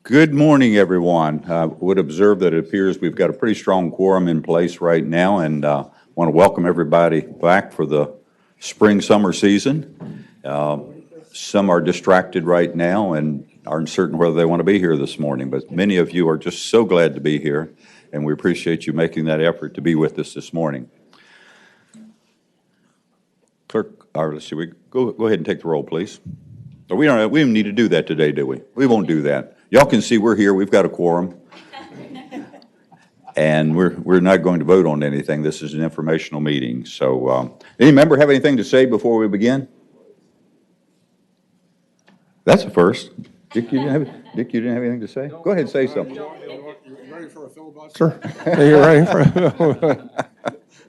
Good morning, everyone. Would observe that it appears we've got a pretty strong quorum in place right now, and want to welcome everybody back for the spring-summer season. Some are distracted right now and aren't certain whether they want to be here this morning, but many of you are just so glad to be here, and we appreciate you making that effort to be with us this morning. Clerk, let's see, go ahead and take the roll, please. We don't need to do that today, do we? We won't do that. Y'all can see we're here. We've got a quorum. And we're not going to vote on anything. This is an informational meeting. So any member have anything to say before we begin? That's a first. Dick, you didn't have anything to say? Go ahead and say something. You ready for a filibuster? You're ready for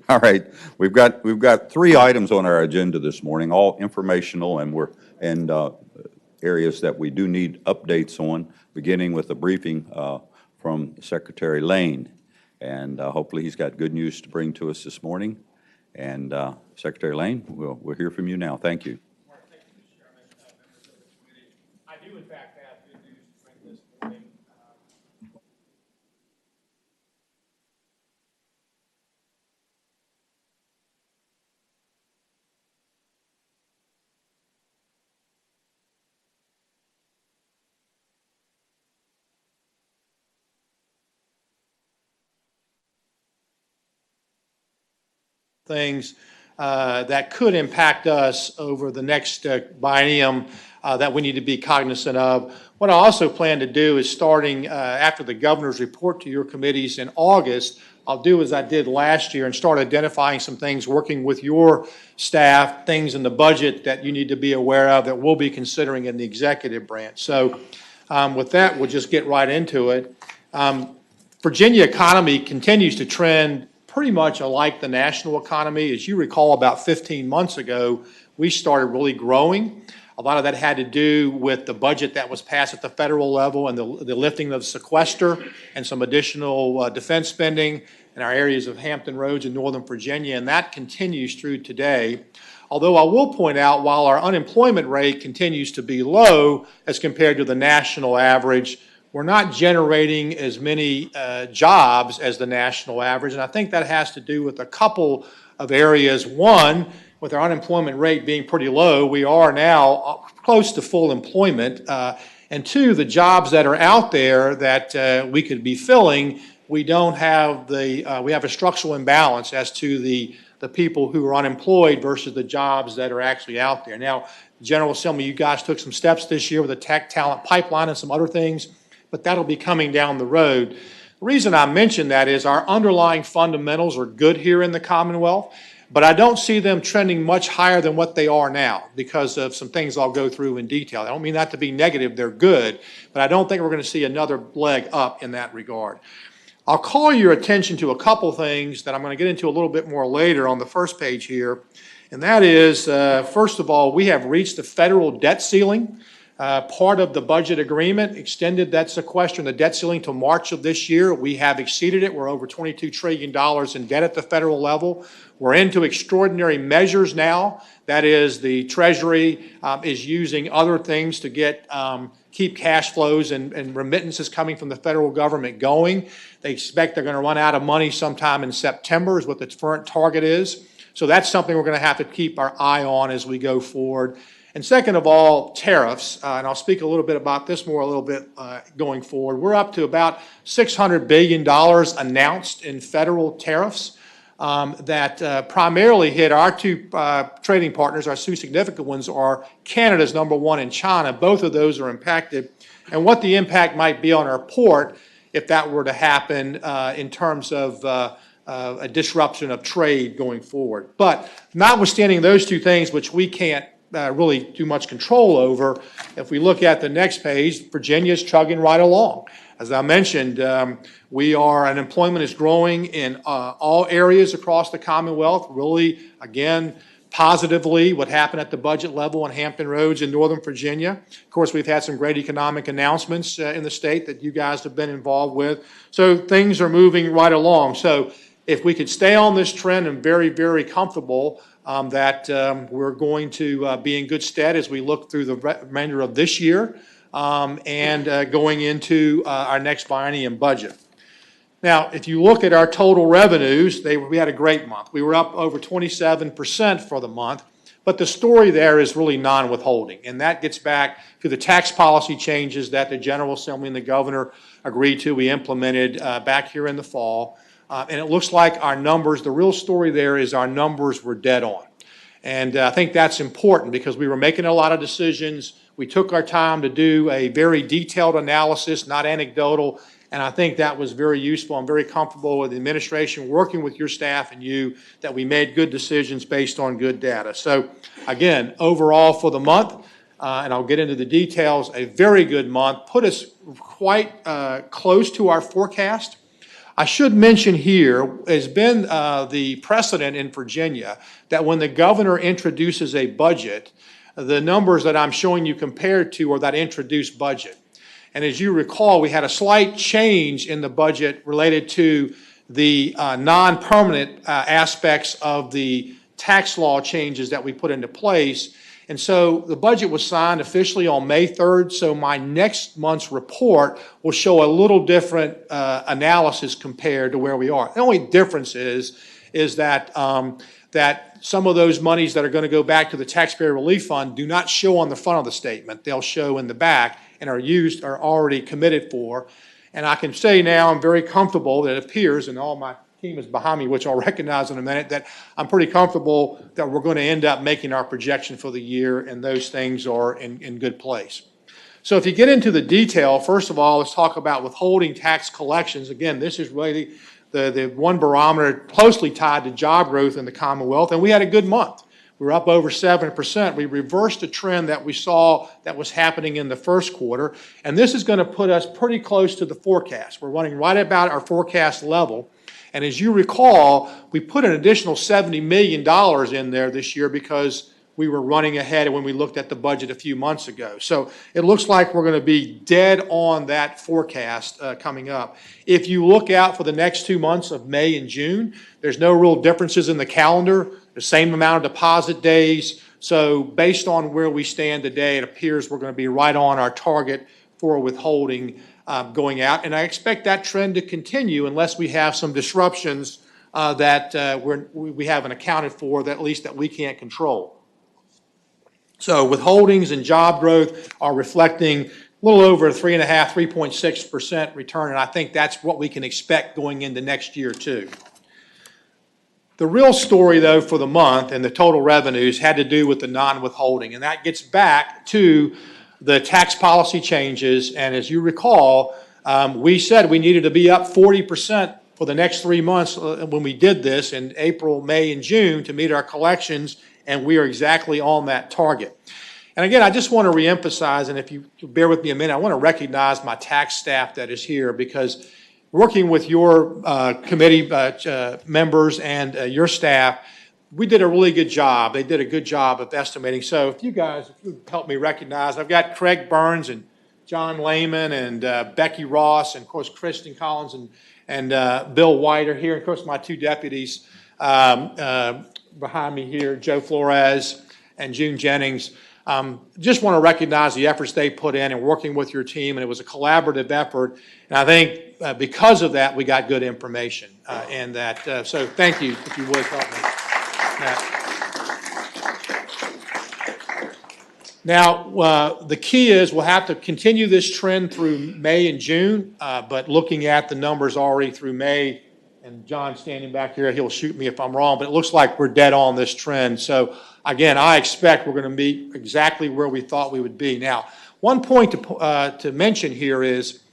All right. We've got 3 items on our agenda this morning, all informational, and areas that we do need updates on, beginning with a briefing from Secretary Lane. And hopefully he's got good news to bring to us this morning. And Secretary Lane, we'll hear from you now. Thank you. Thank you, Mr. Chairman, members of the committee. I do, in fact, have good news to bring this morning. Things that could impact us over the next biennium that we need to be cognizant of. What I also plan to do is starting after the governor's report to your committees in August, I'll do as I did last year and start identifying some things, working with your staff, things in the budget that you need to be aware of that we'll be considering in the executive branch. So with that, we'll just get right into it. Virginia economy continues to trend pretty much alike the national economy. As you recall, about 15 months ago, we started really growing. A lot of that had to do with the budget that was passed at the federal level and the lifting of sequester and some additional defense spending in our areas of Hampton Roads and Northern Virginia, and that continues through today. Although I will point out, while our unemployment rate continues to be low as compared to the national average, we're not generating as many jobs as the national average, and I think that has to do with a couple of areas. One, with our unemployment rate being pretty low, we are now close to full employment, and two, the jobs that are out there that we could be filling, we don't have we have a structural imbalance as to the people who are unemployed versus the jobs that are actually out there. Now, General Assembly, you guys took some steps this year with the tech talent pipeline and some other things, but that'll be coming down the road. The reason I mention that is our underlying fundamentals are good here in the Commonwealth, but I don't see them trending much higher than what they are now because of some things I'll go through in detail. I don't mean that to be negative, they're good, but I don't think we're going to see another leg up in that regard. I'll call your attention to a couple things that I'm going to get into a little bit more later on the first page here, and that is, first of all, we have reached the federal debt ceiling. Part of the budget agreement extended that sequester and the debt ceiling to March of this year. We have exceeded it. We're over $22 trillion in debt at the federal level. We're into extraordinary measures now. That is, the Treasury is using other things to keep cash flows and remittances coming from the federal government going. They expect they're going to run out of money sometime in September is what the current target is. So that's something we're going to have to keep our eye on as we go forward. And second of all, tariffs, and I'll speak a little bit about this more a little bit going forward. We're up to about $600 billion announced in federal tariffs that primarily hit our two trading partners. Our two significant ones are Canada's #1 and China. Both of those are impacted. And what the impact might be on our port if that were to happen in terms of a disruption of trade going forward. But notwithstanding those two things, which we can't really do much control over, if we look at the next page, Virginia's chugging right along. As I mentioned, unemployment is growing in all areas across the Commonwealth, really, again, positively what happened at the budget level in Hampton Roads in Northern Virginia. Of course, we've had some great economic announcements in the state that you guys have been involved with. So things are moving right along. So if we could stay on this trend, I'm very, very comfortable that we're going to be in good stead as we look through the remainder of this year. and going into our next biennium budget. Now, if you look at our total revenues, we had a great month. We were up over 27% for the month, but the story there is really non-withholding, and that gets back to the tax policy changes that the General Assembly and the governor agreed to. We implemented back here in the fall, and it looks like our numbers, the real story there is our numbers were dead on. And I think that's important because we were making a lot of decisions. We took our time to do a very detailed analysis, not anecdotal, and I think that was very useful. I'm very comfortable with the administration working with your staff and you that we made good decisions based on good data. So again, overall for the month, and I'll get into the details, a very good month, put us quite close to our forecast. I should mention here, has been the precedent in Virginia that when the governor introduces a budget, the numbers that I'm showing you compared to are that introduced budget. And as you recall, we had a slight change in the budget related to the non-permanent aspects of the tax law changes that we put into place. And so the budget was signed officially on May 3rd, so my next month's report will show a little different analysis compared to where we are. The only difference is that that some of those monies that are going to go back to the Taxpayer Relief Fund do not show on the front of the statement. They'll show in the back and are already committed for. And I can say now I'm very comfortable that it appears, and all my team is behind me, which I'll recognize in a minute, that I'm pretty comfortable that we're going to end up making our projection for the year, and those things are in good place. So if you get into the detail, first of all, let's talk about withholding tax collections. Again, this is really the one barometer closely tied to job growth in the Commonwealth, and we had a good month. We were up over 7%. We reversed a trend that we saw that was happening in the first quarter, and this is going to put us pretty close to the forecast. We're running right about our forecast level, and as you recall, we put an additional $70 million in there this year because we were running ahead when we looked at the budget a few months ago. So it looks like we're going to be dead on that forecast coming up. If you look out for the next 2 months of May and June, there's no real differences in the calendar, the same amount of deposit days. So based on where we stand today, it appears we're going to be right on our target for withholding going out. And I expect that trend to continue unless we have some disruptions that we haven't accounted for, that at least that we can't control. So withholdings and job growth are reflecting a little over 3.6% return, and I think that's what we can expect going into next year too. The real story, though, for the month and the total revenues had to do with the non-withholding, and that gets back to the tax policy changes. And as you recall, we said we needed to be up 40% for the next 3 months when we did this in April, May, and June to meet our collections, and we are exactly on that target. And again, I just want to reemphasize, and if you bear with me a minute, I want to recognize my tax staff that is here, because working with your committee members and your staff, we did a really good job. They did a good job of estimating. So if you guys, if you help me recognize, I've got Craig Burns and John Lehman and Becky Ross, and of course Kristen Collins and Bill White are here. And of course my two deputies behind me here, Joe Flores and June Jennings. Just want to recognize the efforts they put in working with your team, and it was a collaborative effort. And I think because of that, we got good information. And that, so thank you, if you would help me. Now, the key is we'll have to continue this trend through May and June, but looking at the numbers already through May, and John standing back here, he'll shoot me if I'm wrong, but it looks like we're dead on this trend. So again, I expect we're going to be exactly where we thought we would be. Now, one point to mention here is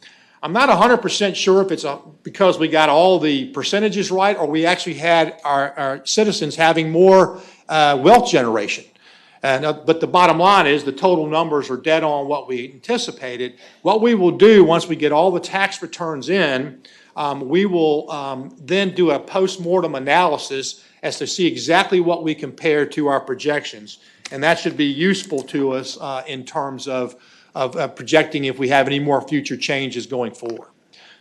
I'm not 100% sure if it's because we got all the percentages right or we actually had our citizens having more wealth generation. But the bottom line is the total numbers are dead on what we anticipated. What we will do once we get all the tax returns in, we will then do a post-mortem analysis as to see exactly what we compare to our projections. And that should be useful to us in terms of projecting if we have any more future changes going forward.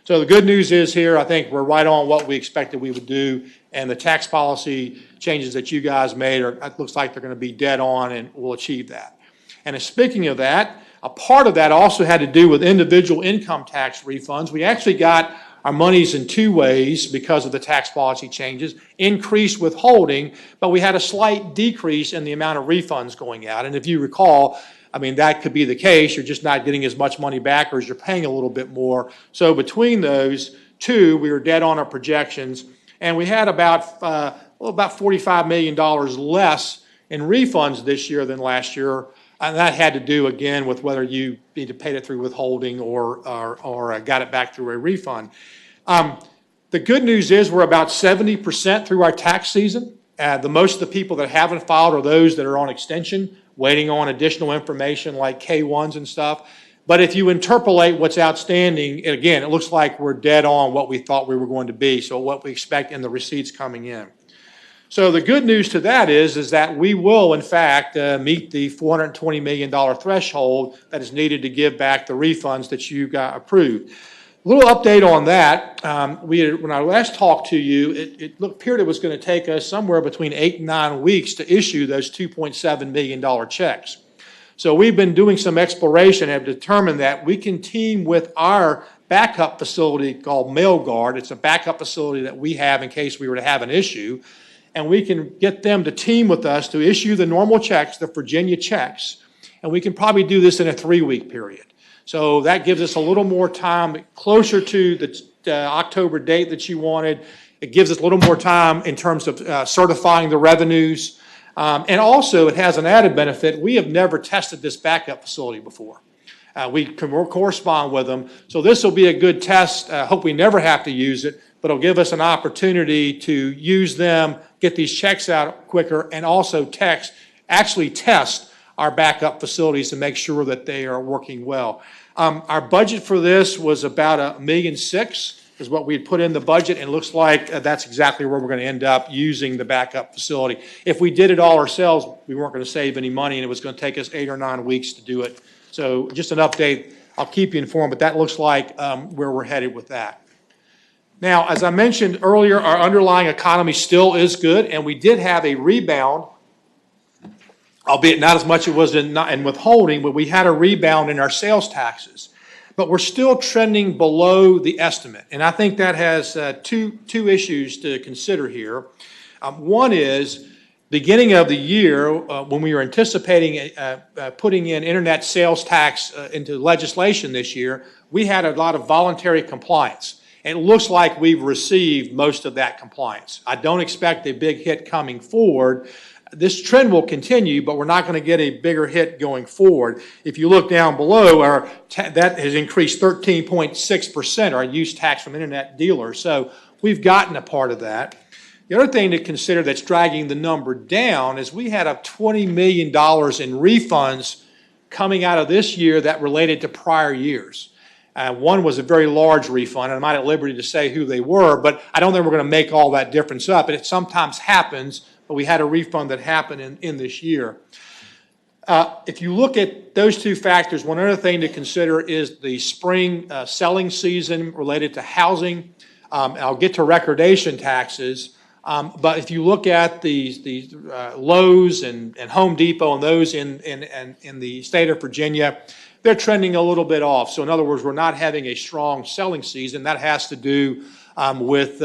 So the good news is here, I think we're right on what we expected we would do, and the tax policy changes that you guys made it looks like they're going to be dead on, and we'll achieve that. And speaking of that, A part of that also had to do with individual income tax refunds. We actually got our monies in two ways because of the tax policy changes: increased withholding, but we had a slight decrease in the amount of refunds going out. And if you recall, I mean, that could be the case. You're just not getting as much money back, or you're paying a little bit more. So between those two, we were dead on our projections, and we had about $45 million less in refunds this year than last year. And that had to do, again, with whether you either paid it through withholding or got it back through a refund. The good news is we're about 70% through our tax season. The most of the people that haven't filed are those that are on extension, waiting on additional information like K-1s and stuff. But if you interpolate what's outstanding, again, it looks like we're dead on what we thought we were going to be, so what we expect in the receipts coming in. So the good news to that is that we will, in fact, meet the $420 million threshold that is needed to give back the refunds that you got approved. A little update on that. When I last talked to you, it appeared it was going to take us somewhere between 8 and 9 weeks to issue those $2.7 million checks. So we've been doing some exploration and have determined that we can team with our backup facility called MailGuard. It's a backup facility that we have in case we were to have an issue. And we can get them to team with us to issue the normal checks, the Virginia checks, and we can probably do this in a 3-week period. So that gives us a little more time, closer to the October date that you wanted. It gives us a little more time in terms of certifying the revenues. And also, it has an added benefit. We have never tested this backup facility before. We can correspond with them. So this will be a good test. I hope we never have to use it, but it'll give us an opportunity to use them, get these checks out quicker, and also actually test our backup facilities to make sure that they are working well. Our budget for this was about $1.6 million is what we had put in the budget, and it looks like that's exactly where we're going to end up using the backup facility. If we did it all ourselves, we weren't going to save any money, and it was going to take us 8 or 9 weeks to do it. So just an update. I'll keep you informed, but that looks like where we're headed with that. Now, as I mentioned earlier, our underlying economy still is good, and we did have a rebound, albeit not as much as it was in withholding, but we had a rebound in our sales taxes. But we're still trending below the estimate, and I think that has two issues to consider here. One is, beginning of the year, when we were anticipating putting in internet sales tax into legislation this year, we had a lot of voluntary compliance. It looks like we've received most of that compliance. I don't expect a big hit coming forward. This trend will continue, but we're not going to get a bigger hit going forward. If you look down below, that has increased 13.6%, our use tax from internet dealers. So we've gotten a part of that. The other thing to consider that's dragging the number down is we had $20 million in refunds coming out of this year that related to prior years. One was a very large refund, and I'm not at liberty to say who they were, but I don't think we're going to make all that difference up. It sometimes happens, but we had a refund that happened in this year. If you look at those two factors, one other thing to consider is the spring selling season related to housing. I'll get to recordation taxes, but if you look at the Lowe's and Home Depot and those in the state of Virginia, they're trending a little bit off. So in other words, we're not having a strong selling season. That has to do with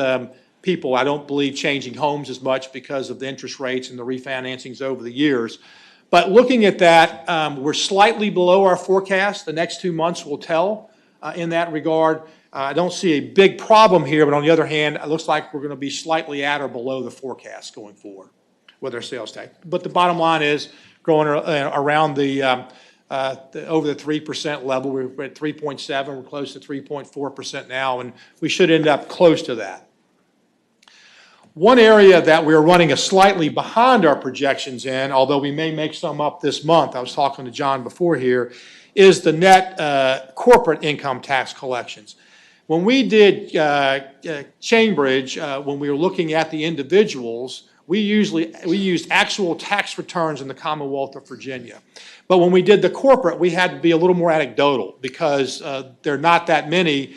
people, I don't believe, changing homes as much because of the interest rates and the refinancings over the years. But looking at that, we're slightly below our forecast. The next 2 months will tell in that regard. I don't see a big problem here, but on the other hand, it looks like we're going to be slightly at or below the forecast going forward with our sales tax. But the bottom line is growing around over the 3% level. We're at 3.7. We're close to 3.4% now, and we should end up close to that. One area that we're running slightly behind our projections in, although we may make some up this month, I was talking to John before here, is the net corporate income tax collections. When we did Chainbridge, when we were looking at the individuals, we used actual tax returns in the Commonwealth of Virginia. But when we did the corporate, we had to be a little more anecdotal because there are not that many,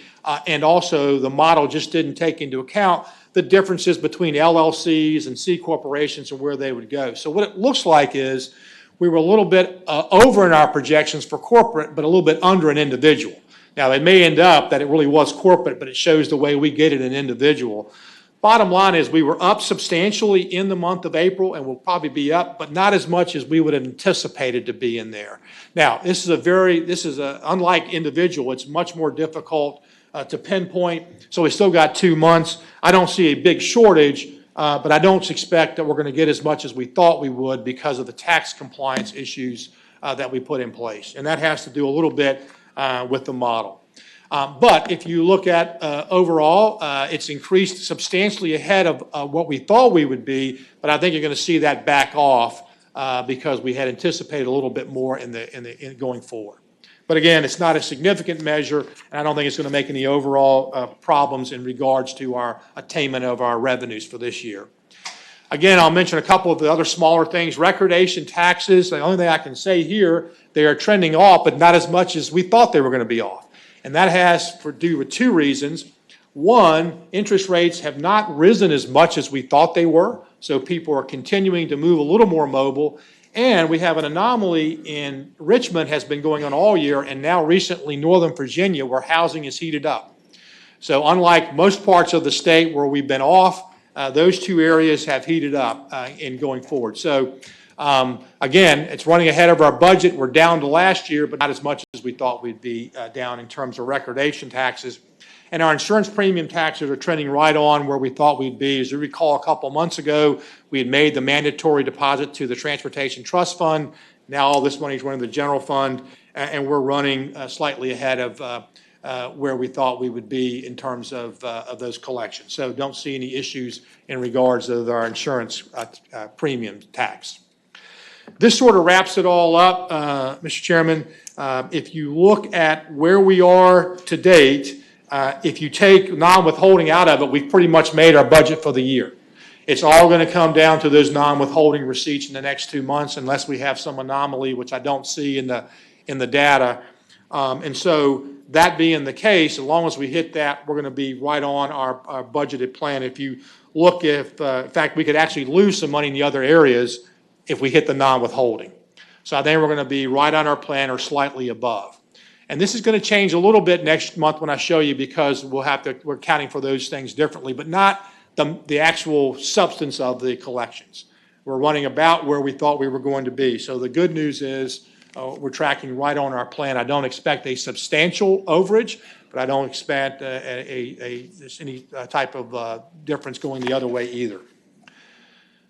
and also the model just didn't take into account the differences between LLCs and C corporations and where they would go. So what it looks like is we were a little bit over in our projections for corporate, but a little bit under in individual. Now, it may end up that it really was corporate, but it shows the way we get it in individual. Bottom line is we were up substantially in the month of April, and we'll probably be up, but not as much as we would have anticipated to be in there. Now, this is unlike individual, it's much more difficult to pinpoint, so we still got 2 months. I don't see a big shortage, but I don't expect that we're going to get as much as we thought we would because of the tax compliance issues that we put in place. And that has to do a little bit with the model. But if you look at overall, it's increased substantially ahead of what we thought we would be, but I think you're going to see that back off because we had anticipated a little bit more in going forward. But again, it's not a significant measure, and I don't think it's going to make any overall problems in regards to our attainment of our revenues for this year. Again, I'll mention a couple of the other smaller things. Recordation taxes, the only thing I can say here, they are trending off, but not as much as we thought they were going to be off. And that has to do with two reasons. One, interest rates have not risen as much as we thought they were, so people are continuing to move a little more mobile. And we have an anomaly in Richmond has been going on all year, and now recently Northern Virginia, where housing is heated up. So unlike most parts of the state where we've been off, those two areas have heated up in going forward. So again, it's running ahead of our budget. We're down to last year, but not as much as we thought we'd be down in terms of recordation taxes. And our insurance premium taxes are trending right on where we thought we'd be. As you recall, a couple months ago, we had made the mandatory deposit to the Transportation Trust Fund. Now all this money is running to the general fund, and we're running slightly ahead of where we thought we would be in terms of those collections. So don't see any issues in regards to our insurance premium tax. This sort of wraps it all up, Mr. Chairman. If you look at where we are to date, if you take non-withholding out of it, we've pretty much made our budget for the year. It's all going to come down to those non-withholding receipts in the next 2 months unless we have some anomaly, which I don't see in the data. And so that being the case, as long as we hit that, we're going to be right on our budgeted plan. If you look, in fact, we could actually lose some money in the other areas if we hit the non-withholding. So I think we're going to be right on our plan or slightly above. And this is going to change a little bit next month when I show you because we're accounting for those things differently, but not the actual substance of the collections. We're running about where we thought we were going to be. So the good news is we're tracking right on our plan. I don't expect a substantial overage, but I don't expect any type of difference going the other way either.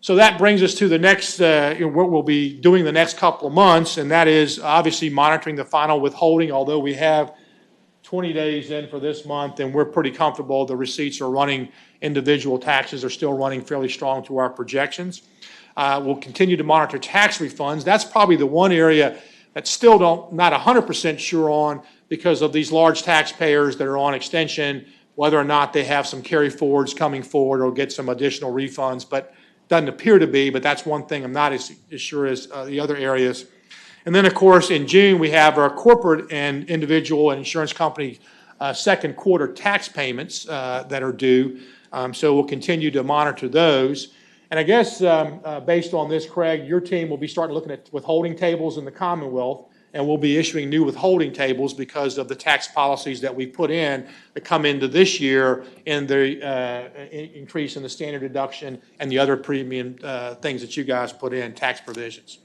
So that brings us to the next, what we'll be doing the next couple of months, and that is obviously monitoring the final withholding, although we have 20 days in for this month, and we're pretty comfortable. The receipts are running, individual taxes are still running fairly strong to our projections. We'll continue to monitor tax refunds. That's probably the one area that still not 100% sure on because of these large taxpayers that are on extension, whether or not they have some carry forwards coming forward or get some additional refunds, but doesn't appear to be, but that's one thing I'm not as sure as the other areas. And then, of course, in June, we have our corporate and individual and insurance company second quarter tax payments that are due. So we'll continue to monitor those. And I guess based on this, Craig, your team will be starting looking at withholding tables in the Commonwealth, and we'll be issuing new withholding tables because of the tax policies that we put in that come into this year in the increase in the standard deduction and the other premium things that you guys put in, tax provisions.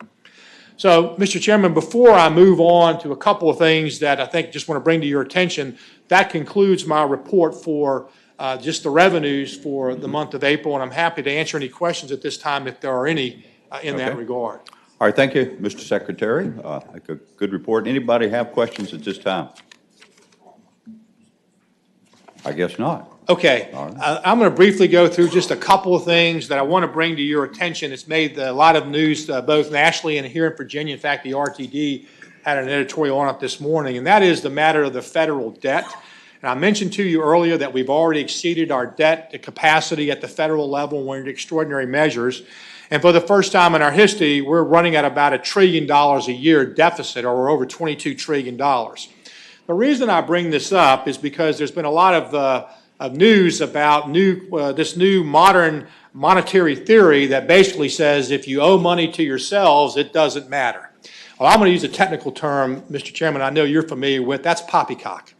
So, Mr. Chairman, before I move on to a couple of things that I think just want to bring to your attention, that concludes my report for just the revenues for the month of April, and I'm happy to answer any questions at this time if there are any in that regard. All right, thank you, Mr. Secretary. A good report. Anybody have questions at this time? I guess not. Okay, right. I'm going to briefly go through just a couple of things that I want to bring to your attention. It's made a lot of news both nationally and here in Virginia. In fact, the RTD had an editorial on it this morning, and that is the matter of the federal debt. And I mentioned to you earlier that we've already exceeded our debt capacity at the federal level. We're in extraordinary measures. And for the first time in our history, we're running at about $1 trillion a year deficit, or we're over $22 trillion. The reason I bring this up is because there's been a lot of news about this new modern monetary theory that basically says if you owe money to yourselves, it doesn't matter. Well, I'm going to use a technical term, Mr. Chairman, I know you're familiar with. That's poppycock.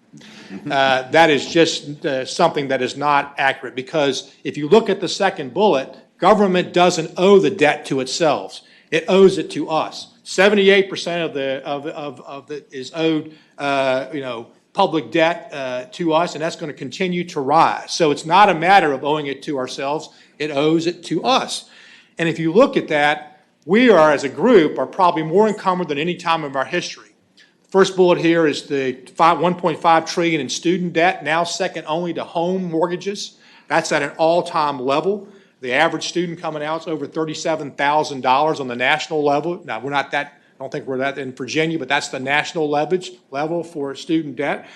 That is just something that is not accurate, because if you look at the second bullet, government doesn't owe the debt to itself. It owes it to us. 78% of it is owed, public debt to us, and that's going to continue to rise. So it's not a matter of owing it to ourselves. It owes it to us. And if you look at that, we are, as a group, are probably more encumbered than any time of our history. First bullet here is the $1.5 trillion in student debt, now second only to home mortgages. That's at an all-time level. The average student coming out is over $37,000 on the national level. Now, we're not that, I don't think we're that in Virginia, but that's the national level for student debt.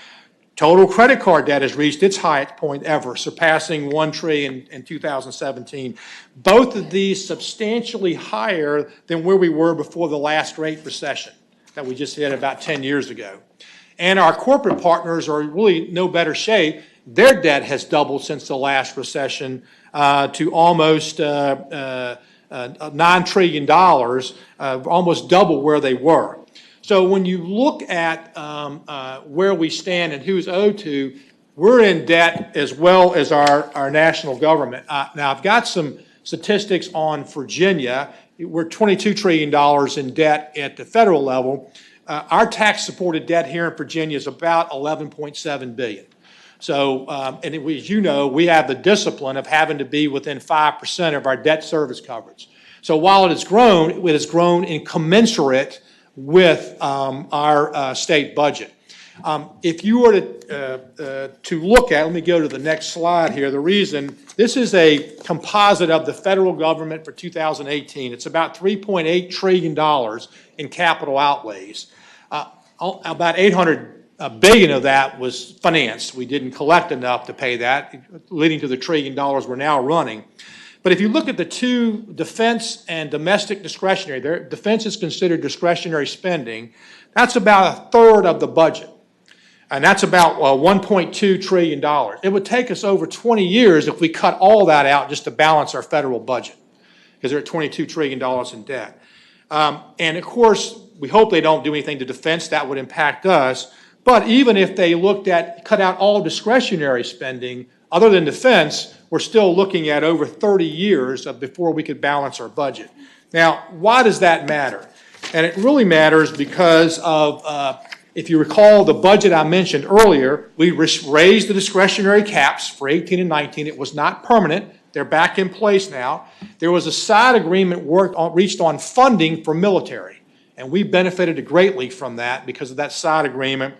Total credit card debt has reached its highest point ever, surpassing $1 trillion in 2017. Both of these substantially higher than where we were before the last Great Recession that we just had about 10 years ago. And our corporate partners are really no better shape. Their debt has doubled since the last recession to almost $9 trillion, almost double where they were. So when you look at where we stand and who's owed to, we're in debt as well as our national government. Now, I've got some statistics on Virginia. We're $22 trillion in debt at the federal level. Our tax-supported debt here in Virginia is about $11.7 billion. So, and as you know, we have the discipline of having to be within 5% of our debt service coverage. So while it has grown in commensurate with our state budget. If you were to look at, let me go to the next slide here, the reason, this is a composite of the federal government for 2018. It's about $3.8 trillion in capital outlays. About $800 billion of that was financed. We didn't collect enough to pay that, leading to the $1 trillion we're now running. But if you look at the two, defense and domestic discretionary, defense is considered discretionary spending. That's about a third of the budget. And that's about $1.2 trillion. It would take us over 20 years if we cut all that out just to balance our federal budget, because they're at $22 trillion in debt. And of course, we hope they don't do anything to defense. That would impact us. But even if they cut out all discretionary spending, other than defense, we're still looking at over 30 years before we could balance our budget. Now, why does that matter? And it really matters because of, if you recall the budget I mentioned earlier, we raised the discretionary caps for 18 and 19. It was not permanent. They're back in place now. There was a side agreement reached on funding for military, and we benefited greatly from that because of that side agreement.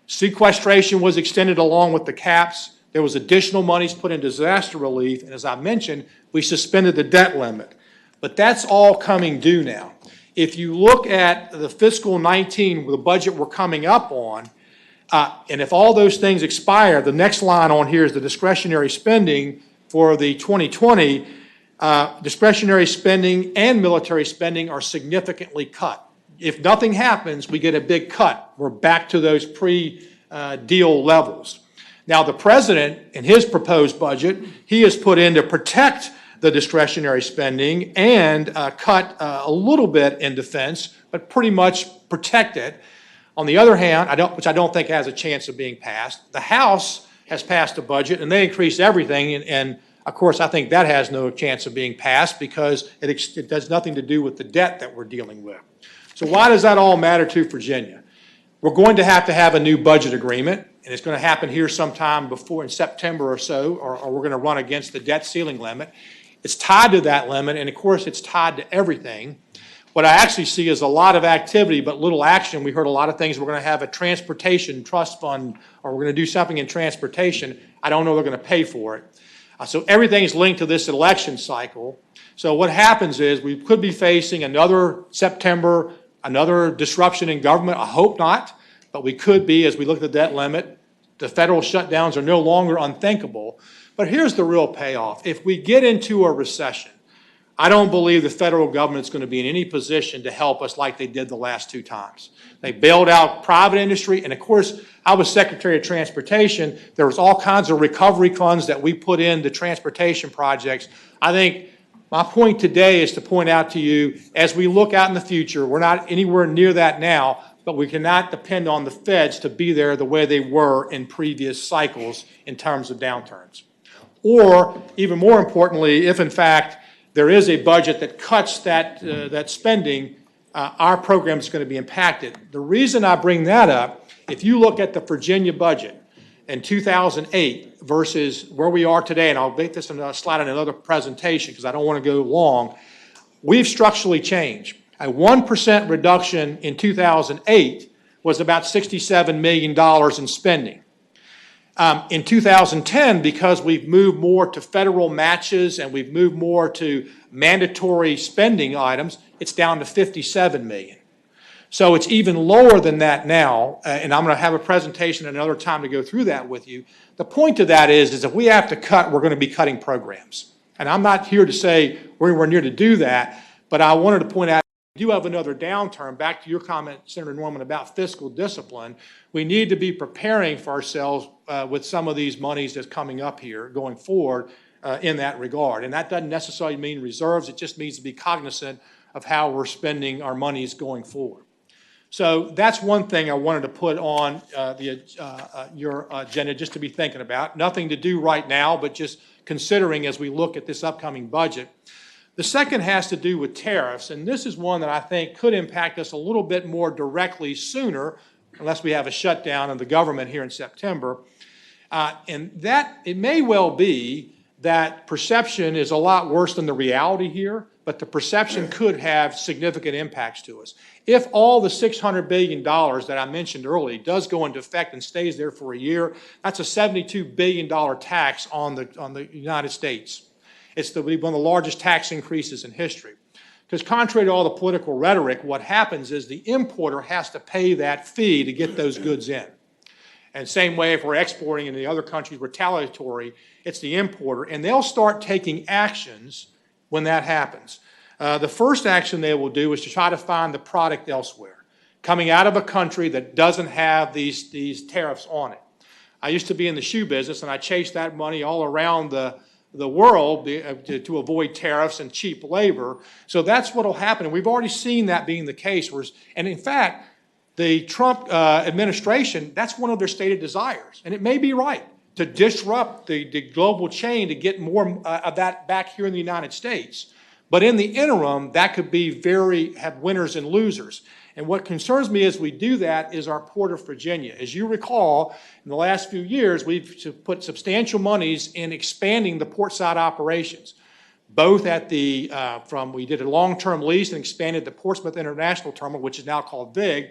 Sequestration was extended along with the caps. There was additional monies put in disaster relief, and as I mentioned, we suspended the debt limit. But that's all coming due now. If you look at the fiscal 19, the budget we're coming up on, and if all those things expire, the next line on here is the discretionary spending for the 2020. Discretionary spending and military spending are significantly cut. If nothing happens, we get a big cut. We're back to those pre-deal levels. Now, the president, in his proposed budget, he has put in to protect the discretionary spending and cut a little bit in defense, but pretty much protect it. On the other hand, which I don't think has a chance of being passed, the House has passed a budget, and they increased everything, and of course, I think that has no chance of being passed because it does nothing to do with the debt that we're dealing with. So why does that all matter to Virginia? We're going to have a new budget agreement, and it's going to happen here sometime before in September or so, or we're going to run against the debt ceiling limit. It's tied to that limit, and of course, it's tied to everything. What I actually see is a lot of activity, but little action. We heard a lot of things. We're going to have a transportation trust fund, or we're going to do something in transportation. I don't know they're going to pay for it. So everything's linked to this election cycle. So what happens is we could be facing another September, another disruption in government. I hope not, but we could be as we look at the debt limit. The federal shutdowns are no longer unthinkable. But here's the real payoff. If we get into a recession, I don't believe the federal government's going to be in any position to help us like they did the last 2 times. They bailed out private industry, and of course, I was Secretary of Transportation. There was all kinds of recovery funds that we put into transportation projects. I think my point today is to point out to you, as we look out in the future, we're not anywhere near that now, but we cannot depend on the feds to be there the way they were in previous cycles in terms of downturns. Or, even more importantly, if in fact there is a budget that cuts that spending, our program is going to be impacted. The reason I bring that up, if you look at the Virginia budget in 2008 versus where we are today, and I'll make this a slide in another presentation because I don't want to go long, we've structurally changed. A 1% reduction in 2008 was about $67 million in spending. In 2010, because we've moved more to federal matches and we've moved more to mandatory spending items, it's down to $57 million. So it's even lower than that now, and I'm going to have a presentation another time to go through that with you. The point of that is if we have to cut, we're going to be cutting programs. And I'm not here to say we're near to do that, but I wanted to point out we do have another downturn. Back to your comment, Senator Norman, about fiscal discipline. We need to be preparing for ourselves with some of these monies that's coming up here going forward in that regard. And that doesn't necessarily mean reserves. It just means to be cognizant of how we're spending our monies going forward. So that's one thing I wanted to put on your agenda just to be thinking about. Nothing to do right now, but just considering as we look at this upcoming budget. The second has to do with tariffs, and this is one that I think could impact us a little bit more directly sooner, unless we have a shutdown of the government here in September. And that, it may well be that perception is a lot worse than the reality here, but the perception could have significant impacts to us. If all the $600 billion that I mentioned earlier does go into effect and stays there for a year, that's a $72 billion tax on the United States. It's one of the largest tax increases in history. Because contrary to all the political rhetoric, what happens is the importer has to pay that fee to get those goods in. And same way if we're exporting in the other countries retaliatory, it's the importer. And they'll start taking actions when that happens. The first action they will do is to try to find the product elsewhere, coming out of a country that doesn't have these tariffs on it. I used to be in the shoe business, and I chased that money all around the world to avoid tariffs and cheap labor. So that's what will happen. And we've already seen that being the case. And in fact, the Trump administration, that's one of their stated desires. And it may be right to disrupt the global chain to get more of that back here in the United States. But in the interim, that could be have winners and losers. And what concerns me as we do that is our Port of Virginia. As you recall, in the last few years, we've put substantial monies in expanding the portside operations, both at we did a long-term lease and expanded the Portsmouth International Terminal, which is now called VIG,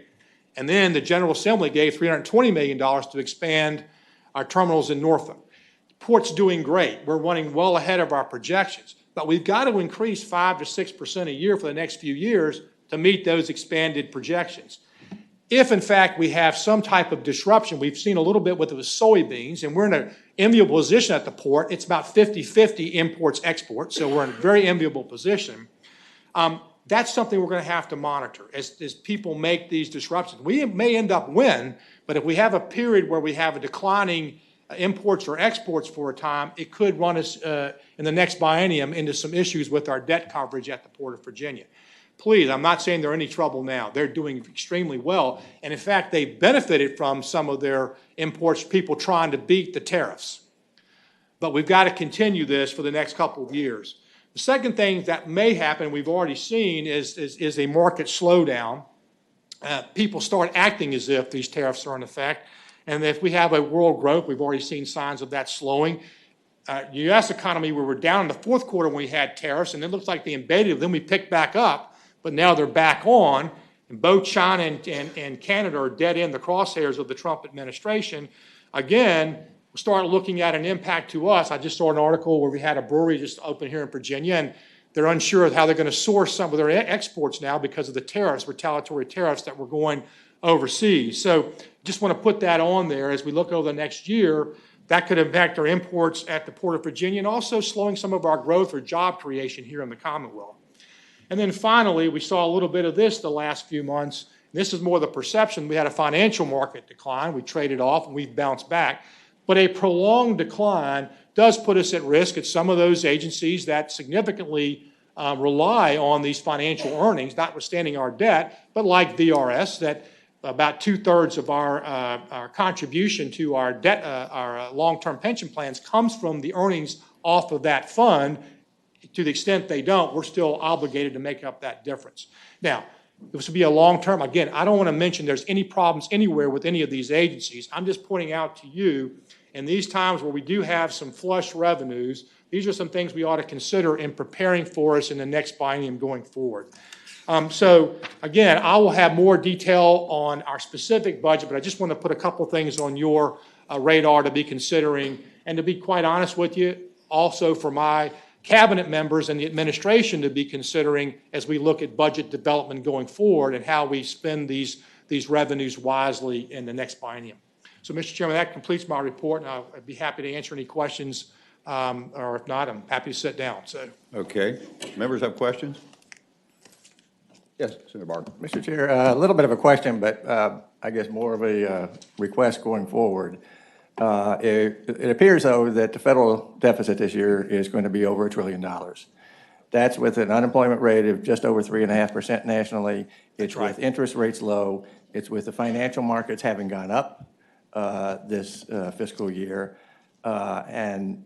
and then the General Assembly gave $320 million to expand our terminals in Norfolk. The port's doing great. We're running well ahead of our projections, but we've got to increase 5 to 6% a year for the next few years to meet those expanded projections. If, in fact, we have some type of disruption, we've seen a little bit with the soybeans, and we're in an enviable position at the port. It's about 50-50 imports-exports, so we're in a very enviable position. That's something we're going to have to monitor as people make these disruptions. We may end up winning, but if we have a period where we have a declining imports or exports for a time, it could run us in the next biennium into some issues with our debt coverage at the Port of Virginia. Please, I'm not saying they're in any trouble now. They're doing extremely well. And in fact, they benefited from some of their imports, people trying to beat the tariffs. But we've got to continue this for the next couple of years. The second thing that may happen, we've already seen, is a market slowdown. People start acting as if these tariffs are in effect. And if we have a world growth, we've already seen signs of that slowing. U.S. economy, we were down in the fourth quarter when we had tariffs, and it looks like they embedded, then we picked back up. But now they're back on, and both China and Canada are dead in the crosshairs of the Trump administration. Again, we start looking at an impact to us. I just saw an article where we had a brewery just open here in Virginia, and they're unsure of how they're going to source some of their exports now because of the tariffs, retaliatory tariffs that were going overseas. So just want to put that on there as we look over the next year. That could impact our imports at the Port of Virginia and also slowing some of our growth or job creation here in the Commonwealth. And then finally, we saw a little bit of this the last few months. This is more the perception. We had a financial market decline. We traded off and we've bounced back. But a prolonged decline does put us at risk at some of those agencies that significantly rely on these financial earnings, notwithstanding our debt, but like VRS, that about 2/3 of our contribution to our debt, our long-term pension plans comes from the earnings off of that fund. To the extent they don't, we're still obligated to make up that difference. Now, this would be a long-term. Again, I don't want to mention there's any problems anywhere with any of these agencies. I'm just pointing out to you, in these times where we do have some flush revenues, these are some things we ought to consider in preparing for us in the next biennium going forward. So again, I will have more detail on our specific budget, but I just want to put a couple things on your radar to be considering, and to be quite honest with you, also for my cabinet members and the administration to be considering as we look at budget development going forward and how we spend these revenues wisely in the next biennium. So, Mr. Chairman, that completes my report, and I'd be happy to answer any questions, or if not, I'm happy to sit down. So, Okay. Members have questions? Yes, Senator Barton. Mr. Chair, a little bit of a question, but I guess more of a request going forward. It appears, though, that the federal deficit this year is going to be over $1 trillion. That's with an unemployment rate of just over 3.5% nationally. It's with interest rates low. It's with the financial markets having gone up this fiscal year. And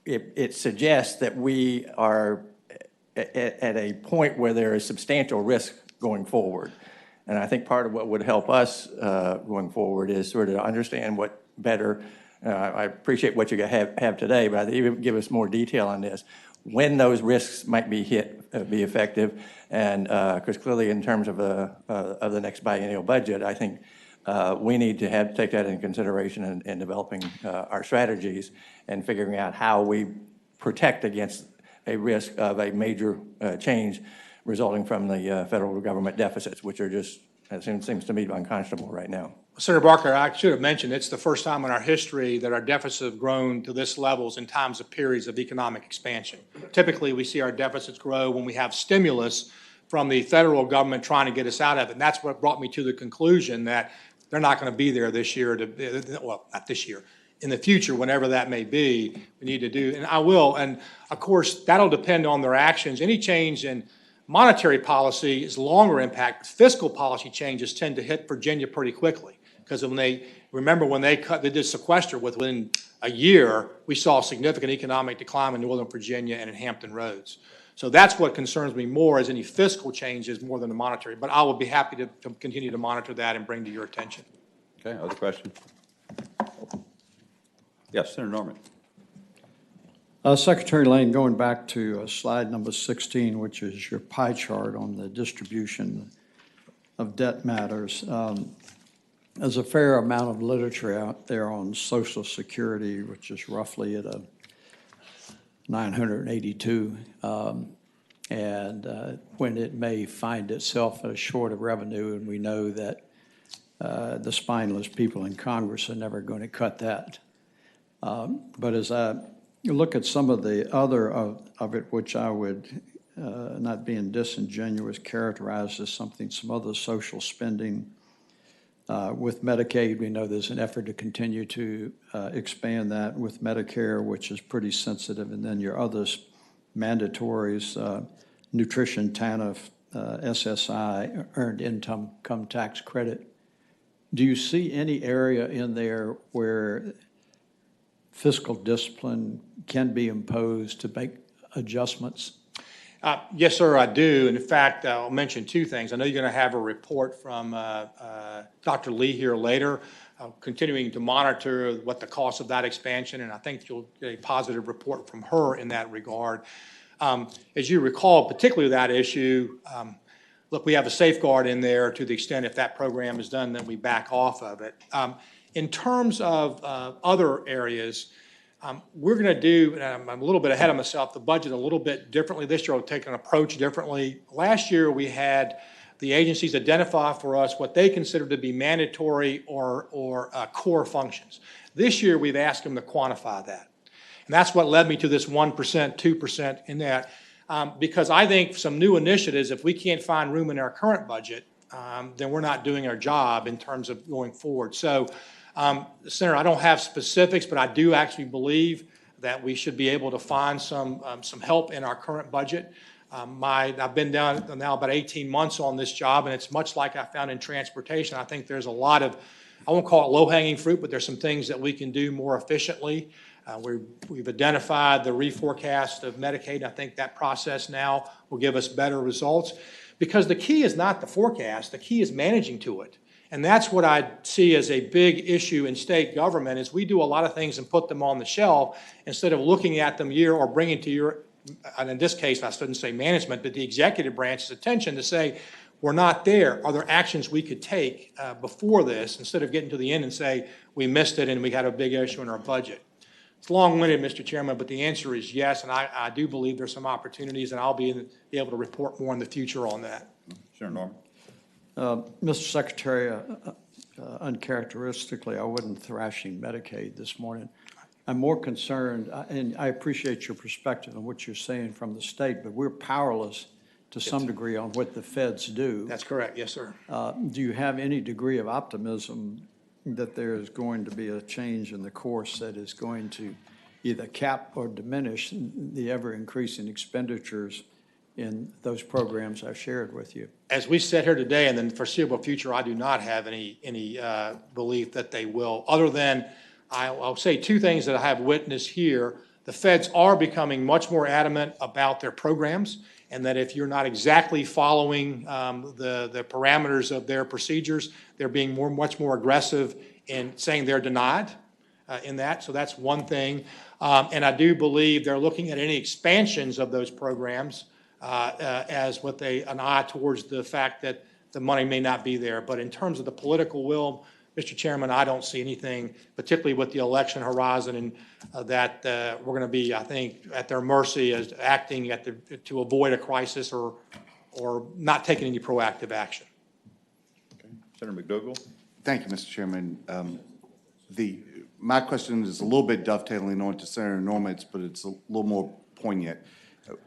it suggests that we are at a point where there is substantial risk going forward. And I think part of what would help us going forward is sort of to understand what better, I appreciate what you have today, but I think you give us more detail on this, when those risks might be be effective. And because clearly in terms of the next biennial budget, I think we need to take that into consideration in developing our strategies and figuring out how we protect against a risk of a major change resulting from the federal government deficits, which are just, it seems to me, unconscionable right now. Senator Barker, I should have mentioned it's the first time in our history that our deficits have grown to this levels in times of periods of economic expansion. Typically, we see our deficits grow when we have stimulus from the federal government trying to get us out of it. And that's what brought me to the conclusion that they're not going to be there this year, well, not this year, in the future, whenever that may be, we need to do, and I will. And of course, that'll depend on their actions. Any change in monetary policy is longer impact. Fiscal policy changes tend to hit Virginia pretty quickly. Because when they did sequester within a year, we saw significant economic decline in Northern Virginia and in Hampton Roads. So that's what concerns me more as any fiscal changes more than the monetary. But I would be happy to continue to monitor that and bring to your attention. Okay, other questions? Yes, Senator Norman. Secretary Lane, going back to slide number 16, which is your pie chart on the distribution of debt matters. There's a fair amount of literature out there on Social Security, which is roughly at a 982, and when it may find itself short of revenue, and we know that the spineless people in Congress are never going to cut that. But as I look at some of the other of it, which I would, not being disingenuous, characterize as some other social spending. With Medicaid, we know there's an effort to continue to expand that. With Medicare, which is pretty sensitive, and then your other mandatories, nutrition, TANF, SSI, earned income tax credit. Do you see any area in there where fiscal discipline can be imposed to make adjustments? Yes, sir, I do. And in fact, I'll mention two things. I know you're going to have a report from Dr. Lee here later, continuing to monitor what the cost of that expansion, and I think you'll get a positive report from her in that regard. As you recall, particularly that issue, look, we have a safeguard in there to the extent if that program is done, then we back off of it. In terms of other areas, we're going to do, and I'm a little bit ahead of myself, the budget a little bit differently. This year we'll take an approach differently. Last year we had the agencies identify for us what they consider to be mandatory or core functions. This year, we've asked them to quantify that. And that's what led me to this 1%, 2% in that. Because I think some new initiatives, if we can't find room in our current budget, then we're not doing our job in terms of going forward. So, Senator, I don't have specifics, but I do actually believe that we should be able to find some help in our current budget. I've been down now about 18 months on this job, and it's much like I found in transportation. I think there's a lot of, I won't call it low-hanging fruit, but there's some things that we can do more efficiently. We've identified the reforecast of Medicaid. I think that process now will give us better results, because the key is not the forecast. The key is managing to it. And that's what I see as a big issue in state government, is we do a lot of things and put them on the shelf instead of looking at them year or bringing to your, and in this case, I shouldn't say management, but the executive branch's attention to say, we're not there. Are there actions we could take before this, instead of getting to the end and say, we missed it and we had a big issue in our budget? It's long-winded, Mr. Chairman, but the answer is yes, and I do believe there's some opportunities, and I'll be able to report more in the future on that. Senator Norman. Mr. Secretary, uncharacteristically, I wasn't thrashing Medicaid this morning. I'm more concerned, and I appreciate your perspective on what you're saying from the state, but we're powerless to some degree on what the feds do. That's correct, yes, sir. Do you have any degree of optimism that there is going to be a change in the course that is going to either cap or diminish the ever-increasing expenditures in those programs I shared with you? As we sit here today and in the foreseeable future, I do not have any belief that they will, other than I'll say two things that I have witnessed here. The feds are becoming much more adamant about their programs, and that if you're not exactly following the parameters of their procedures, they're being much more aggressive in saying they're denied in that. So that's one thing. And I do believe they're looking at any expansions of those programs as with an eye towards the fact that the money may not be there. But in terms of the political will, Mr. Chairman, I don't see anything, particularly with the election horizon, and that we're going to be, I think, at their mercy as acting to avoid a crisis or not taking any proactive action. Okay. Senator McDougall. Thank you, Mr. Chairman. My question is a little bit dovetailing on to Senator Norman's, but it's a little more poignant.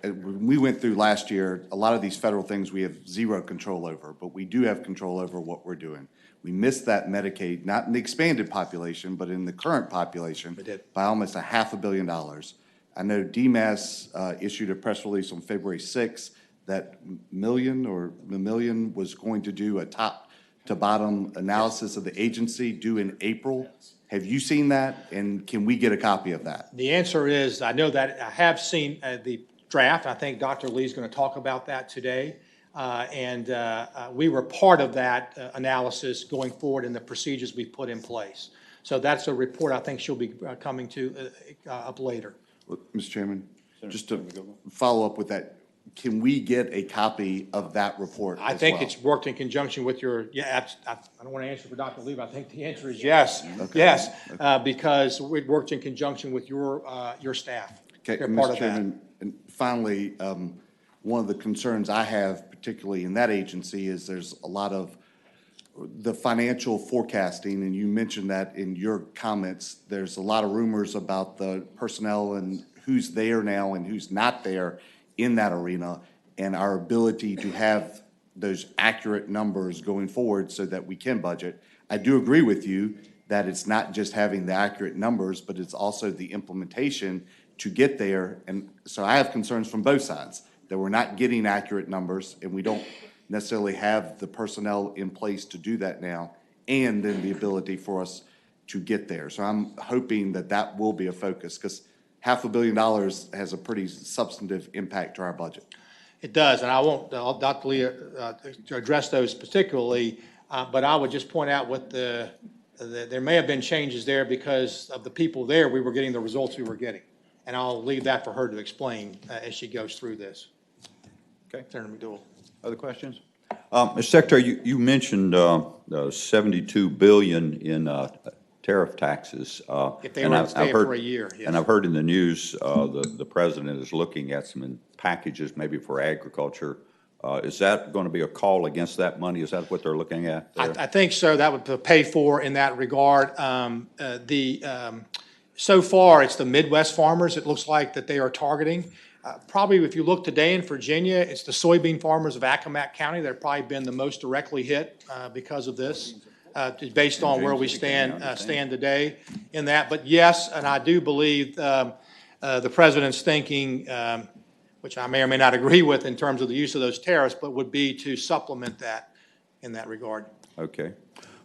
When we went through last year, a lot of these federal things we have zero control over, but we do have control over what we're doing. We missed that Medicaid, not in the expanded population, but in the current population, by almost $500 million. I know DMAS issued a press release on February 6th that million was going to do a top-to-bottom analysis of the agency due in April. Have you seen that, and can we get a copy of that? The answer is, I know that I have seen the draft. I think Dr. Lee's going to talk about that today. We were part of that analysis going forward in the procedures we put in place. So that's a report I think she'll be coming to up later. Mr. Chairman, just to follow up with that, can we get a copy of that report I as think well? it's worked in conjunction with your, I don't want to answer for Dr. Lee, but I think the answer is yes. Okay. Yes, because it worked in conjunction with your staff. Okay, They're part Mr. of Chairman, and finally, one of the concerns I have, particularly in that agency, is there's a lot of the financial forecasting, and you mentioned that in your comments. There's a lot of rumors about the personnel and who's there now and who's not there in that arena, and our ability to have those accurate numbers going forward so that we can budget. I do agree with you that it's not just having the accurate numbers, but it's also the implementation to get there. And so I have concerns from both sides, that we're not getting accurate numbers and we don't necessarily have the personnel in place to do that now, and then the ability for us to get there. So I'm hoping that that will be a focus, because $500 million has a pretty substantive impact to our budget. It does, and I won't, Dr. Lee, to address those particularly, but I would just point out what there may have been changes there because of the people there, we were getting the results we were getting. And I'll leave that for her to explain as she goes through this. Okay. Senator McDowell. Other questions? Mr. Secretary, you mentioned $72 billion in tariff taxes. If they were to stay for a year, yes. And I've heard in the news the president is looking at some packages maybe for agriculture Is that going to be a call against that money? Is that what they're looking at there? I think so. That would pay for in that regard. So far, it's the Midwest farmers, it looks like, that they are targeting. Probably if you look today in Virginia, it's the soybean farmers of Accomack County that have probably been the most directly hit because of this, based on where we stand today in that. But yes, and I do believe the president's thinking, which I may or may not agree with in terms of the use of those tariffs, but would be to supplement that in that regard. Okay.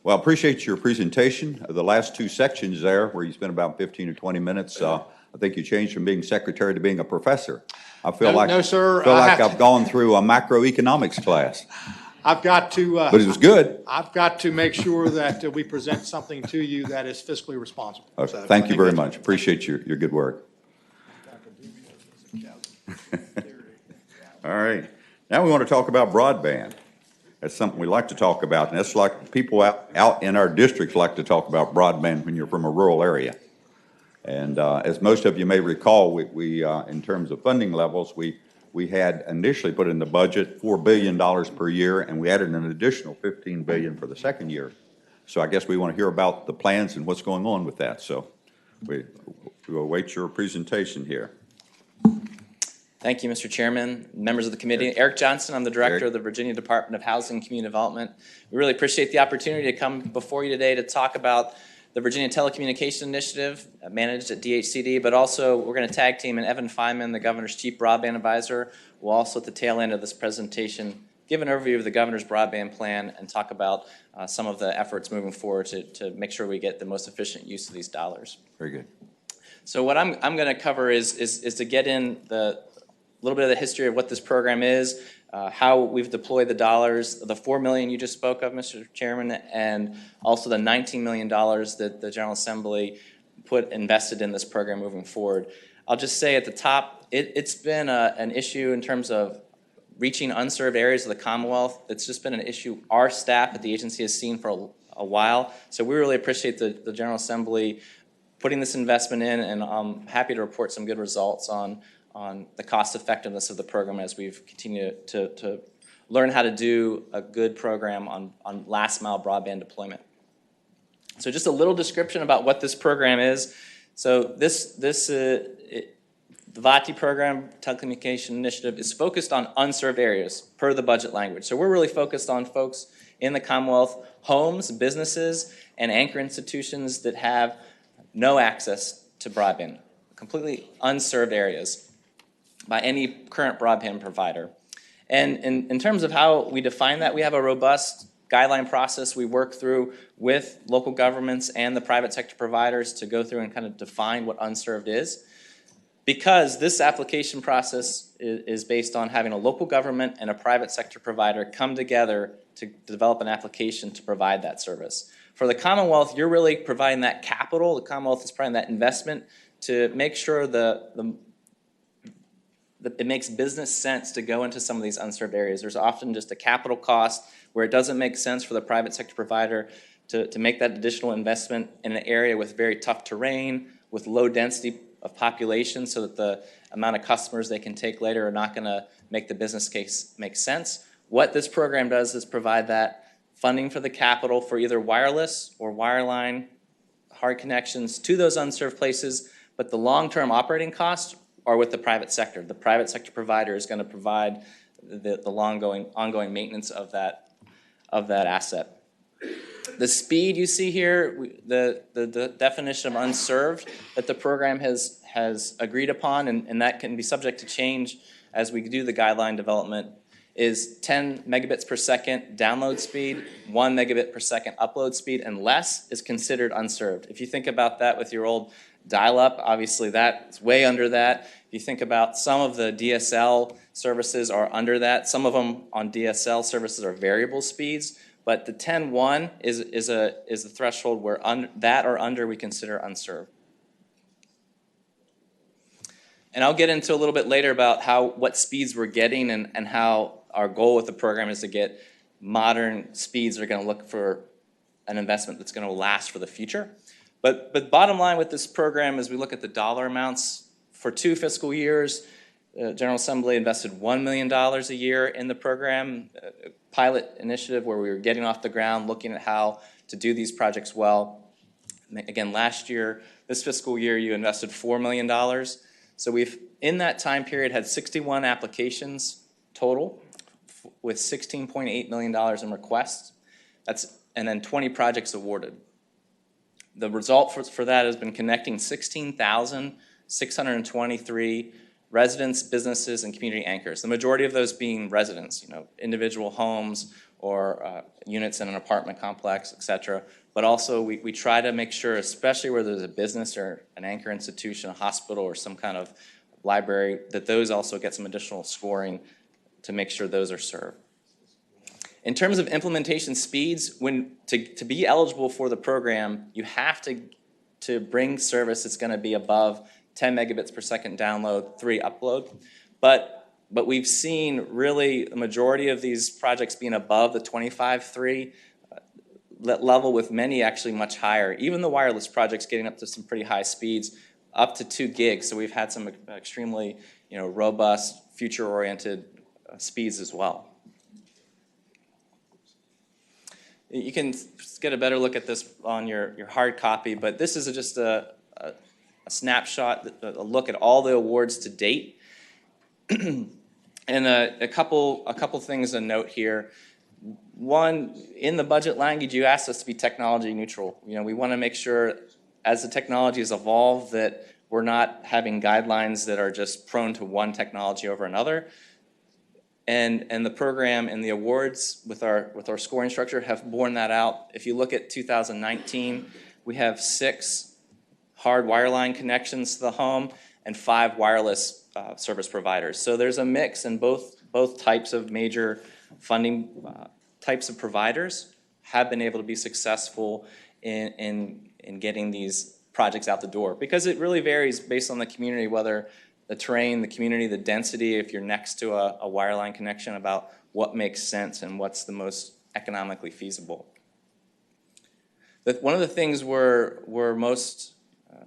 Well, I appreciate your presentation. The last two sections there, where you spent about 15 or 20 minutes, I think you changed from being secretary to being a professor. I feel No, sir. I've gone through a macroeconomics class, I've got to. but it was good. I've got to make sure that we present something to you that is fiscally responsible. Okay, So, thank you very much. Appreciate your good work. All right. Now we want to talk about broadband. That's something we like to talk about, and that's like people out in our districts like to talk about broadband when you're from a rural area. And as most of you may recall, we in terms of funding levels, we had initially put in the budget $4 billion per year, and we added an additional $15 billion for the second year. So I guess we want to hear about the plans and what's going on with that. So we will await your presentation here. Thank you, Mr. Chairman, members of the committee. Eric Johnson, I'm the Director of the Virginia Department of Housing and Community Development. We really appreciate the opportunity to come before you today to talk about the Virginia Telecommunication Initiative managed at DHCD, but also we're going to tag team and Evan Feynman, the Governor's Chief Broadband Advisor, will also at the tail end of this presentation give an overview of the Governor's broadband plan and talk about some of the efforts moving forward to make sure we get the most efficient use of these dollars. Very good. So what I'm going to cover is to get in the little bit of the history of what this program is, how we've deployed the dollars, the $4 million you just spoke of, Mr. Chairman, and also the $19 million that the General Assembly invested in this program moving forward. I'll just say at the top, it's been an issue in terms of reaching unserved areas of the Commonwealth. It's just been an issue our staff at the agency has seen for a while. So we really appreciate the General Assembly putting this investment in, and I'm happy to report some good results on the cost effectiveness of the program as we've continued to learn how to do a good program on last mile broadband deployment. So just a little description about what this program is. So the VATI program, Telecommunication Initiative, is focused on unserved areas per the budget language. So we're really focused on folks in the Commonwealth, homes, businesses, and anchor institutions that have no access to broadband, completely unserved areas by any current broadband provider. And in terms of how we define that, we have a robust guideline process we work through with local governments and the private sector providers to go through and kind of define what unserved is. Because this application process is based on having a local government and a private sector provider come together to develop an application to provide that service. For the Commonwealth, you're really providing that capital. The Commonwealth is providing that investment to make sure that it makes business sense to go into some of these unserved areas. There's often just a capital cost where it doesn't make sense for the private sector provider to make that additional investment in an area with very tough terrain, with low density of population, so that the amount of customers they can take later are not going to make the business case make sense. What this program does is provide that funding for the capital for either wireless or wireline hard connections to those unserved places, but the long-term operating costs are with the private sector. The private sector provider is going to provide the ongoing maintenance of that asset. The speed you see here, the definition of unserved that the program has agreed upon, and that can be subject to change as we do the guideline development, is 10 megabits per second download speed, 1 megabit per second upload speed, and less is considered unserved. If you think about that with your old dial-up, obviously that's way under that. If you think about some of the DSL services are under that. Some of them on DSL services are variable speeds, but the 10.1 is a threshold where that or under we consider unserved. And I'll get into a little bit later about what speeds we're getting and how our goal with the program is to get modern speeds that are going to look for an investment that's going to last for the future. But bottom line with this program is we look at the dollar amounts for 2 fiscal years. General Assembly invested $1 million a year in the program, a pilot initiative where we were getting off the ground, looking at how to do these projects well. Again, last year, this fiscal year, you invested $4 million. So we've, in that time period, had 61 applications total with $16.8 million in requests. And then 20 projects awarded. The result for that has been connecting 16,623 residents, businesses, and community anchors. The majority of those being residents, individual homes or units in an apartment complex, et cetera. But also we try to make sure, especially where there's a business or an anchor institution, a hospital, or some kind of library, that those also get some additional scoring to make sure those are served. In terms of implementation speeds, to be eligible for the program, you have to bring service that's going to be above 10 megabits per second download, 3 upload. But we've seen really the majority of these projects being above the 25.3 level, with many actually much higher. Even the wireless projects getting up to some pretty high speeds, up to 2 gigs. So we've had some extremely robust, future-oriented speeds as well. You can get a better look at this on your hard copy, but this is just a snapshot, a look at all the awards to date. And a couple things to note here. One, in the budget language, you asked us to be technology neutral. We want to make sure, as the technology has evolved, that we're not having guidelines that are just prone to one technology over another. And the program and the awards with our scoring structure have borne that out. If you look at 2019, we have 6 hard wireline connections to the home and 5 wireless service providers. So there's a mix in both types of major funding types of providers have been able to be successful in getting these projects out the door, because it really varies based on the community, whether the terrain, the community, the density, if you're next to a wireline connection, about what makes sense and what's the most economically feasible. One of the things we're most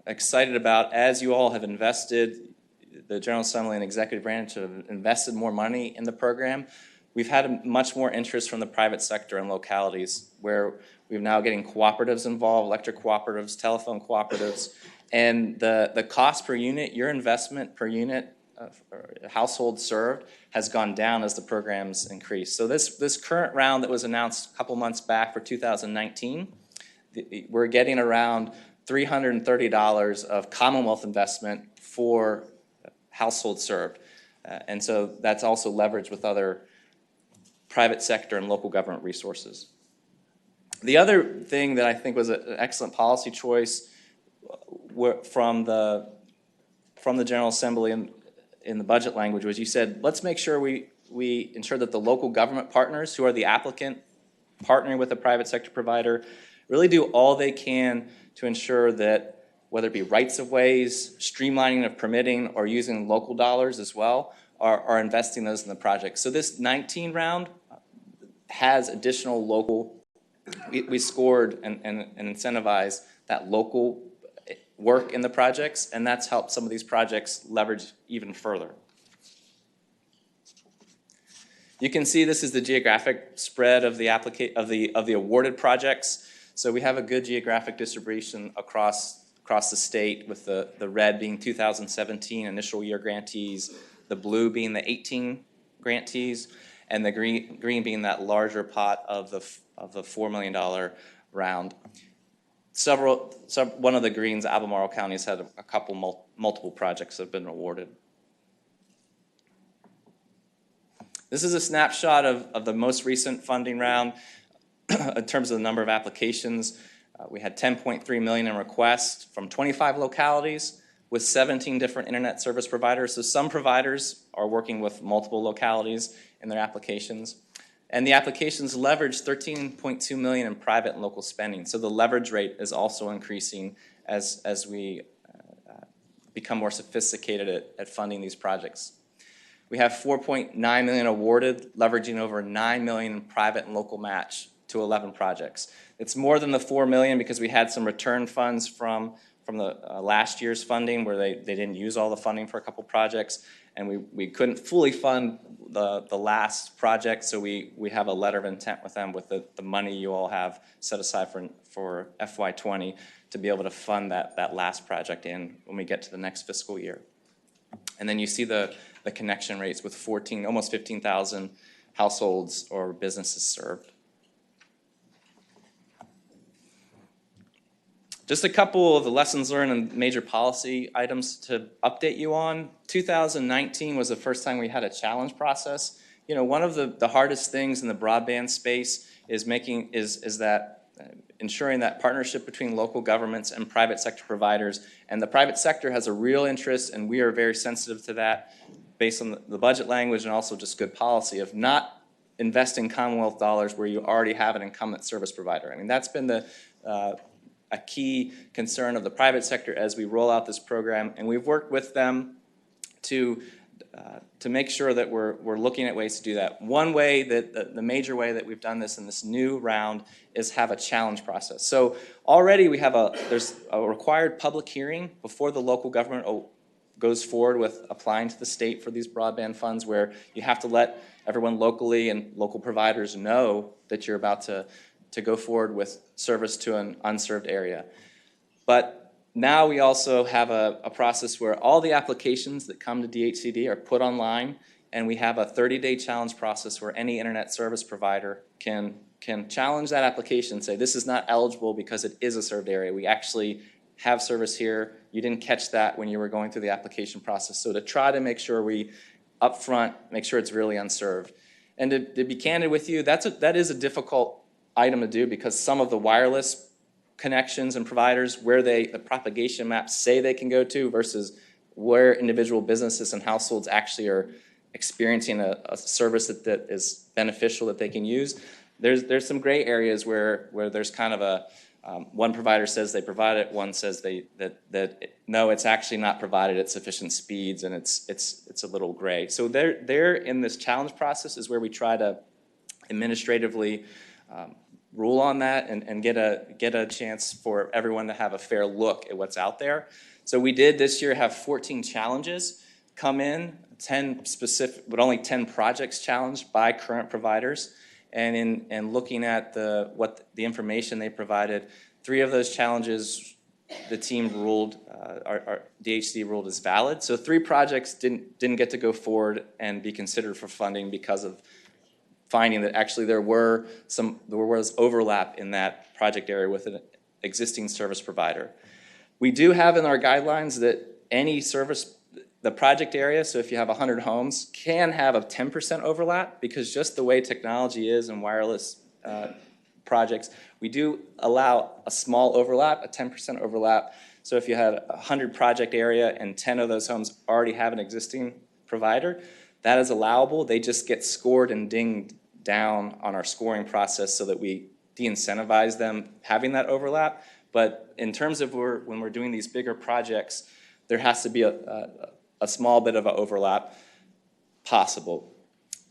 excited about, as you all have invested, the General Assembly and Executive Branch have invested more money in the program, we've had much more interest from the private sector and localities, where we're now getting cooperatives involved, electric cooperatives, telephone cooperatives, and the cost per unit, your investment per unit, household served, has gone down as the programs increase. So this current round that was announced a couple months back for 2019, we're getting around $330 of Commonwealth investment for household served. And so that's also leveraged with other private sector and local government resources. The other thing that I think was an excellent policy choice from the General Assembly in the budget language was, you said, let's make sure we ensure that the local government partners, who are the applicant partnering with a private sector provider, really do all they can to ensure that, whether it be rights of ways, streamlining of permitting, or using local dollars as well, are investing those in the project. So this 19 round has additional local, we scored and incentivized that local work in the projects, and that's helped some of these projects leverage even further. You can see this is the geographic spread of the awarded projects. So we have a good geographic distribution across the state, with the red being 2017 initial year grantees, the blue being the 18 grantees, and the green being that larger pot of the $4 million round. One of the greens, Albemarle County, has had a couple multiple projects that have been awarded. This is a snapshot of the most recent funding round in terms of the number of applications. We had 10.3 million in requests from 25 localities with 17 different internet service providers. So some providers are working with multiple localities in their applications. And the applications leverage 13.2 million in private and local spending. So the leverage rate is also increasing as we become more sophisticated at funding these projects. We have 4.9 million awarded, leveraging over 9 million in private and local match to 11 projects. It's more than the 4 million because we had some return funds from last year's funding where they didn't use all the funding for a couple projects, and we couldn't fully fund the last project, so we have a letter of intent with them with the money you all have set aside for FY20 to be able to fund that last project in when we get to the next fiscal year. And then you see the connection rates with almost 15,000 households or businesses served. Just a couple of the lessons learned and major policy items to update you on. 2019 was the first time we had a challenge process. You know, one of the hardest things in the broadband space is ensuring that partnership between local governments and private sector providers. And the private sector has a real interest, and we are very sensitive to that based on the budget language and also just good policy of not investing Commonwealth dollars where you already have an incumbent service provider. I mean, that's been a key concern of the private sector as we roll out this program, and we've worked with them to make sure that we're looking at ways to do that. One way that the major way that we've done this in this new round is have a challenge process. So already there's a required public hearing before the local government goes forward with applying to the state for these broadband funds, where you have to let everyone locally and local providers know that you're about to go forward with service to an unserved area. But now we also have a process where all the applications that come to DHCD are put online, and we have a 30-day challenge process where any internet service provider can challenge that application and say, this is not eligible because it is a served area. We actually have service here. You didn't catch that when you were going through the application process. So to try to make sure we upfront make sure it's really unserved. And to be candid with you, that is a difficult item to do, because some of the wireless connections and providers where the propagation maps say they can go to versus where individual businesses and households actually are experiencing a service that is beneficial that they can use. There's some gray areas where there's kind of one provider says they provide it, one says that no, it's actually not provided at sufficient speeds, and it's a little gray. So they're in this challenge process is where we try to administratively rule on that and get a chance for everyone to have a fair look at what's out there. So we did this year have 14 challenges come in, 10 specific, but only 10 projects challenged by current providers. And in looking at the information they provided, 3 of those challenges the team ruled, our DHC ruled as valid. So 3 projects didn't get to go forward and be considered for funding because of finding that actually there was overlap in that project area with an existing service provider. We do have in our guidelines that any service, the project area, so if you have 100 homes, can have a 10% overlap, because just the way technology is in wireless projects, we do allow a small overlap, a 10% overlap. So if you had a 100 project area and 10 of those homes already have an existing provider, that is allowable. They just get scored and dinged down on our scoring process so that we de-incentivize them having that overlap. But in terms of when we're doing these bigger projects, there has to be a small bit of an overlap possible.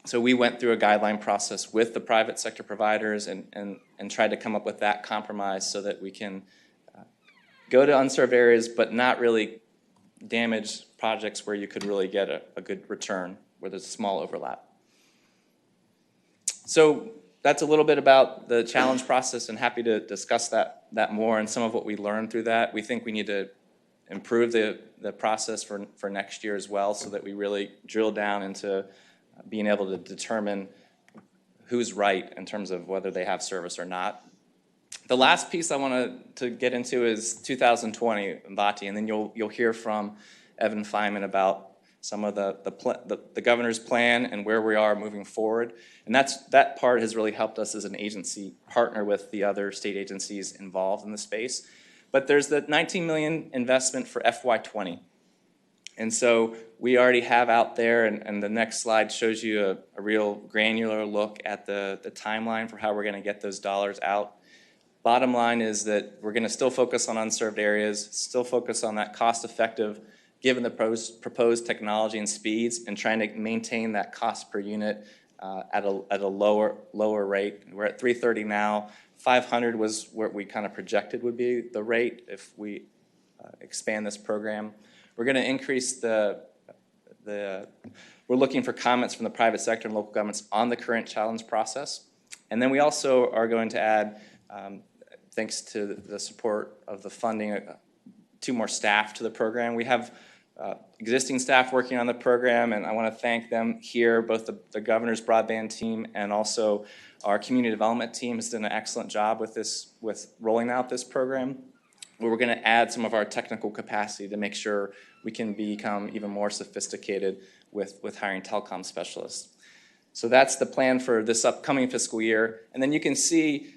So we went through a guideline process with the private sector providers and tried to come up with that compromise so that we can go to unserved areas but not really damage projects where you could really get a good return where there's a small overlap. So that's a little bit about the challenge process, and happy to discuss that more and some of what we learned through that. We think we need to improve the process for next year as well, so that we really drill down into being able to determine who's right in terms of whether they have service or not. The last piece I want to get into is 2020, Mbati, and then you'll hear from Evan Feynman about some of the governor's plan and where we are moving forward. And that part has really helped us as an agency partner with the other state agencies involved in the space. But there's the $19 million investment for FY20. And so we already have out there, and the next slide shows you a real granular look at the timeline for how we're going to get those dollars out. Bottom line is that we're going to still focus on unserved areas, still focus on that cost-effective, given the proposed technology and speeds, and trying to maintain that cost per unit at a lower rate. We're at $330 now. $500 was what we kind of projected would be the rate if we expand this program. We're going to increase we're looking for comments from the private sector and local governments on the current challenge process. And then we also are going to add, thanks to the support of the funding, 2 more staff to the program. We have existing staff working on the program, and I want to thank them here, both the governor's broadband team and also our community development team has done an excellent job with rolling out this program. We're going to add some of our technical capacity to make sure we can become even more sophisticated with hiring telecom specialists. So that's the plan for this upcoming fiscal year. And then you can see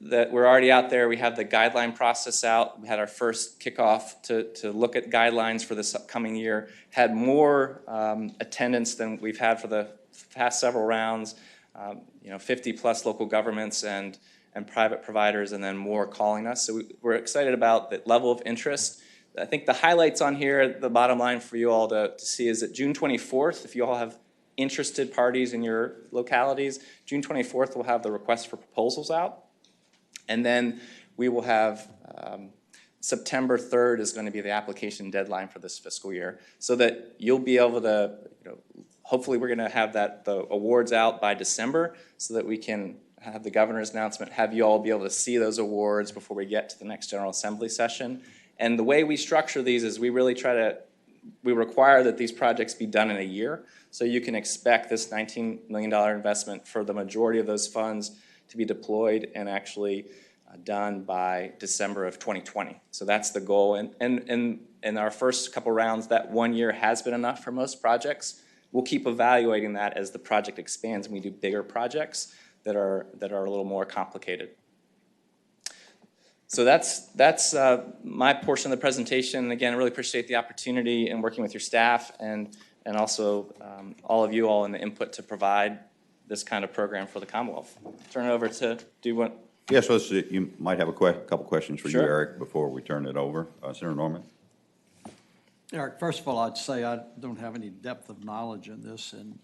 that we're already out there. We have the guideline process out. We had our first kickoff to look at guidelines for this upcoming year. Had more attendance than we've had for the past several rounds. 50 plus local governments and private providers, and then more calling us. So we're excited about the level of interest. I think the highlights on here, the bottom line for you all to see is that June 24th, if you all have interested parties in your localities, June 24th we'll have the request for proposals out. And then we will have September 3rd is going to be the application deadline for this fiscal year, so that you'll be able to, hopefully we're going to have the awards out by December so that we can have the governor's announcement, have you all be able to see those awards before we get to the next General Assembly session. And the way we structure these is we really we require that these projects be done in a year. So you can expect this $19 million investment for the majority of those funds to be deployed and actually done by December of 2020. So that's the goal. And in our first couple rounds, that 1 year has been enough for most projects. We'll keep evaluating that as the project expands and we do bigger projects that are a little more complicated. So that's my portion of the presentation. Again, I really appreciate the opportunity in working with your staff and also all of you all in the input to provide this kind of program for the Commonwealth. Turn it over to Yes, you might have a couple questions for you, Sure. Eric, before we turn it over. Senator Norman? Eric, first of all, I'd say I don't have any depth of knowledge in this, and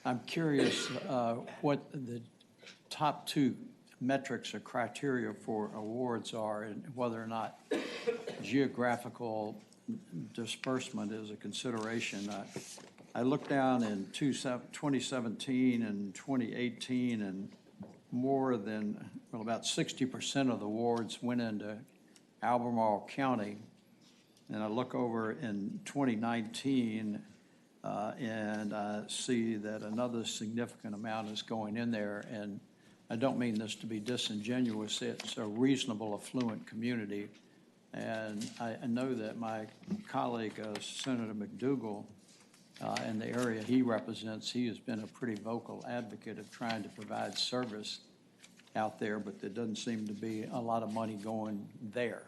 I'm curious what the top 2 metrics or criteria for awards are, and whether or not geographical disbursement is a consideration. I looked down in 2017 and 2018, and more than, about 60% of the awards went into Albemarle County. And I look over in 2019, and I see that another significant amount is going in there. And I don't mean this to be disingenuous. It's a reasonable, affluent community. And I know that my colleague, Senator McDougal, in the area he represents, he has been a pretty vocal advocate of trying to provide service out there, but there doesn't seem to be a lot of money going there.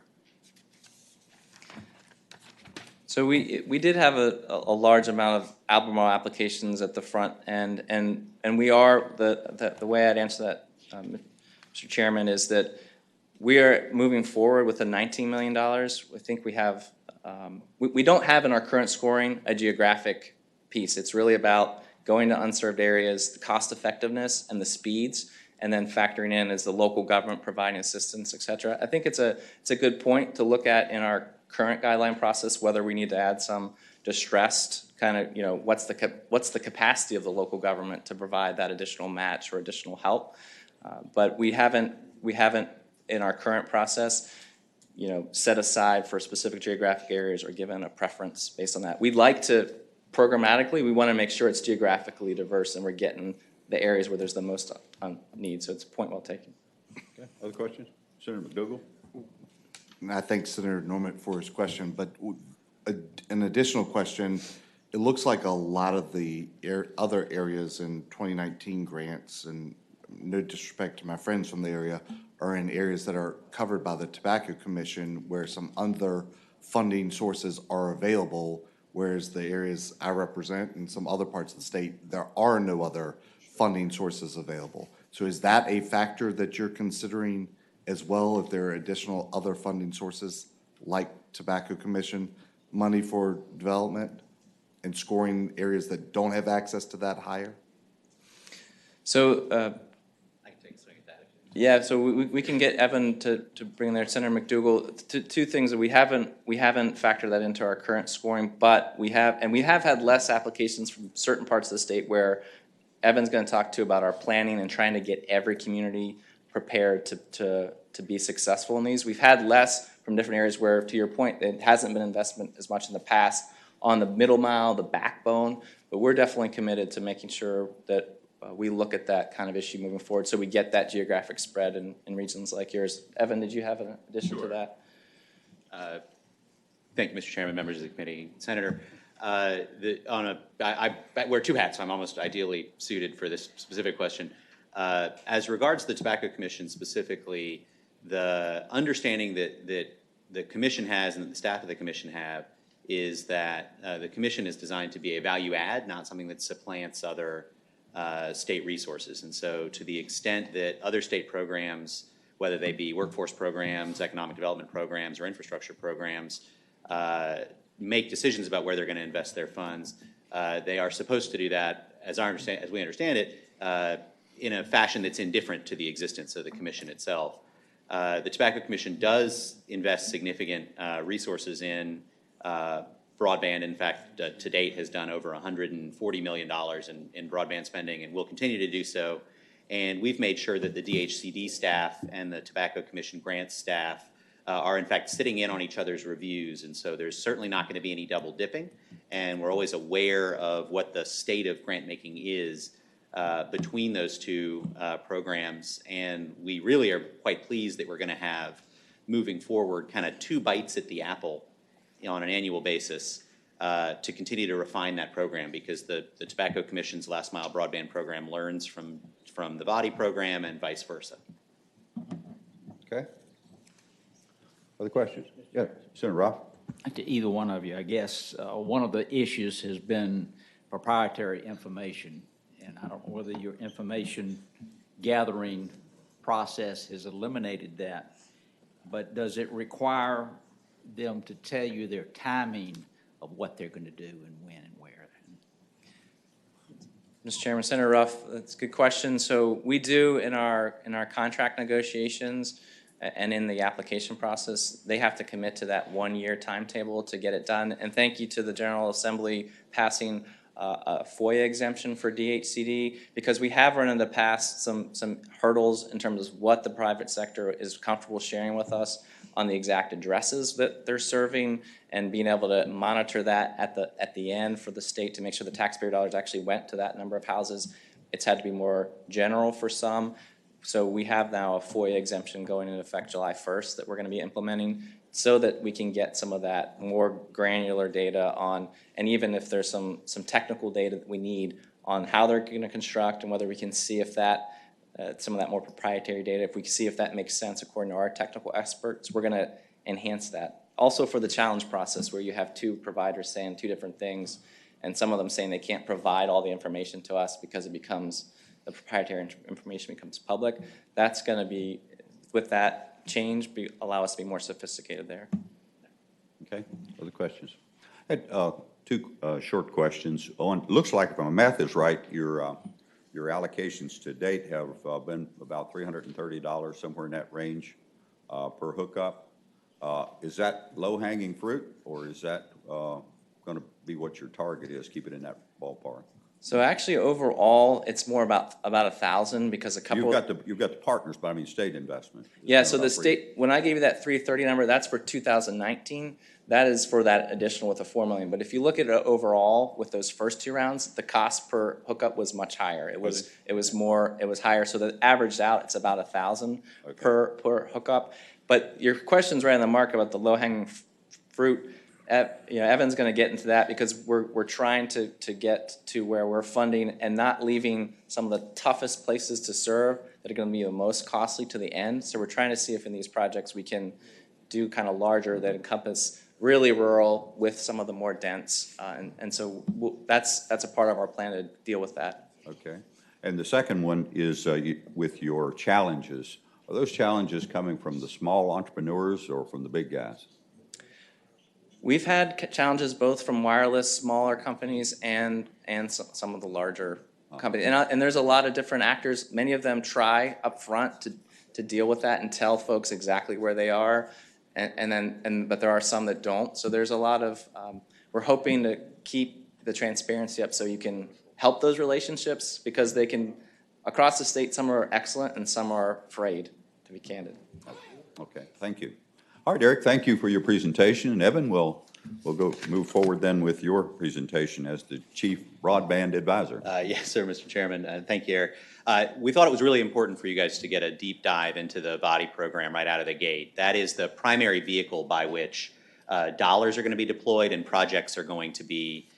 So we did have a large amount of Albemarle applications at the front end, and we are, the way I'd answer that, Mr. Chairman, is that we are moving forward with the $19 million. I think we have, we don't have in our current scoring a geographic piece. It's really about going to unserved areas, the cost effectiveness and the speeds, and then factoring in as the local government providing assistance, et cetera. I think it's a good point to look at in our current guideline process, whether we need to add some distressed kind of, what's the capacity of the local government to provide that additional match or additional help. But we haven't in our current process, set aside for specific geographic areas or given a preference based on that. We'd like to programmatically, we want to make sure it's geographically diverse and we're getting the areas where there's the most need. So it's a point well taken. Okay. Other questions? Senator McDougal? And I thank Senator Norman for his question, but an additional question, it looks like a lot of the other areas in 2019 grants, and no disrespect to my friends from the area, are in areas that are covered by the Tobacco Commission where some other funding sources are available, whereas the areas I represent in some other parts of the state, there are no other funding sources available. So is that a factor that you're considering as well, if there are additional other funding sources like Tobacco Commission money for development and scoring areas that don't have access to that higher? So Yeah, so we can get Evan to bring there, Senator McDougal. Two things that we haven't factored that into our current scoring, but we have had less applications from certain parts of the state where Evan's going to talk to about our planning and trying to get every community prepared to be successful in these. We've had less from different areas where, to your point, it hasn't been investment as much in the past on the middle mile, the backbone, but we're definitely committed to making sure that we look at that kind of issue moving forward so we get that geographic spread in regions like yours. Evan, did you have an addition to that? Thank you, Mr. Chairman, members of the committee. Senator, I wear two hats, so I'm almost ideally suited for this specific question. As regards the Tobacco Commission specifically, the understanding that the commission has and that the staff of the commission have is that the commission is designed to be a value add, not something that supplants other state resources. And so to the extent that other state programs, whether they be workforce programs, economic development programs, or infrastructure programs, make decisions about where they're going to invest their funds, they are supposed to do that, as we understand it, in a fashion that's indifferent to the existence of the commission itself. The Tobacco Commission does invest significant resources in broadband. In fact, to date has done over $140 million in broadband spending and will continue to do so. And we've made sure that the DHCD staff and the Tobacco Commission grants staff are in fact sitting in on each other's reviews. And so there's certainly not going to be any double dipping. And we're always aware of what the state of grant making is between those two programs. And we really are quite pleased that we're going to have, moving forward, kind of two bites at the apple on an annual basis to continue to refine that program, because the Tobacco Commission's Last Mile Broadband Program learns from the body program and vice versa. Okay. Other questions? Yeah, Senator Ruff. To either one of you, I guess one of the issues has been proprietary information, and I don't know whether your information gathering process has eliminated that, but does it require them to tell you their timing of what they're going to do and when and where? Mr. Chairman, Senator Ruff, that's a good question. So we do in our contract negotiations and in the application process, they have to commit to that 1-year timetable to get it done. And thank you to the General Assembly passing a FOIA exemption for DHCD, because we have run in the past some hurdles in terms of what the private sector is comfortable sharing with us on the exact addresses that they're serving, and being able to monitor that at the end for the state to make sure the taxpayer dollars actually went to that number of houses. It's had to be more general for some. So we have now a FOIA exemption going into effect July 1st that we're going to be implementing, so that we can get some of that more granular data on, and even if there's some technical data that we need on how they're going to construct, and whether we can see if that, some of that more proprietary data, if we can see if that makes sense according to our technical experts, we're going to enhance that. Also for the challenge process, where you have two providers saying two different things, and some of them saying they can't provide all the information to us because it becomes, the proprietary information becomes public. That's going to be, with that change, allow us to be more sophisticated there. Okay, other questions? I had two short questions. On, looks like, if my math is right, your allocations to date have been about $330, somewhere in that range per hookup. Is that low-hanging fruit, or is that going to be what your target is? Keep it in that ballpark. So actually, overall, it's more about 1,000, because a couple. You've got the partners, but I mean state investment. Yeah. So the state, when I gave you that 330 number, that's for 2019. That is for that additional with the 4 million. But if you look at it overall with those first two rounds, the cost per hookup was much higher. It was higher. So that averaged out, it's about 1,000 per hookup. But your question's right on the mark about the low-hanging fruit. Evan's going to get into that, because we're trying to get to where we're funding and not leaving some of the toughest places to serve that are going to be the most costly to the end. So we're trying to see if in these projects we can do kind of larger that encompass really rural with some of the more dense, and so that's a part of our plan to deal with that. Okay. And the second one is with your challenges. Are those challenges coming from the small entrepreneurs or from the big guys? We've had challenges both from wireless, smaller companies, and some of the larger companies. And there's a lot of different actors. Many of them try up front to deal with that and tell folks exactly where they are. But there are some that don't. So there's a lot of, we're hoping to keep the transparency up so you can help those relationships, because they can, across the state, some are excellent and some are afraid, to be candid. Okay, thank you. All right, Derek, thank you for your presentation. And Evan, we'll move forward then with your presentation as the Chief Broadband Advisor. Yes, sir, Mr. Chairman. Thank you, Eric. We thought it was really important for you guys to get a deep dive into the body program right out of the gate. That is the primary vehicle by which dollars are going to be deployed and projects are going to be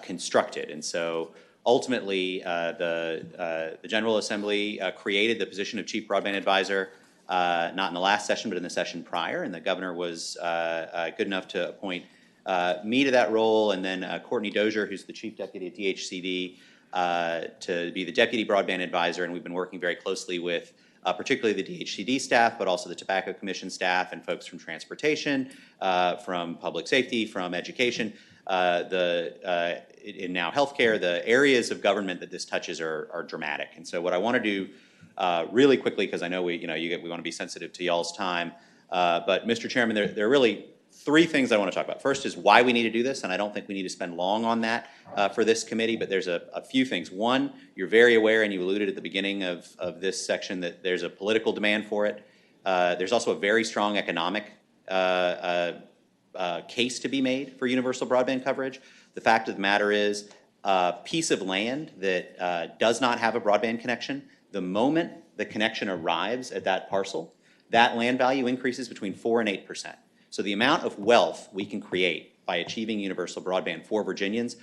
constructed. And so ultimately, the General Assembly created the position of Chief Broadband Advisor, not in the last session, but in the session prior, and the governor was good enough to appoint me to that role, and then Courtney Dozier, who's the Chief Deputy at DHCD, to be the Deputy Broadband Advisor, and we've been working very closely with particularly the DHCD staff, but also the Tobacco Commission staff and folks from transportation, from public safety, from education, in now healthcare. The areas of government that this touches are dramatic. And so what I want to do really quickly, because I know we want to be sensitive to y'all's time, but Mr. Chairman, there are really three things I want to talk about. First is why we need to do this, and I don't think we need to spend long on that for this committee, but there's a few things. One, you're very aware, and you alluded at the beginning of this section, that there's a political demand for it. There's also a very strong economic case to be made for universal broadband coverage. The fact of the matter is, a piece of land that does not have a broadband connection, the moment the connection arrives at that parcel, that land value increases between 4 and 8%. So the amount of wealth we can create by achieving universal broadband for Virginians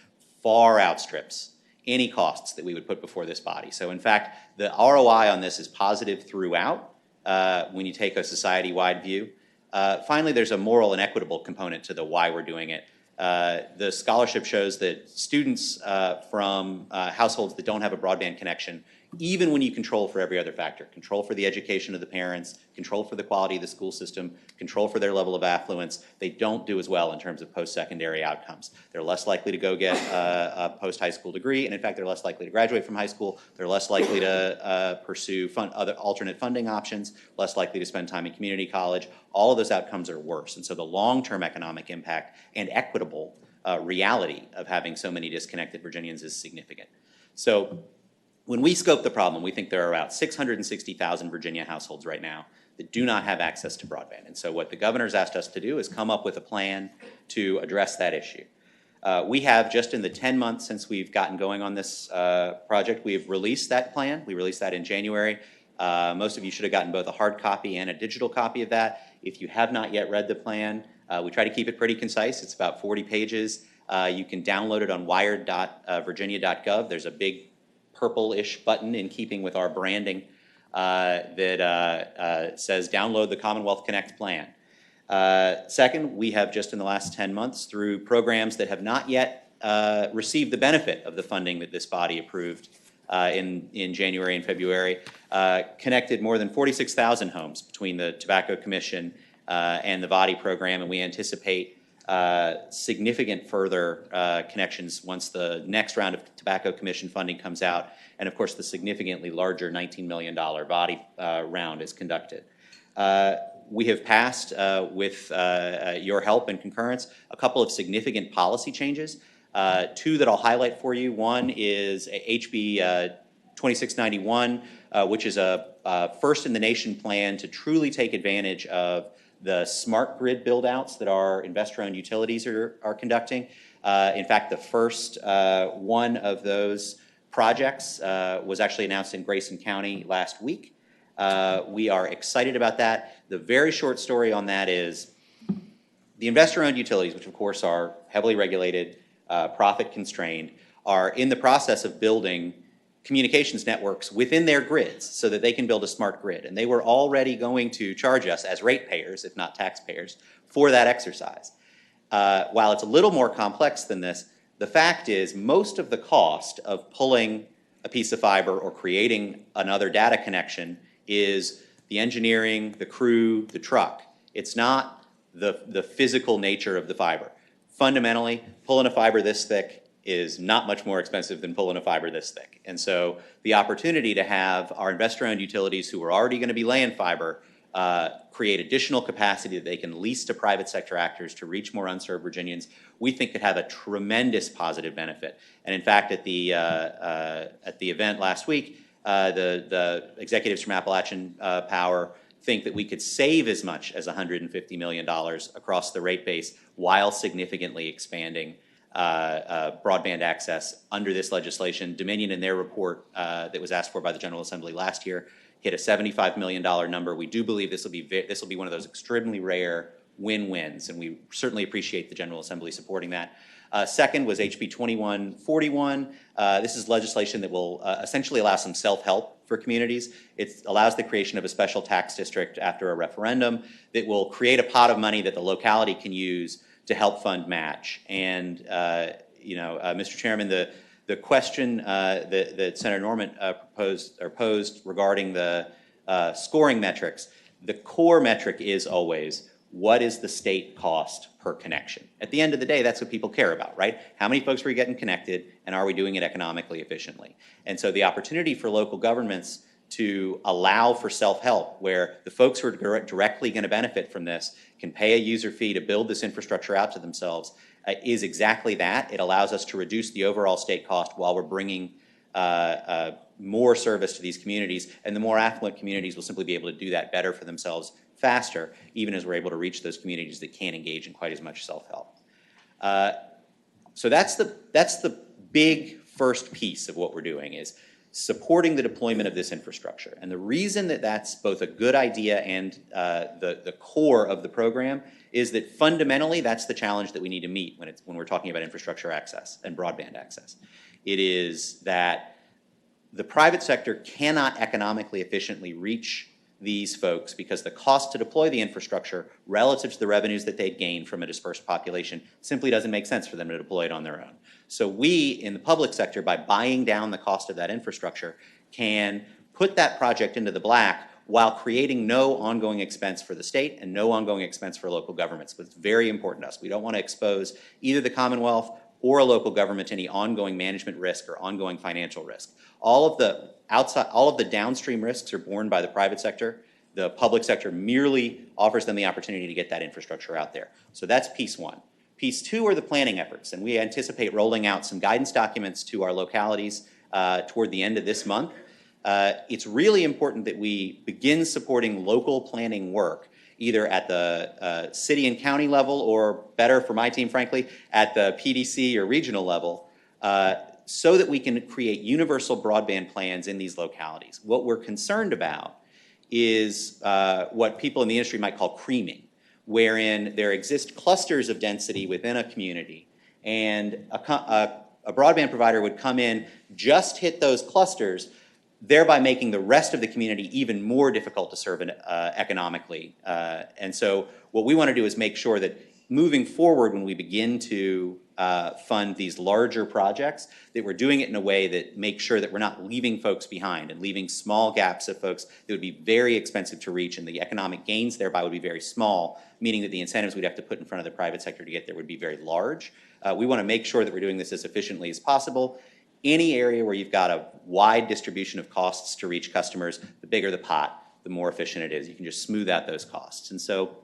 far outstrips any costs that we would put before this body. So in fact, the ROI on this is positive throughout when you take a society-wide view. Finally, there's a moral and equitable component to the why we're doing it. The scholarship shows that students from households that don't have a broadband connection, even when you control for every other factor, control for the education of the parents, control for the quality of the school system, control for their level of affluence, they don't do as well in terms of post-secondary outcomes. They're less likely to go get a post-high school degree, and in fact, they're less likely to graduate from high school. They're less likely to pursue other alternate funding options, less likely to spend time in community college. All of those outcomes are worse. And so the long-term economic impact and equitable reality of having so many disconnected Virginians is significant. So when we scope the problem, we think there are about 660,000 Virginia households right now that do not have access to broadband. And so what the governor's asked us to do is come up with a plan to address that issue. We have, just in the 10 months since we've gotten going on this project, we have released that plan. We released that in January. Most of you should have gotten both a hard copy and a digital copy of that. If you have not yet read the plan, we try to keep it pretty concise. It's about 40 pages. You can download it on wired.virginia.gov. There's a big purple-ish button in keeping with our branding that says download the Commonwealth Connect plan. Second, we have just in the last 10 months, through programs that have not yet received the benefit of the funding that this body approved in January and February, connected more than 46,000 homes between the Tobacco Commission and the body program, and we anticipate significant further connections once the next round of Tobacco Commission funding comes out, and of course the significantly larger $19 million body round is conducted. We have passed, with your help and concurrence, a couple of significant policy changes. Two that I'll highlight for you. One is HB 2691, which is a first-in-the-nation plan to truly take advantage of the smart grid build-outs that our investor-owned utilities are conducting. In fact, the first one of those projects was actually announced in Grayson County last week. We are excited about that. The very short story on that is the investor-owned utilities, which of course are heavily regulated, profit-constrained, are in the process of building communications networks within their grids so that they can build a smart grid. And they were already going to charge us as ratepayers, if not taxpayers, for that exercise. While it's a little more complex than this, the fact is most of the cost of pulling a piece of fiber or creating another data connection is the engineering, the crew, the truck. It's not the physical nature of the fiber. Fundamentally, pulling a fiber this thick is not much more expensive than pulling a fiber this thick. And so the opportunity to have our investor-owned utilities who are already going to be laying fiber create additional capacity that they can lease to private sector actors to reach more unserved Virginians, we think could have a tremendous positive benefit. And in fact, at the event last week, the executives from Appalachian Power think that we could save as much as $150 million across the rate base while significantly expanding broadband access under this legislation. Dominion, in their report that was asked for by the General Assembly last year, hit a $75 million number. We do believe this will be one of those extremely rare win-wins, and we certainly appreciate the General Assembly supporting that. Second was HB 2141. This is legislation that will essentially allow some self-help for communities. It allows the creation of a special tax district after a referendum that will create a pot of money that the locality can use to help fund match. And, Mr. Chairman, the question that Senator Norman posed regarding the scoring metrics, the core metric is always, what is the state cost per connection? At the end of the day, that's what people care about, right? How many folks are we getting connected, and are we doing it economically efficiently? And so the opportunity for local governments to allow for self-help, where the folks who are directly going to benefit from this can pay a user fee to build this infrastructure out to themselves, is exactly that. It allows us to reduce the overall state cost while we're bringing more service to these communities, and the more affluent communities will simply be able to do that better for themselves faster, even as we're able to reach those communities that can't engage in quite as much self-help. So that's the big first piece of what we're doing, is supporting the deployment of this infrastructure. And the reason that that's both a good idea and the core of the program is that fundamentally that's the challenge that we need to meet when we're talking about infrastructure access and broadband access. It is that the private sector cannot economically efficiently reach these folks because the cost to deploy the infrastructure relative to the revenues that they'd gain from a dispersed population simply doesn't make sense for them to deploy it on their own. So we, in the public sector, by buying down the cost of that infrastructure, can put that project into the black while creating no ongoing expense for the state and no ongoing expense for local governments. But it's very important to us. We don't want to expose either the Commonwealth or a local government to any ongoing management risk or ongoing financial risk. All of the downstream risks are borne by the private sector. The public sector merely offers them the opportunity to get that infrastructure out there. So that's piece one. Piece two are the planning efforts, and we anticipate rolling out some guidance documents to our localities toward the end of this month. It's really important that we begin supporting local planning work, either at the city and county level, or better for my team, frankly, at the PDC or regional level, so that we can create universal broadband plans in these localities. What we're concerned about is what people in the industry might call creaming, wherein there exist clusters of density within a community, and a broadband provider would come in, just hit those clusters, thereby making the rest of the community even more difficult to serve economically. And so what we want to do is make sure that moving forward, when we begin to fund these larger projects, that we're doing it in a way that makes sure that we're not leaving folks behind and leaving small gaps of folks that would be very expensive to reach, and the economic gains thereby would be very small, meaning that the incentives we'd have to put in front of the private sector to get there would be very large. We want to make sure that we're doing this as efficiently as possible. Any area where you've got a wide distribution of costs to reach customers, the bigger the pot, the more efficient it is. You can just smooth out those costs. And so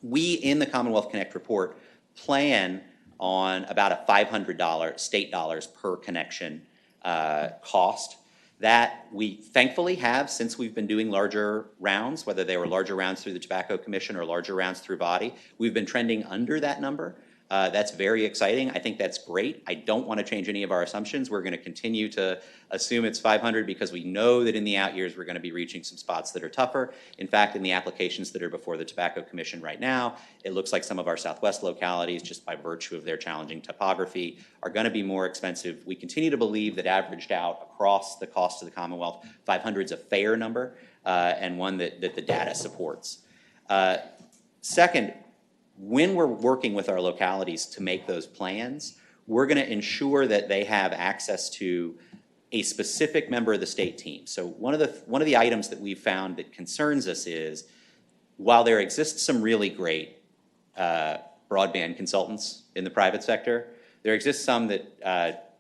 we, in the Commonwealth Connect report, plan on about a $500 state dollars per connection cost that we thankfully have, since we've been doing larger rounds, whether they were larger rounds through the Tobacco Commission or larger rounds through body. We've been trending under that number. That's very exciting. I think that's great. I don't want to change any of our assumptions. We're going to continue to assume it's 500 because we know that in the out years we're going to be reaching some spots that are tougher. In fact, in the applications that are before the Tobacco Commission right now, it looks like some of our Southwest localities, just by virtue of their challenging topography, are going to be more expensive. We continue to believe that averaged out across the cost of the Commonwealth, 500 is a fair number and one that the data supports. Second, when we're working with our localities to make those plans, we're going to ensure that they have access to a specific member of the state team. So one of the items that we've found that concerns us is, while there exists some really great broadband consultants in the private sector, there exists some that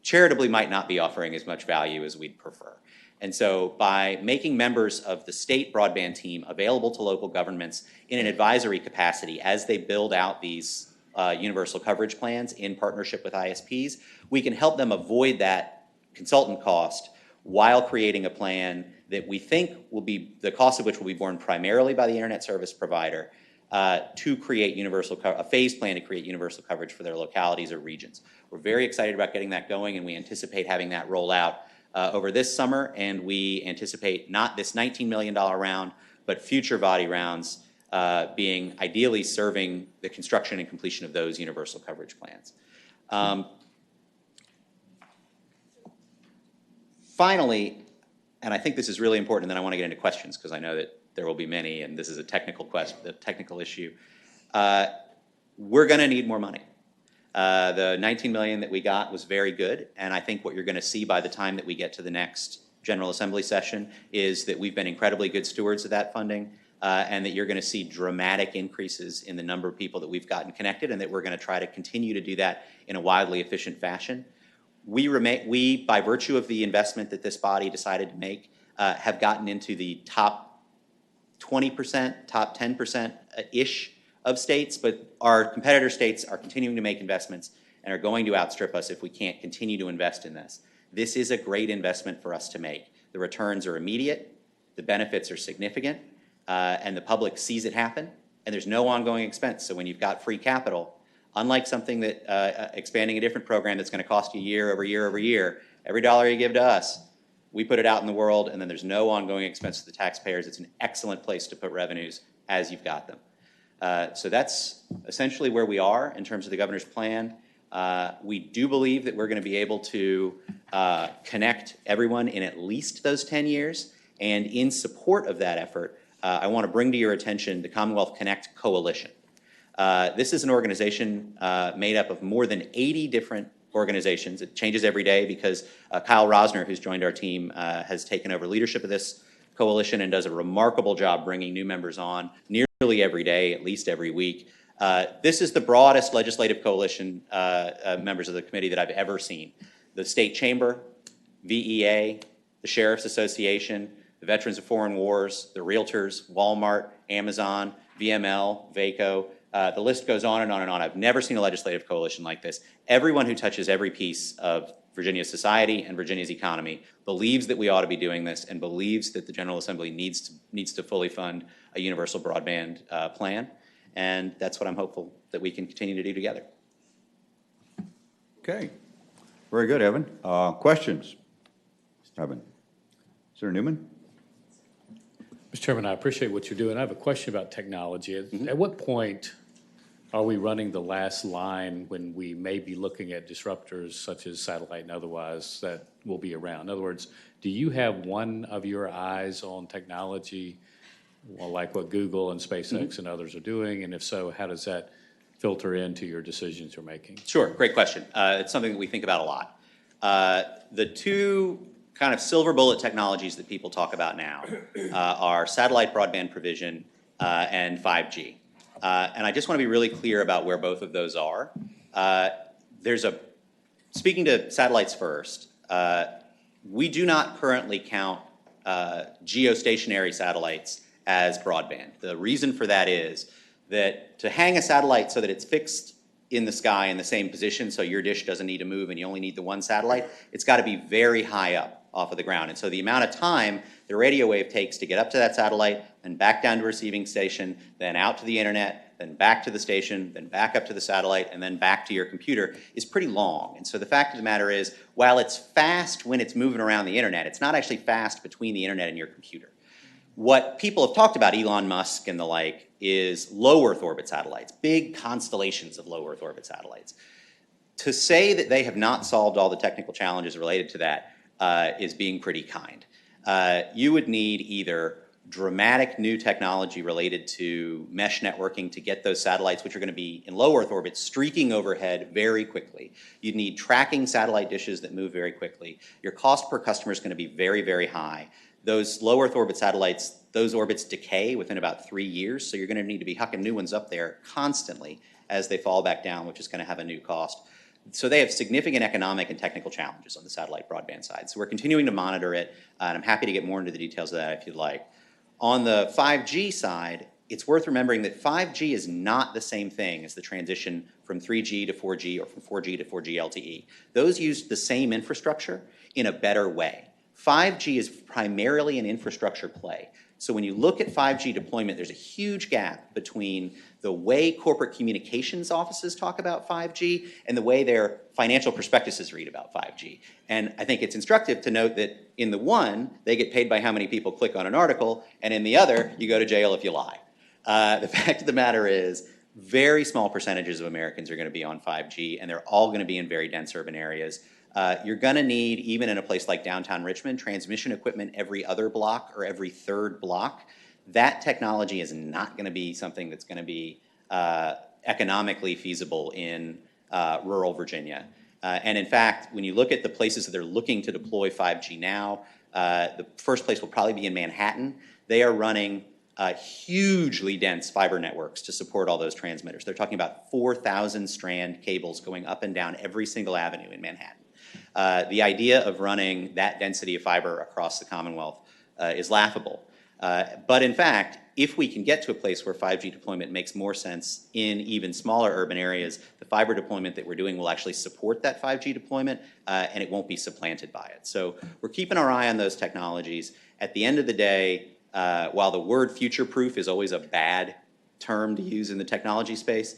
charitably might not be offering as much value as we'd prefer. And so by making members of the state broadband team available to local governments in an advisory capacity as they build out these universal coverage plans in partnership with ISPs, we can help them avoid that consultant cost while creating a plan that we think will be, the cost of which will be borne primarily by the internet service provider, to create a phased plan to create universal coverage for their localities or regions. We're very excited about getting that going, and we anticipate having that roll out over this summer, and we anticipate not this $19 million round, but future VADI rounds being ideally serving the construction and completion of those universal coverage plans. Finally, and I think this is really important, and then I want to get into questions because I know that there will be many, and this is a technical issue. We're going to need more money. The $19 million that we got was very good, and I think what you're going to see by the time that we get to the next General Assembly session is that we've been incredibly good stewards of that funding, and that you're going to see dramatic increases in the number of people that we've gotten connected, and that we're going to try to continue to do that in a wildly efficient fashion. We, by virtue of the investment that this body decided to make, have gotten into the top 20%, top 10%-ish of states, but our competitor states are continuing to make investments and are going to outstrip us if we can't continue to invest in this. This is a great investment for us to make. The returns are immediate, the benefits are significant, and the public sees it happen, and there's no ongoing expense. So when you've got free capital, unlike something that expanding a different program that's going to cost you year over year over year, every dollar you give to us, we put it out in the world, and then there's no ongoing expense to the taxpayers. It's an excellent place to put revenues as you've got them. So that's essentially where we are in terms of the governor's plan. We do believe that we're going to be able to connect everyone in at least those 10 years. And in support of that effort, I want to bring to your attention the Commonwealth Connect Coalition. This is an organization made up of more than 80 different organizations. It changes every day because Kyle Rosner, who's joined our team, has taken over leadership of this coalition and does a remarkable job bringing new members on nearly every day, at least every week. This is the broadest legislative coalition, members of the committee, that I've ever seen. The State Chamber, VEA, the Sheriff's Association, the Veterans of Foreign Wars, the Realtors, Walmart, Amazon, VML, VACO, the list goes on and on and on. I've never seen a legislative coalition like this. Everyone who touches every piece of Virginia's society and Virginia's economy believes that we ought to be doing this and believes that the General Assembly needs to fully fund a universal broadband plan. And that's what I'm hopeful that we can continue to do together. Okay. Very good, Evan. Questions? Evan. Senator Newman? Mr. Chairman, I appreciate what you're doing. I have a question about technology. At what point are we running the last line when we may be looking at disruptors such as satellite and otherwise that will be around? In other words, do you have one of your eyes on technology, well, like what Google and SpaceX and others are doing? And if so, how does that filter into your decisions you're making? Sure, great question. It's something that we think about a lot. The two kind of silver bullet technologies that people talk about now are satellite broadband provision and 5G. And I just want to be really clear about where both of those are. Speaking to satellites first, we do not currently count geostationary satellites as broadband. The reason for that is that to hang a satellite so that it's fixed in the sky in the same position so your dish doesn't need to move and you only need the one satellite, it's got to be very high up off of the ground. And so the amount of time the radio wave takes to get up to that satellite, then back down to receiving station, then out to the internet, then back to the station, then back up to the satellite, and then back to your computer is pretty long. And so the fact of the matter is, while it's fast when it's moving around the internet, it's not actually fast between the internet and your computer. What people have talked about, Elon Musk and the like, is low Earth orbit satellites, big constellations of low Earth orbit satellites. To say that they have not solved all the technical challenges related to that is being pretty kind. You would need either dramatic new technology related to mesh networking to get those satellites, which are going to be in low Earth orbit, streaking overhead very quickly. You'd need tracking satellite dishes that move very quickly. Your cost per customer is going to be very, very high. Those low Earth orbit satellites, those orbits decay within about 3 years, so you're going to need to be hucking new ones up there constantly as they fall back down, which is going to have a new cost. So they have significant economic and technical challenges on the satellite broadband side. So we're continuing to monitor it, and I'm happy to get more into the details of that if you'd like. On the 5G side, it's worth remembering that 5G is not the same thing as the transition from 3G to 4G or from 4G to 4G LTE. Those use the same infrastructure in a better way. 5G is primarily an infrastructure play. So when you look at 5G deployment, there's a huge gap between the way corporate communications offices talk about 5G and the way their financial prospectuses read about 5G. And I think it's instructive to note that in the one, they get paid by how many people click on an article, and in the other, you go to jail if you lie. The fact of the matter is, very small percentages of Americans are going to be on 5G, and they're all going to be in very dense urban areas. You're going to need, even in a place like downtown Richmond, transmission equipment every other block or every third block. That technology is not going to be something that's going to be economically feasible in rural Virginia. And in fact, when you look at the places that they're looking to deploy 5G now, the first place will probably be in Manhattan. They are running hugely dense fiber networks to support all those transmitters. They're talking about 4,000 strand cables going up and down every single avenue in Manhattan. The idea of running that density of fiber across the Commonwealth is laughable. But in fact, if we can get to a place where 5G deployment makes more sense in even smaller urban areas, the fiber deployment that we're doing will actually support that 5G deployment, and it won't be supplanted by it. So we're keeping our eye on those technologies. At the end of the day, while the word future-proof is always a bad term to use in the technology space,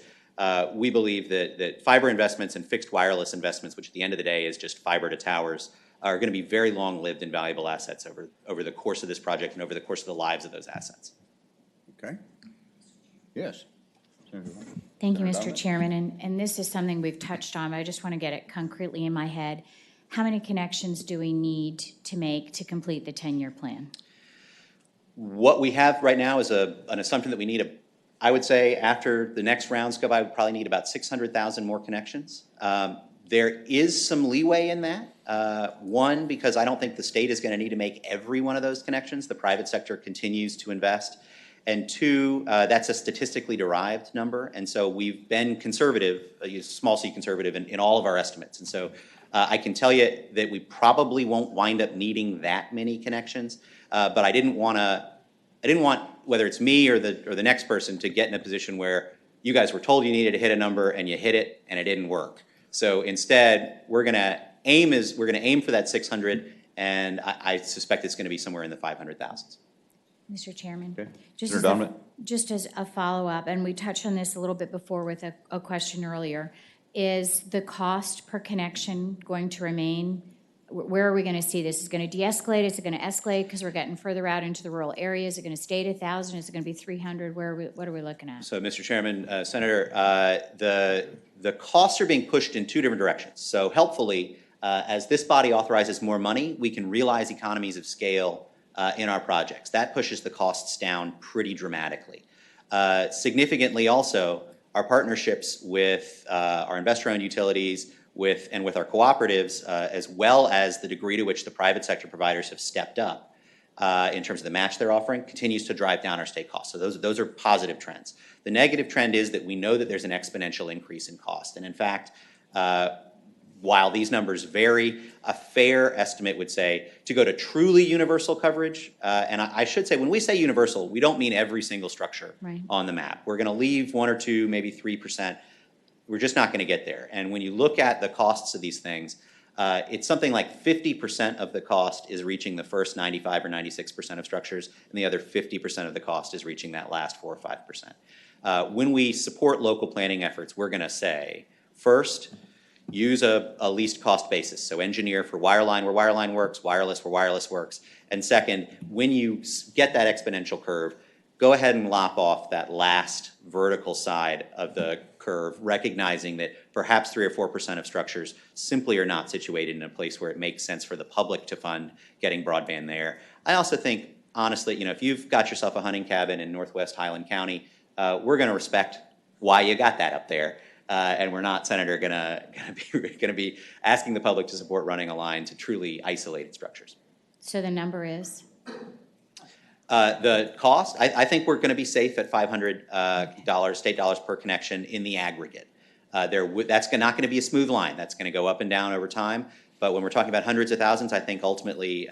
we believe that fiber investments and fixed wireless investments, which at the end of the day is just fiber to towers, are going to be very long-lived and valuable assets over the course of this project and over the course of the lives of those assets. Okay. Yes. Thank you, Mr. Chairman. And this is something we've touched on, but I just want to get it concretely in my head. How many connections do we need to make to complete the 10-year plan? What we have right now is an assumption that we need I would say after the next rounds go by, we probably need about 600,000 more connections. There is some leeway in that. One, because I don't think the state is going to need to make every one of those connections. The private sector continues to invest. And two, that's a statistically derived number. And so we've been conservative, small c conservative in all of our estimates. And so I can tell you that we probably won't wind up needing that many connections. But I didn't want, whether it's me or the next person, to get in a position where you guys were told you needed to hit a number and you hit it and it didn't work. So instead, we're going to aim for that 600, and I suspect it's going to be somewhere in the 500,000s. Mr. Chairman, Okay. just as a follow-up, and we touched on this a little bit before with a question earlier, is the cost per connection going to remain? Where are we going to see this? Is it going to de-escalate? Is it going to escalate because we're getting further out into the rural areas? Is it going to stay at 1,000? Is it going to be 300? What are we looking at? So, Mr. Chairman, Senator, the costs are being pushed in two different directions. So helpfully, as this body authorizes more money, we can realize economies of scale in our projects. That pushes the costs down pretty dramatically. Significantly also, our partnerships with our investor-owned utilities, with our cooperatives, as well as the degree to which the private sector providers have stepped up in terms of the match they're offering, continues to drive down our state costs. So those are positive trends. The negative trend is that we know that there's an exponential increase in cost. And in fact, while these numbers vary, a fair estimate would say to go to truly universal coverage, and I should say when we say universal, we don't mean every single structure on the map. We're going to leave 1 or 2, maybe 3%. We're just not going to get there. And when you look at the costs of these things, it's something like 50% of the cost is reaching the first 95 or 96% of structures, and the other 50% of the cost is reaching that last 4 or 5%. When we support local planning efforts, we're going to say, first, use a least cost basis. So engineer for wireline where wireline works, wireless where wireless works. And second, when you get that exponential curve, go ahead and lop off that last vertical side of the curve, recognizing that perhaps 3 or 4% of structures simply are not situated in a place where it makes sense for the public to fund getting broadband there. I also think, honestly, if you've got yourself a hunting cabin in Northwest Highland County, we're going to respect why you got that up there. And we're not, Senator, going to be asking the public to support running a line to truly isolated structures. So the number is? The cost, I think we're going to be safe at $500 state dollars per connection in the aggregate. That's not going to be a smooth line. That's going to go up and down over time. But when we're talking about hundreds of thousands, I think ultimately,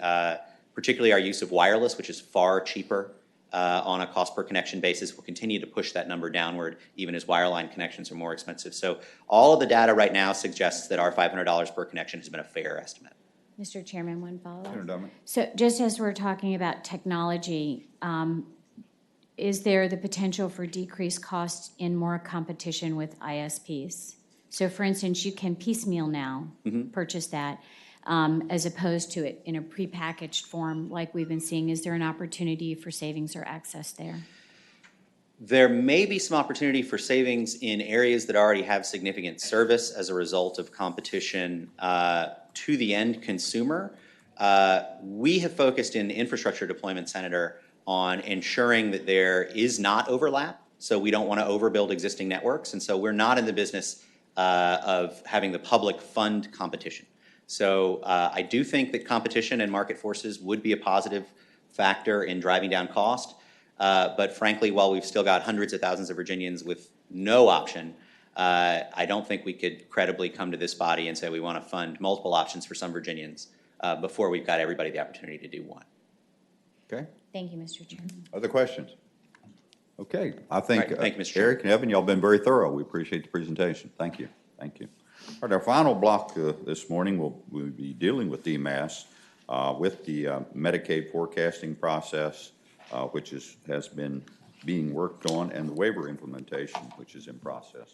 particularly our use of wireless, which is far cheaper on a cost per connection basis, will continue to push that number downward, even as wireline connections are more expensive. So all of the data right now suggests that our $500 per connection has been a fair estimate. Mr. Chairman, one follow-up. Senator Dunman. So just as we're talking about technology, is there the potential for decreased costs in more competition with ISPs? So for instance, you can piecemeal now, purchase that, as opposed to it in a prepackaged form like we've been seeing. Is there an opportunity for savings or access there? There may be some opportunity for savings in areas that already have significant service as a result of competition to the end consumer. We have focused in infrastructure deployment, Senator, on ensuring that there is not overlap. So we don't want to overbuild existing networks. And so we're not in the business of having the public fund competition. So I do think that competition and market forces would be a positive factor in driving down cost. But frankly, while we've still got hundreds of thousands of Virginians with no option, I don't think we could credibly come to this body and say we want to fund multiple options for some Virginians before we've got everybody the opportunity to do one. Okay. Thank you, Mr. Chairman. Other questions? Okay, I think, All right, thank you, Mr. Chairman. Eric and Evan, y'all been very thorough. We appreciate the presentation. Thank you. Thank you. All right, our final block this morning, we'll be dealing with DMAS, with the Medicaid forecasting process, which has been being worked on, and the waiver implementation, which is in process.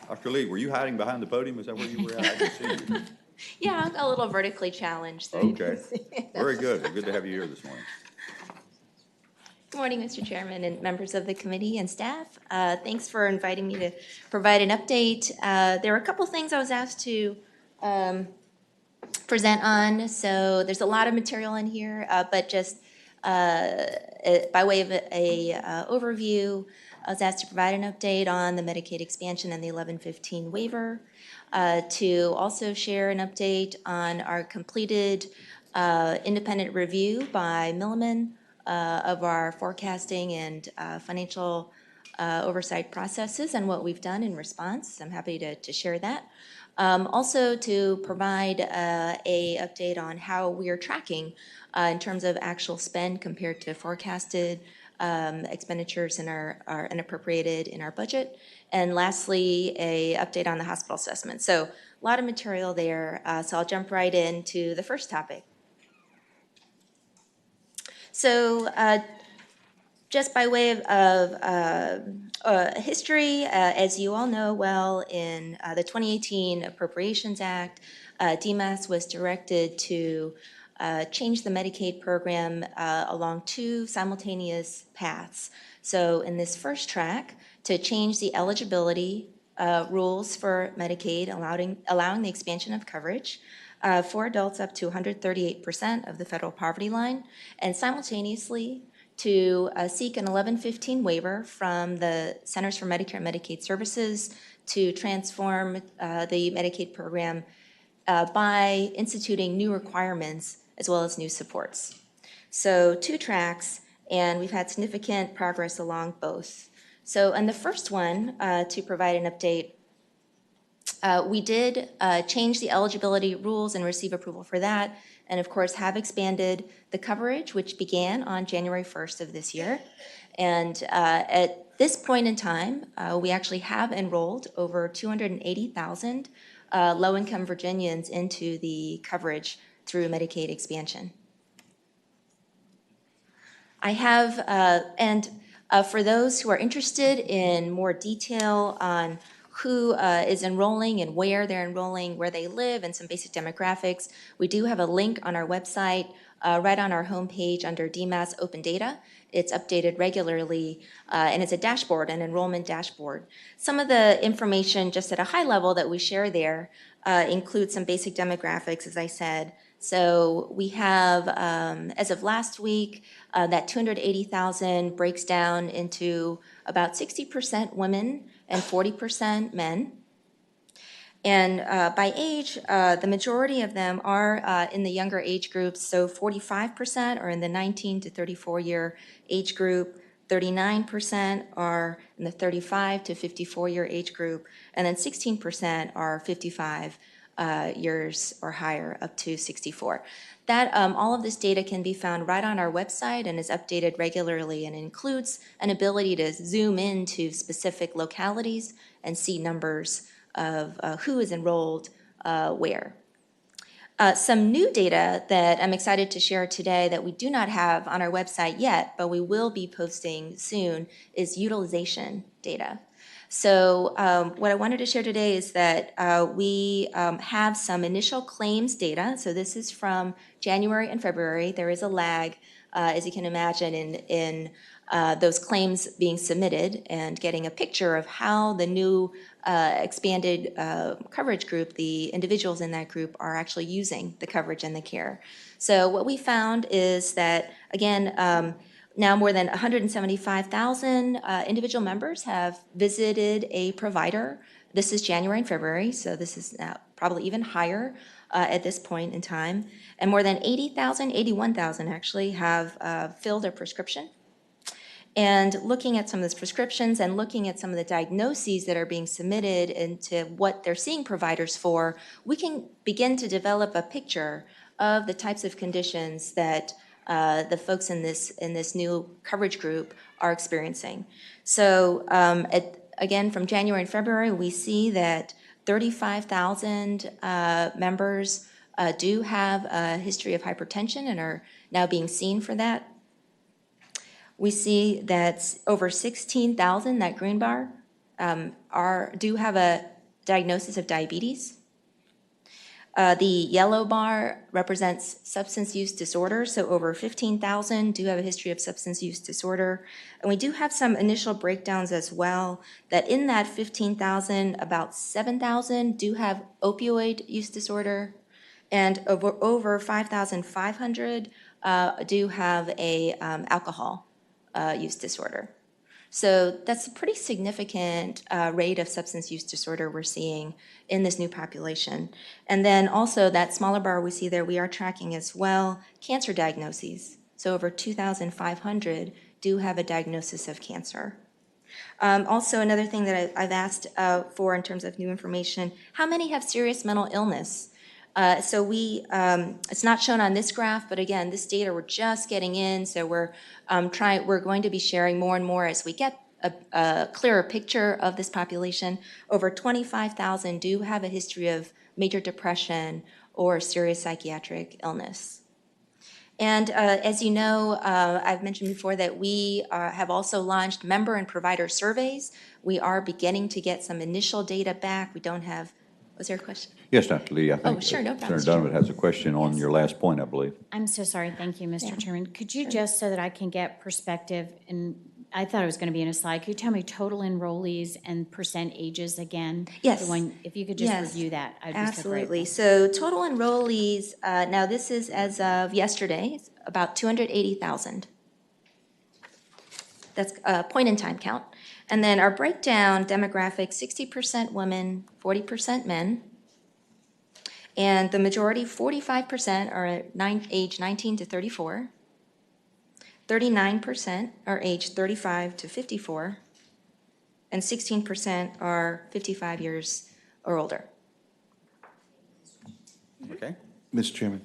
Dr. Lee, were you hiding behind the podium? Is that where you were at? I didn't see you. Yeah, I'm a little vertically challenged. So you can Okay, see. very good. Good to have you here this morning. Good morning, Mr. Chairman and members of the committee and staff. Thanks for inviting me to provide an update. There are a couple things I was asked to present on. So there's a lot of material in here, but just by way of a overview, I was asked to provide an update on the Medicaid expansion and the 1115 waiver, to also share an update on our completed independent review by Milliman of our forecasting and financial oversight processes and what we've done in response. I'm happy to share that. Also to provide a update on how we are tracking in terms of actual spend compared to forecasted expenditures and appropriated in our budget. And lastly, a update on the hospital assessment. So a lot of material there. So I'll jump right into the first topic. So just by way of history, as you all know well, in the 2018 Appropriations Act, DMAS was directed to change the Medicaid program along two simultaneous paths. So in this first track, to change the eligibility rules for Medicaid, allowing the expansion of coverage for adults up to 138% of the federal poverty line, and simultaneously to seek an 1115 waiver from the Centers for Medicare and Medicaid Services to transform the Medicaid program by instituting new requirements as well as new supports. So two tracks, and we've had significant progress along both. So in the first one, to provide an update, we did change the eligibility rules and receive approval for that, and of course have expanded the coverage, which began on January 1st of this year. And at this point in time, we actually have enrolled over 280,000 low-income Virginians into the coverage through Medicaid expansion. I have, for those who are interested in more detail on who is enrolling and where they're enrolling, where they live, and some basic demographics, we do have a link on our website, right on our homepage under DMAS Open Data. It's updated regularly, and it's a dashboard, an enrollment dashboard. Some of the information just at a high level that we share there includes some basic demographics, as I said. So we have, as of last week, that 280,000 breaks down into about 60% women and 40% men. And by age, the majority of them are in the younger age groups. So 45% are in the 19 to 34-year age group. 39% are in the 35 to 54-year age group. And then 16% are 55 years or higher, up to 64. That all of this data can be found right on our website and is updated regularly, and includes an ability to zoom into specific localities and see numbers of who is enrolled where. Some new data that I'm excited to share today that we do not have on our website yet, but we will be posting soon, is utilization data. So what I wanted to share today is that we have some initial claims data. So this is from January and February. There is a lag, as you can imagine, in those claims being submitted and getting a picture of how the new expanded coverage group, the individuals in that group, are actually using the coverage and the care. So what we found is that, again, now more than 175,000 individual members have visited a provider. This is January and February, so this is now probably even higher at this point in time. And more than 81,000 actually have filled a prescription. And looking at some of those prescriptions and looking at some of the diagnoses that are being submitted into what they're seeing providers for, we can begin to develop a picture of the types of conditions that the folks in this new coverage group are experiencing. So again, from January and February, we see that 35,000 members do have a history of hypertension and are now being seen for that. We see that over 16,000, that green bar, do have a diagnosis of diabetes. The yellow bar represents substance use disorder, so over 15,000 do have a history of substance use disorder. And we do have some initial breakdowns as well, that in that 15,000, about 7,000 do have opioid use disorder, and over 5,500 do have a alcohol use disorder. So that's a pretty significant rate of substance use disorder we're seeing in this new population. And then also that smaller bar we see there, we are tracking as well cancer diagnoses. So over 2,500 do have a diagnosis of cancer. Also, another thing that I've asked for in terms of new information, how many have serious mental illness? So it's not shown on this graph, but again, this data we're just getting in, so we're going to be sharing more and more as we get a clearer picture of this population. Over 25,000 do have a history of major depression or serious psychiatric illness. And as you know, I've mentioned before that we have also launched member and provider surveys. We are beginning to get some initial data back. We don't have. Was there a question? Yes, Dr. Lee, I think sure, no problem. Senator Donovan has a question on your last point, I believe. I'm so sorry. Thank you, Mr. Chairman. Could you just, so that I can get perspective, and I thought it was going to be in a slide, could you tell me total enrollees and percent ages again? Yes. If you could just review that, I'd be so Absolutely. grateful. So total enrollees, now this is as of yesterday, it's about 280,000. That's a point in time count. And then our breakdown demographic, 60% women, 40% men. And the majority, 45%, are age 19 to 34. 39% are age 35 to 54. And 16% are 55 years or older. Okay. Mr. Chairman?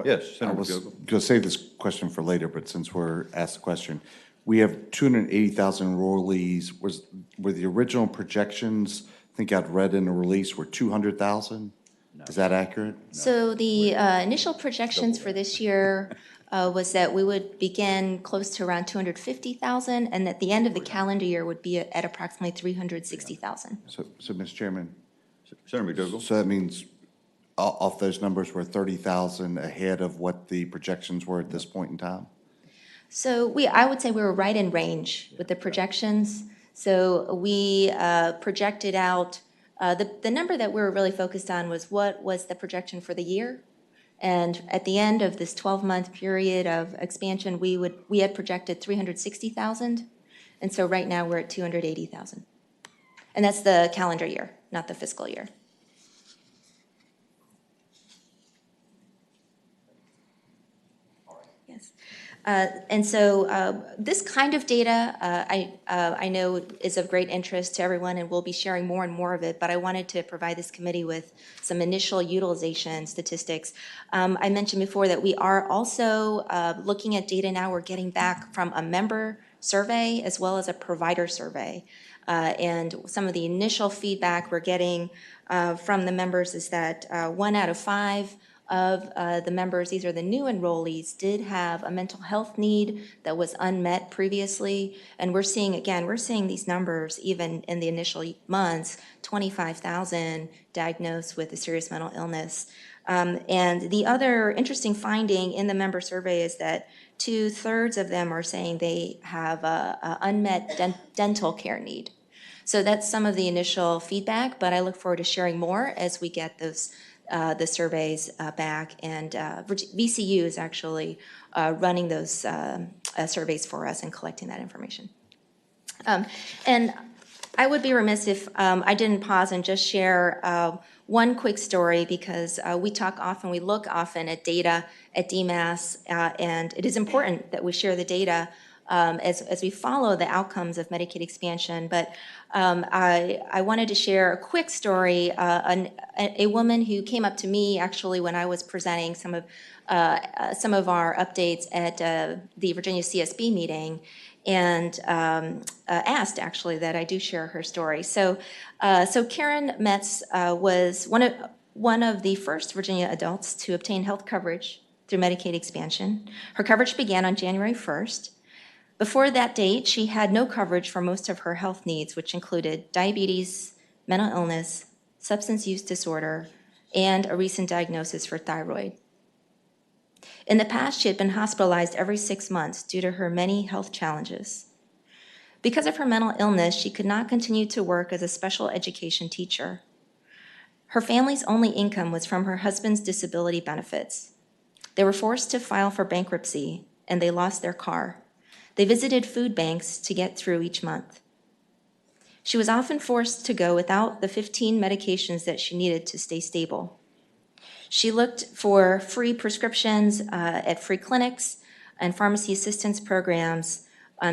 Yes, I Senator was Gogol. going to save this question for later, but since we're asked the question, we have 280,000 enrollees. Were the original projections, I think I'd read in the release, were 200,000? Is that accurate? So the initial projections for this year was that we would begin close to around 250,000, and at the end of the calendar year would be at approximately 360,000. So, Mr. Chairman, Senator McDougall. so that means off those numbers, we're 30,000 ahead of what the projections were at this point in time? So I would say we were right in range with the projections. So we projected out, the number that we were really focused on was what was the projection for the year. And at the end of this 12-month period of expansion, we had projected 360,000. And so right now we're at 280,000. And that's the calendar year, not the fiscal year. And so this kind of data, I know is of great interest to everyone, and we'll be sharing more and more of it, but I wanted to provide this committee with some initial utilization statistics. I mentioned before that we are also looking at data now we're getting back from a member survey as well as a provider survey. And some of the initial feedback we're getting from the members is that 1 out of 5 of the members, these are the new enrollees, did have a mental health need that was unmet previously. And we're seeing, again, we're seeing these numbers even in the initial months, 25,000 diagnosed with a serious mental illness. And the other interesting finding in the member survey is that 2/3 of them are saying they have a unmet dental care need. So that's some of the initial feedback, but I look forward to sharing more as we get those the surveys back. And VCU is actually running those surveys for us and collecting that information. And I would be remiss if I didn't pause and just share one quick story, because we talk often, we look often at data at DMAS, and it is important that we share the data as we follow the outcomes of Medicaid expansion. But I wanted to share a quick story. A woman who came up to me actually when I was presenting some of our updates at the Virginia CSB meeting, and asked actually that I do share her story. So Karen Metz was one of the first Virginia adults to obtain health coverage through Medicaid expansion. Her coverage began on January 1st. Before that date, she had no coverage for most of her health needs, which included diabetes, mental illness, substance use disorder, and a recent diagnosis for thyroid. In the past, she had been hospitalized every 6 months due to her many health challenges. Because of her mental illness, she could not continue to work as a special education teacher. Her family's only income was from her husband's disability benefits. They were forced to file for bankruptcy, and they lost their car. They visited food banks to get through each month. She was often forced to go without the 15 medications that she needed to stay stable. She looked for free prescriptions at free clinics and pharmacy assistance programs.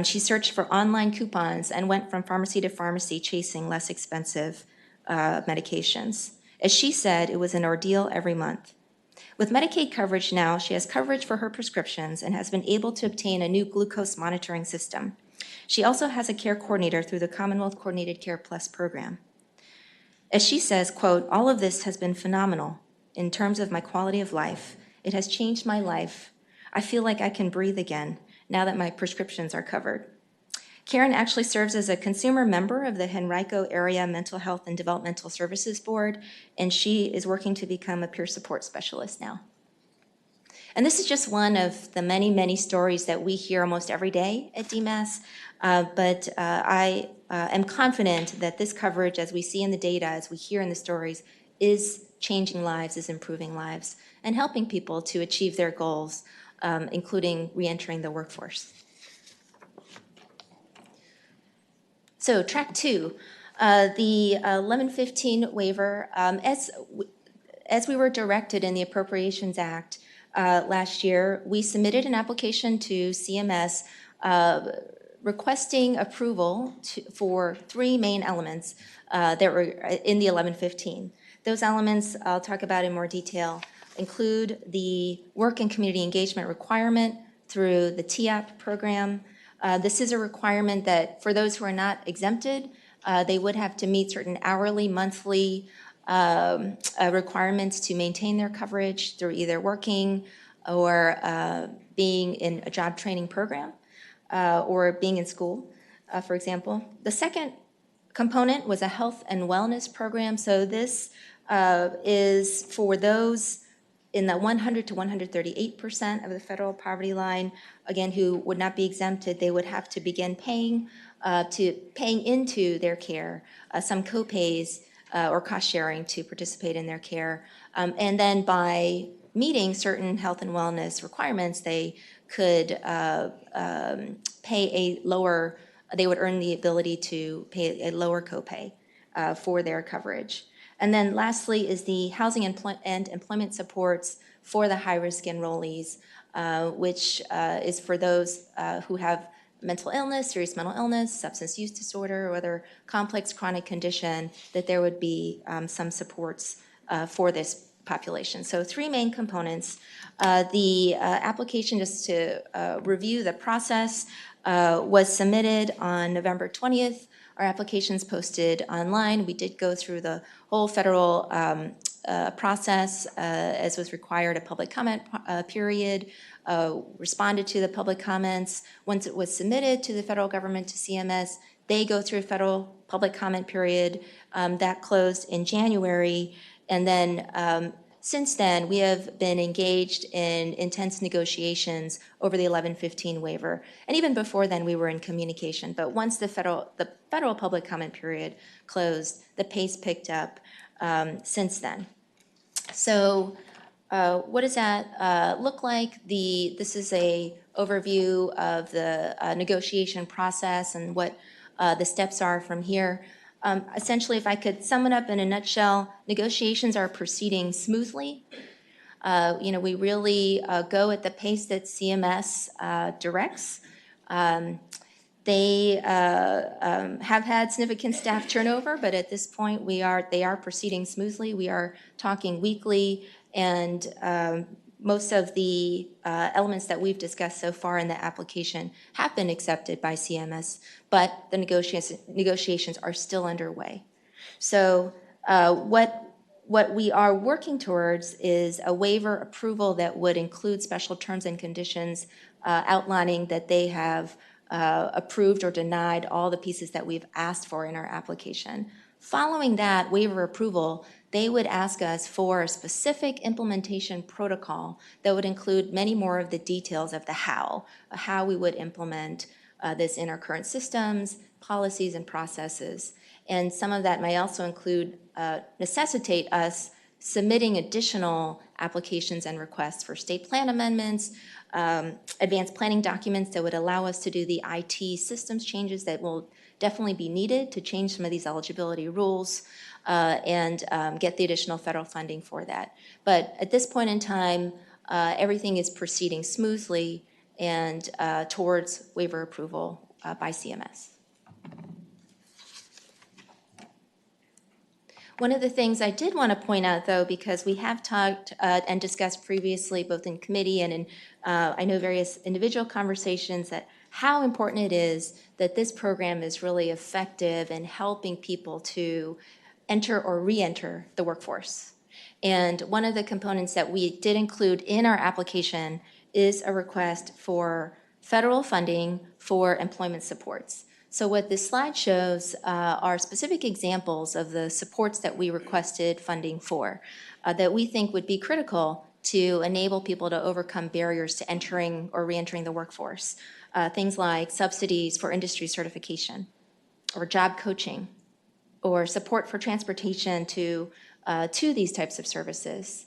She searched for online coupons and went from pharmacy to pharmacy chasing less expensive medications. As she said, it was an ordeal every month. With Medicaid coverage now, she has coverage for her prescriptions and has been able to obtain a new glucose monitoring system. She also has a care coordinator through the Commonwealth Coordinated Care Plus program. As she says, quote, "All of this has been phenomenal in terms of my quality of life. It has changed my life. I feel like I can breathe again now that my prescriptions are covered." Karen actually serves as a consumer member of the Henrico Area Mental Health and Developmental Services Board, and she is working to become a peer support specialist now. And this is just one of the many, many stories that we hear almost every day at DMAS, but I am confident that this coverage, as we see in the data, as we hear in the stories, is changing lives, is improving lives, and helping people to achieve their goals, including reentering the workforce. So track 2, the 1115 waiver, as we were directed in the Appropriations Act last year, we submitted an application to CMS requesting approval for 3 main elements that were in the 1115. Those elements I'll talk about in more detail include the work and community engagement requirement through the TAP program. This is a requirement that for those who are not exempted, they would have to meet certain hourly, monthly requirements to maintain their coverage through either working or being in a job training program or being in school, for example. The second component was a health and wellness program. So this is for those in the 100 to 138% of the federal poverty line, again, who would not be exempted. They would have to begin paying into their care some co-pays or cost sharing to participate in their care. And then by meeting certain health and wellness requirements, they could pay a lower, they would earn the ability to pay a lower copay for their coverage. And then lastly is the housing and employment supports for the high-risk enrollees. which is for those who have mental illness, serious mental illness, substance use disorder, or other complex chronic condition, that there would be some supports for this population. So 3 main components. The application, just to review the process, was submitted on November 20th. Our application's posted online. We did go through the whole federal process as was required, a public comment period, responded to the public comments. Once it was submitted to the federal government, to CMS, they go through a federal public comment period. That closed in January. And then since then, we have been engaged in intense negotiations over the 1115 waiver. And even before then, we were in communication. But once the federal public comment period closed, the pace picked up since then. So what does that look like? This is a overview of the negotiation process and what the steps are from here. Essentially, if I could sum it up in a nutshell, negotiations are proceeding smoothly. We really go at the pace that CMS directs. They have had significant staff turnover, but at this point, they are proceeding smoothly. We are talking weekly, and most of the elements that we've discussed so far in the application have been accepted by CMS, but the negotiations are still underway. So what we are working towards is a waiver approval that would include special terms and conditions outlining that they have approved or denied all the pieces that we've asked for in our application. Following that waiver approval, they would ask us for a specific implementation protocol that would include many more of the details of the how we would implement this in our current systems, policies, and processes. And some of that may also include, necessitate us submitting additional applications and requests for state plan amendments, advanced planning documents that would allow us to do the IT systems changes that will definitely be needed to change some of these eligibility rules and get the additional federal funding for that. But at this point in time, everything is proceeding smoothly and towards waiver approval by CMS. One of the things I did want to point out, though, because we have talked and discussed previously, both in committee and in, I know, various individual conversations, that how important it is that this program is really effective in helping people to enter or re-enter the workforce. And one of the components that we did include in our application is a request for federal funding for employment supports. So what this slide shows are specific examples of the supports that we requested funding for that we think would be critical to enable people to overcome barriers to entering or re-entering the workforce. Things like subsidies for industry certification, or job coaching, or support for transportation to these types of services.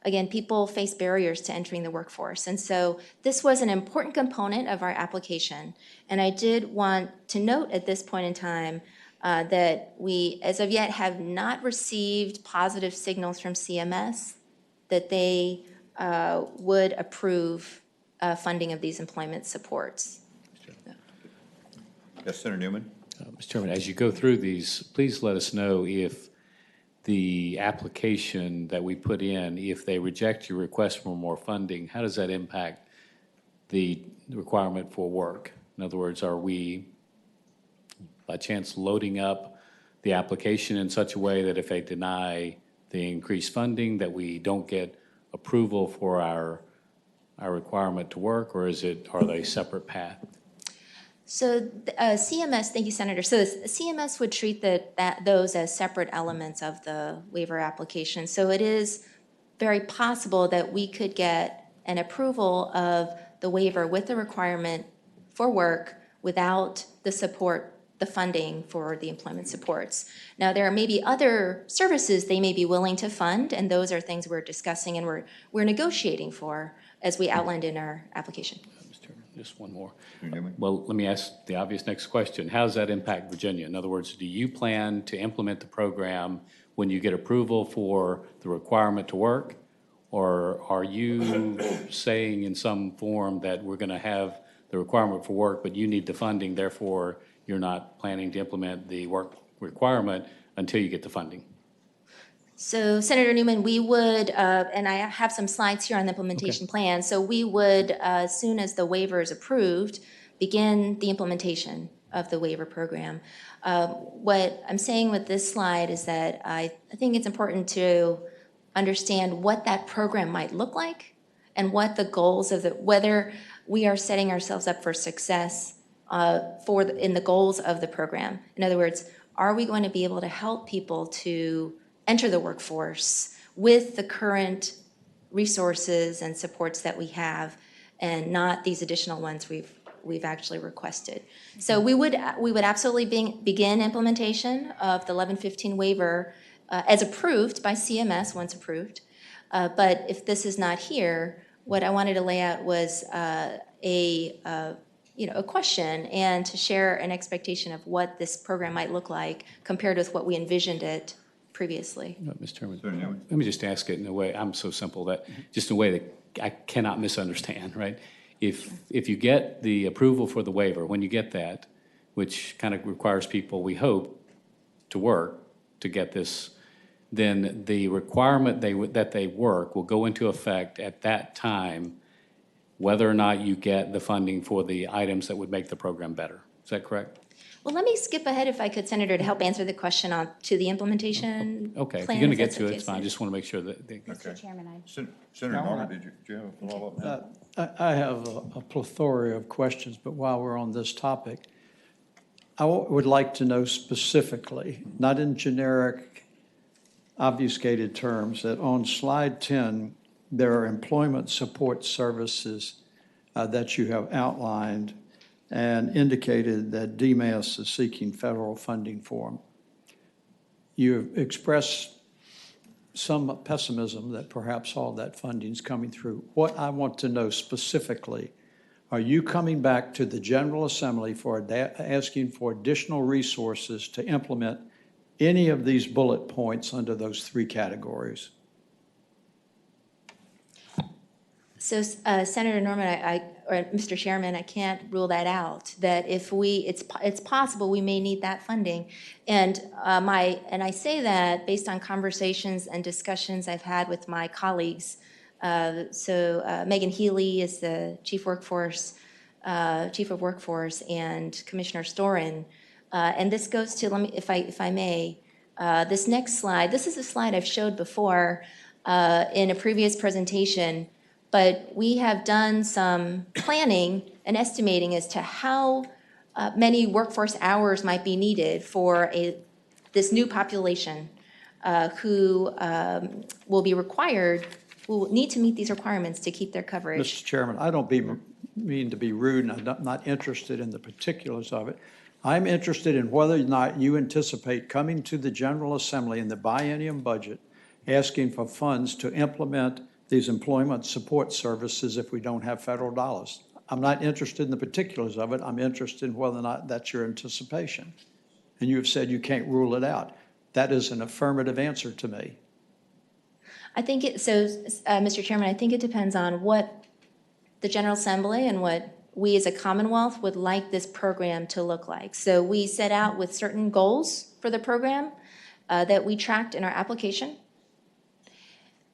Again, people face barriers to entering the workforce. And so this was an important component of our application. And I did want to note at this point in time that we, as of yet, have not received positive signals from CMS that they would approve funding of these employment supports. Yes, Senator Newman? Mr. Chairman, as you go through these, please let us know if the application that we put in, if they reject your request for more funding, how does that impact the requirement for work? In other words, are we, by chance, loading up the application in such a way that if they deny the increased funding, that we don't get approval for our requirement to work, or are they separate paths? So CMS, thank you, Senator. So CMS would treat those as separate elements of the waiver application. So it is very possible that we could get an approval of the waiver with the requirement for work without the support, the funding for the employment supports. Now, there may be other services they may be willing to fund, and those are things we're discussing and we're negotiating for, as we outlined in our application. Just one more. Well, let me ask the obvious next question. How does that impact Virginia? In other words, do you plan to implement the program when you get approval for the requirement to work, Or are you saying in some form that we're going to have the requirement for work, but you need the funding, therefore you're not planning to implement the work requirement until you get the funding? So Senator Newman, we would, and I have some slides here on the implementation plan, so we would, as soon as the waiver is approved, begin the implementation of the waiver program. What I'm saying with this slide is that I think it's important to understand what that program might look like and what the goals of whether we are setting ourselves up for success in the goals of the program. In other words, are we going to be able to help people to enter the workforce with the current resources and supports that we have, and not these additional ones we've actually requested. So we would absolutely begin implementation of the 1115 waiver as approved by CMS once approved. But if this is not here, what I wanted to lay out was a question and to share an expectation of what this program might look like compared with what we envisioned it previously. Mr. Chairman, let me just ask it in a way, I'm so simple that, just in a way that I cannot misunderstand, right? If you get the approval for the waiver, when you get that, which kind of requires people, we hope, to work to get this, then the requirement that they work will go into effect at that time, whether or not you get the funding for the items that would make the program better. Is that correct? Well, let me skip ahead, if I could, Senator, to help answer the question to the implementation Okay, if plan, you're going to if get that's to it, okay, it's fine. I Senator. just want to make sure that Mr. Chairman, Senator Norman, did you have a follow-up? I have a plethora of questions, but while we're on this topic, I would like to know specifically, not in generic, obfuscated terms, that on slide 10, there are employment support services that you have outlined and indicated that DMAS is seeking federal funding for them. You have expressed some pessimism that perhaps all that funding is coming through. What I want to know specifically, are you coming back to the General Assembly for asking for additional resources to implement any of these bullet points under those three categories? So, Senator Norman, or Mr. Chairman, I can't rule that out. That if it's possible we may need that funding, and I say that based on conversations and discussions I've had with my colleagues. Megan Healy is the chief of workforce, and Commissioner Storin. And this goes to, if I may, this next slide. This is a slide I've showed before in a previous presentation. But we have done some planning and estimating as to how many workforce hours might be needed for this new population who will need to meet these requirements to keep their coverage. Mr. Chairman, I don't mean to be rude, and I'm not interested in the particulars of it. I'm interested in whether or not you anticipate coming to the General Assembly in the biennium budget asking for funds to implement these employment support services if we don't have federal dollars. I'm not interested in the particulars of it. I'm interested in whether or not that's your anticipation. And you have said you can't rule it out. That is an affirmative answer to me. I think Mr. Chairman, I think it depends on what the General Assembly and what we as a Commonwealth would like this program to look like. So we set out with certain goals for the program that we tracked in our application.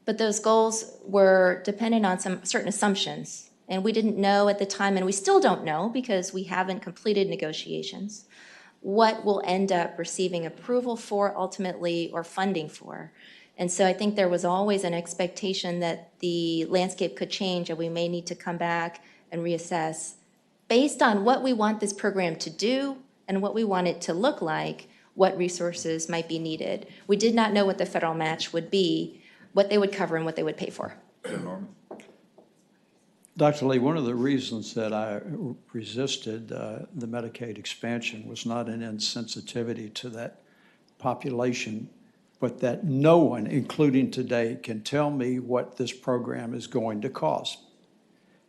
But those goals were dependent on some certain assumptions. And we didn't know at the time, and we still don't know because we haven't completed negotiations, what we'll end up receiving approval for ultimately or funding for. And so I think there was always an expectation that the landscape could change and we may need to come back and reassess based on what we want this program to do and what we want it to look like, what resources might be needed. We did not know what the federal match would be, what they would cover and what they would pay for. Dr. Lee, one of the reasons that I resisted the Medicaid expansion was not an insensitivity to that population, but that no one, including today, can tell me what this program is going to cost.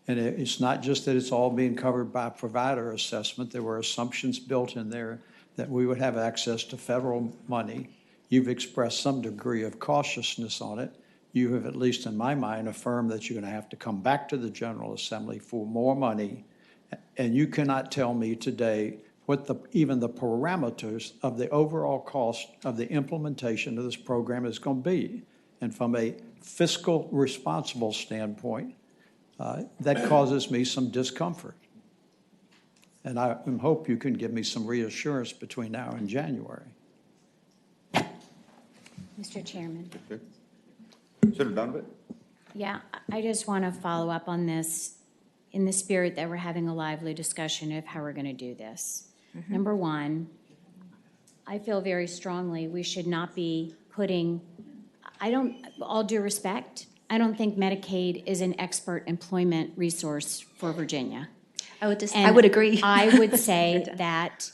And it's not just that it's all being covered by provider assessment. There were assumptions built in there that we would have access to federal money. You've expressed some degree of cautiousness on it. you have, at least in my mind, affirmed that you're going to have to come back to the General Assembly for more money, and you cannot tell me today what even the parameters of the overall cost of the implementation of this program is going to be. And from a fiscal responsible standpoint, that causes me some discomfort. And I hope you can give me some reassurance between now and January. Mr. Chairman. Senator Donovan? Yeah, I just want to follow up on this in the spirit that we're having a lively discussion of how we're going to do this. Number one, I feel very strongly we should not be putting, all due respect, I don't think Medicaid is an expert employment resource for Virginia. I would agree. I would say that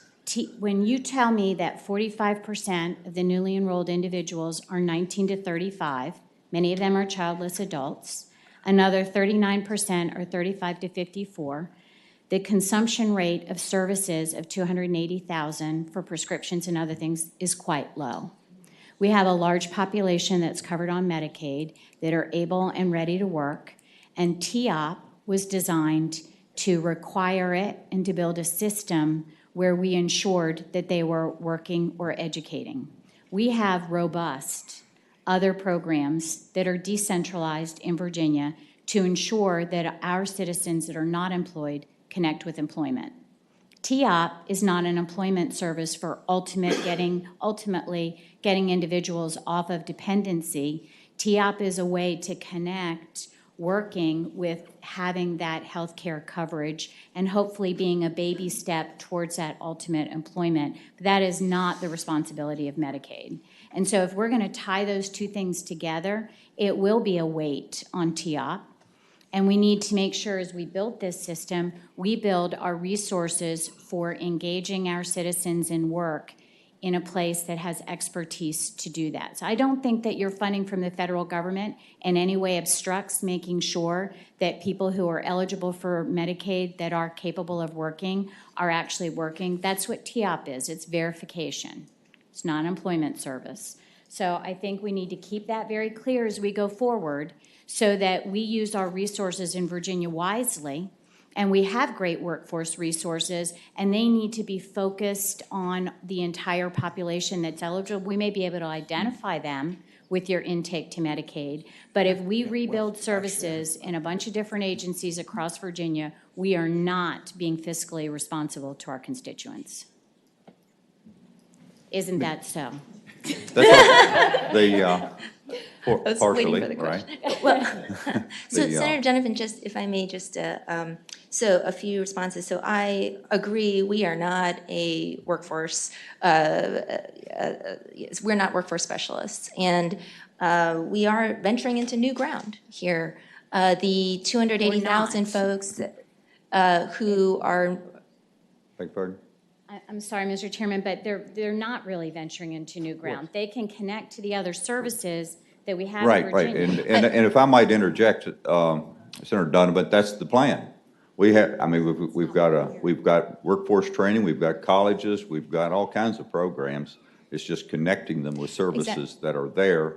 when you tell me that 45% of the newly enrolled individuals are 19 to 35, many of them are childless adults, another 39% are 35 to 54, the consumption rate of services of 280,000 for prescriptions and other things is quite low. We have a large population that's covered on Medicaid that are able and ready to work, and TIOP was designed to require it and to build a system where we ensured that they were working or educating. We have robust other programs that are decentralized in Virginia to ensure that our citizens that are not employed connect with employment. TIOP is not an employment service for ultimately getting individuals off of dependency. TIOP is a way to connect working with having that health care coverage and hopefully being a baby step towards that ultimate employment. But that is not the responsibility of Medicaid. And so if we're going to tie those two things together, it will be a weight on TIOP. And we need to make sure as we build this system, we build our resources for engaging our citizens in work in a place that has expertise to do that. So I don't think that your funding from the federal government in any way obstructs making sure that people who are eligible for Medicaid that are capable of working are actually working. That's what TIOP is. It's verification. It's not an employment service. So I think we need to keep that very clear as we go forward so that we use our resources in Virginia wisely. And we have great workforce resources, and they need to be focused on the entire population that's eligible. We may be able to identify them with your intake to Medicaid, but if we rebuild services in a bunch of different agencies across Virginia, we are not being fiscally responsible to our constituents. Isn't that so? was Partially, waiting for the right? question. Well, so Senator Donovan, just if I may, so a few responses. So I agree, we are not a workforce. We're not workforce specialists, and we are venturing into new ground here. The 280,000 folks who are. Beg pardon? I'm sorry, Mr. Chairman, but they're not really venturing into new ground. They can connect to the other services that we have in Virginia. Right. And if I might interject, Senator Donovan, that's the plan. We've got workforce training, we've got colleges, we've got all kinds of programs. It's just connecting them with services that are there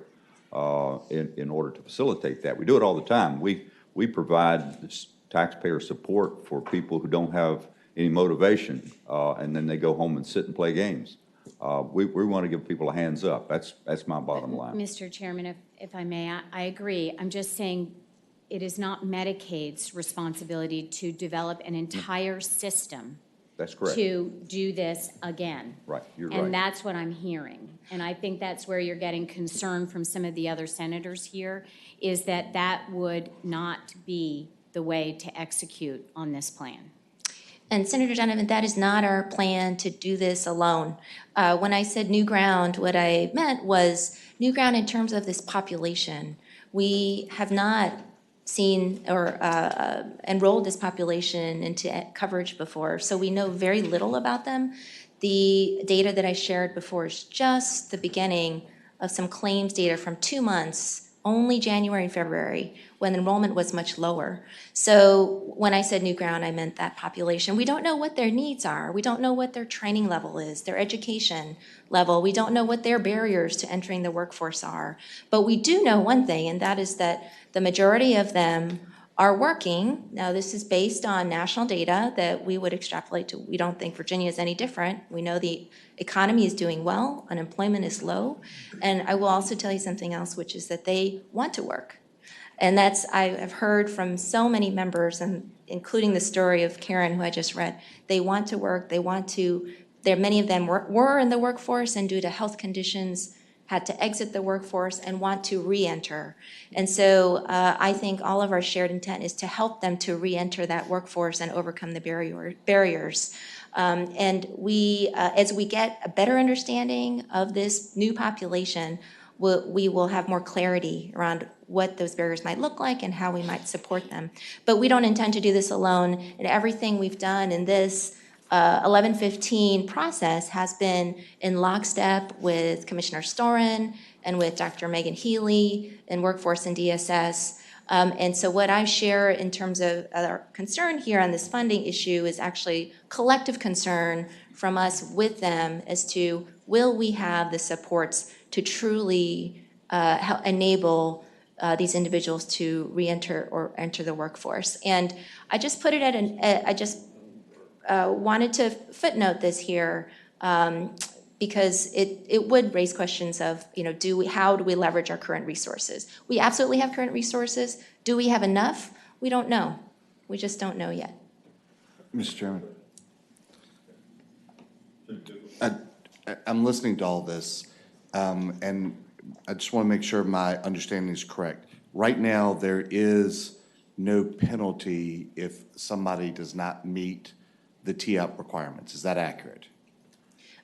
in order to facilitate that. We do it all the time. We provide taxpayer support for people who don't have any motivation, and then they go home and sit and play games. We want to give people a hands up. That's my bottom line. Mr. Chairman, if I may, I agree. I'm just saying it is not Medicaid's responsibility to develop an entire system. That's correct. To do this again. Right, you're right. And that's what I'm hearing. And I think that's where you're getting concern from some of the other senators here, is that that would not be the way to execute on this plan. And Senator Donovan, that is not our plan to do this alone. When I said new ground, what I meant was new ground in terms of this population. We have not seen or enrolled this population into coverage before, so we know very little about them. The data that I shared before is just the beginning of some claims data from 2 months only January and February, when enrollment was much lower. So when I said new ground, I meant that population. We don't know what their needs are. We don't know what their training level is, their education level. We don't know what their barriers to entering the workforce are. But we do know one thing, and that is that the majority of them are working. Now, this is based on national data that we would extrapolate to. We don't think Virginia is any different. We know the economy is doing well, unemployment is low. And I will also tell you something else, which is that they want to work. And that's, I have heard from so many members, and including the story of Karen, who I just read, they want to work, they want to, many of them were in the workforce and due to health conditions had to exit the workforce and want to re-enter. And so I think all of our shared intent is to help them to re-enter that workforce and overcome the barriers. And we, as we get a better understanding of this new population, we will have more clarity around what those barriers might look like and how we might support them. But we don't intend to do this alone, and everything we've done in this 1115 process has been in lockstep with Commissioner Storin and with Dr. Megan Healy in Workforce and DSS. And so what I share in terms of our concern here on this funding issue is actually collective concern from us with them as to will we have the supports to truly help enable these individuals to re-enter or enter the workforce. And I just put it at I just wanted to footnote this here because it would raise questions of, how do we leverage our current resources? We absolutely have current resources. Do we have enough? We don't know. We just don't know yet. Mr. Chairman. I'm listening to all this, and I just want to make sure my understanding is correct. Right now, there is no penalty if somebody does not meet the TEOP requirements. Is that accurate?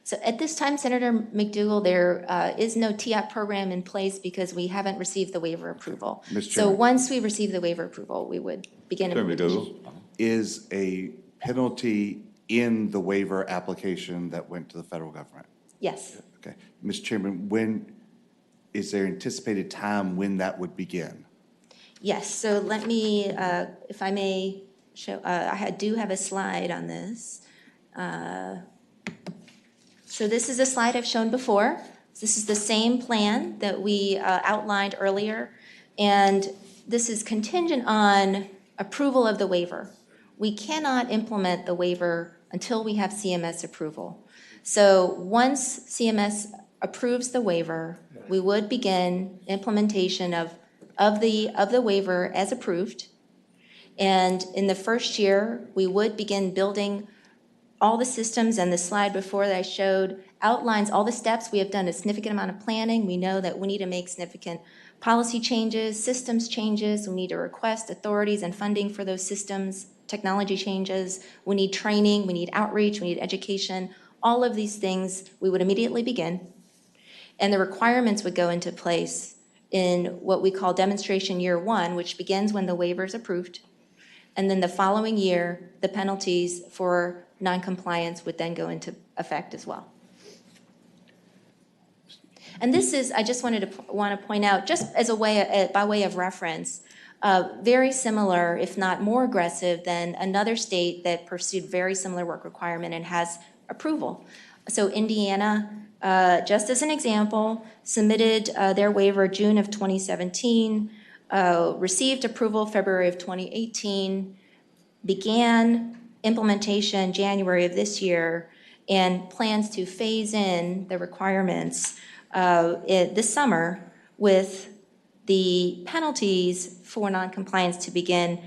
So at this time, Senator McDougall, there is no TEOP program in place because we haven't received the waiver approval. Mr. So Chairman. once we receive the waiver approval, we would begin implementation. Is a penalty in the waiver application that went to the federal government? Yes. Okay. Mr. Chairman, when is there anticipated time when that would begin? Yes. So let me, if I may show, I do have a slide on this. So this is a slide I've shown before. This is the same plan that we outlined earlier, and this is contingent on approval of the waiver. We cannot implement the waiver until we have CMS approval. So once CMS approves the waiver, we would begin implementation of the waiver as approved. And in the first year, we would begin building all the systems, and the slide before that I showed outlines all the steps. We have done a significant amount of planning. We know that we need to make significant policy changes, systems changes. We need to request authorities and funding for those systems, technology changes. We need training, we need outreach, we need education. All of these things we would immediately begin. And the requirements would go into place in what we call demonstration year 1, which begins when the waiver is approved. And then the following year, the penalties for noncompliance would then go into effect as well. And this is, I just want to point out, just as a way, by way of reference, very similar, if not more aggressive than another state that pursued very similar work requirement and has approval. So Indiana, just as an example, submitted their waiver June of 2017, received approval February of 2018, began implementation January of this year, and plans to phase in the requirements this summer with the penalties for noncompliance to begin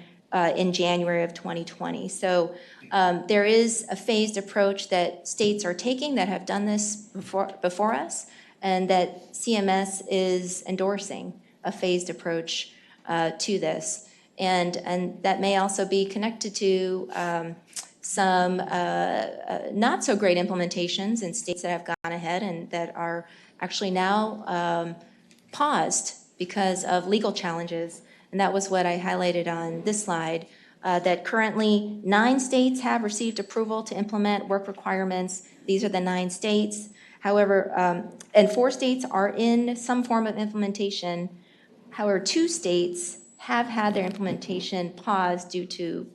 in January of 2020. So there is a phased approach that states are taking that have done this before us, and that CMS is endorsing a phased approach to this. And that may also be connected to some not so great implementations in states that have gone ahead and that are actually now paused because of legal challenges. And that was what I highlighted on this slide, that currently 9 states have received approval to implement work requirements. These are the 9 states. However, and 4 states are in some form of implementation. However, 2 states have had their implementation paused due to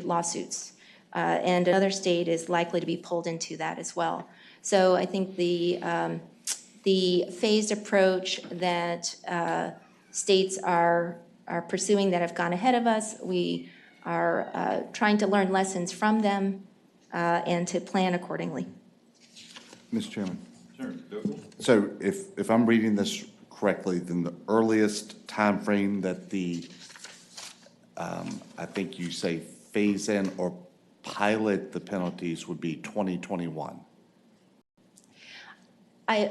lawsuits. And another state is likely to be pulled into that as well. So I think the phased approach that states are pursuing that have gone ahead of us, we are trying to learn lessons from them and to plan accordingly. Mr. Chairman. So if I'm reading this correctly, then the earliest time frame that the, I think you say phase in or pilot the penalties would be 2021.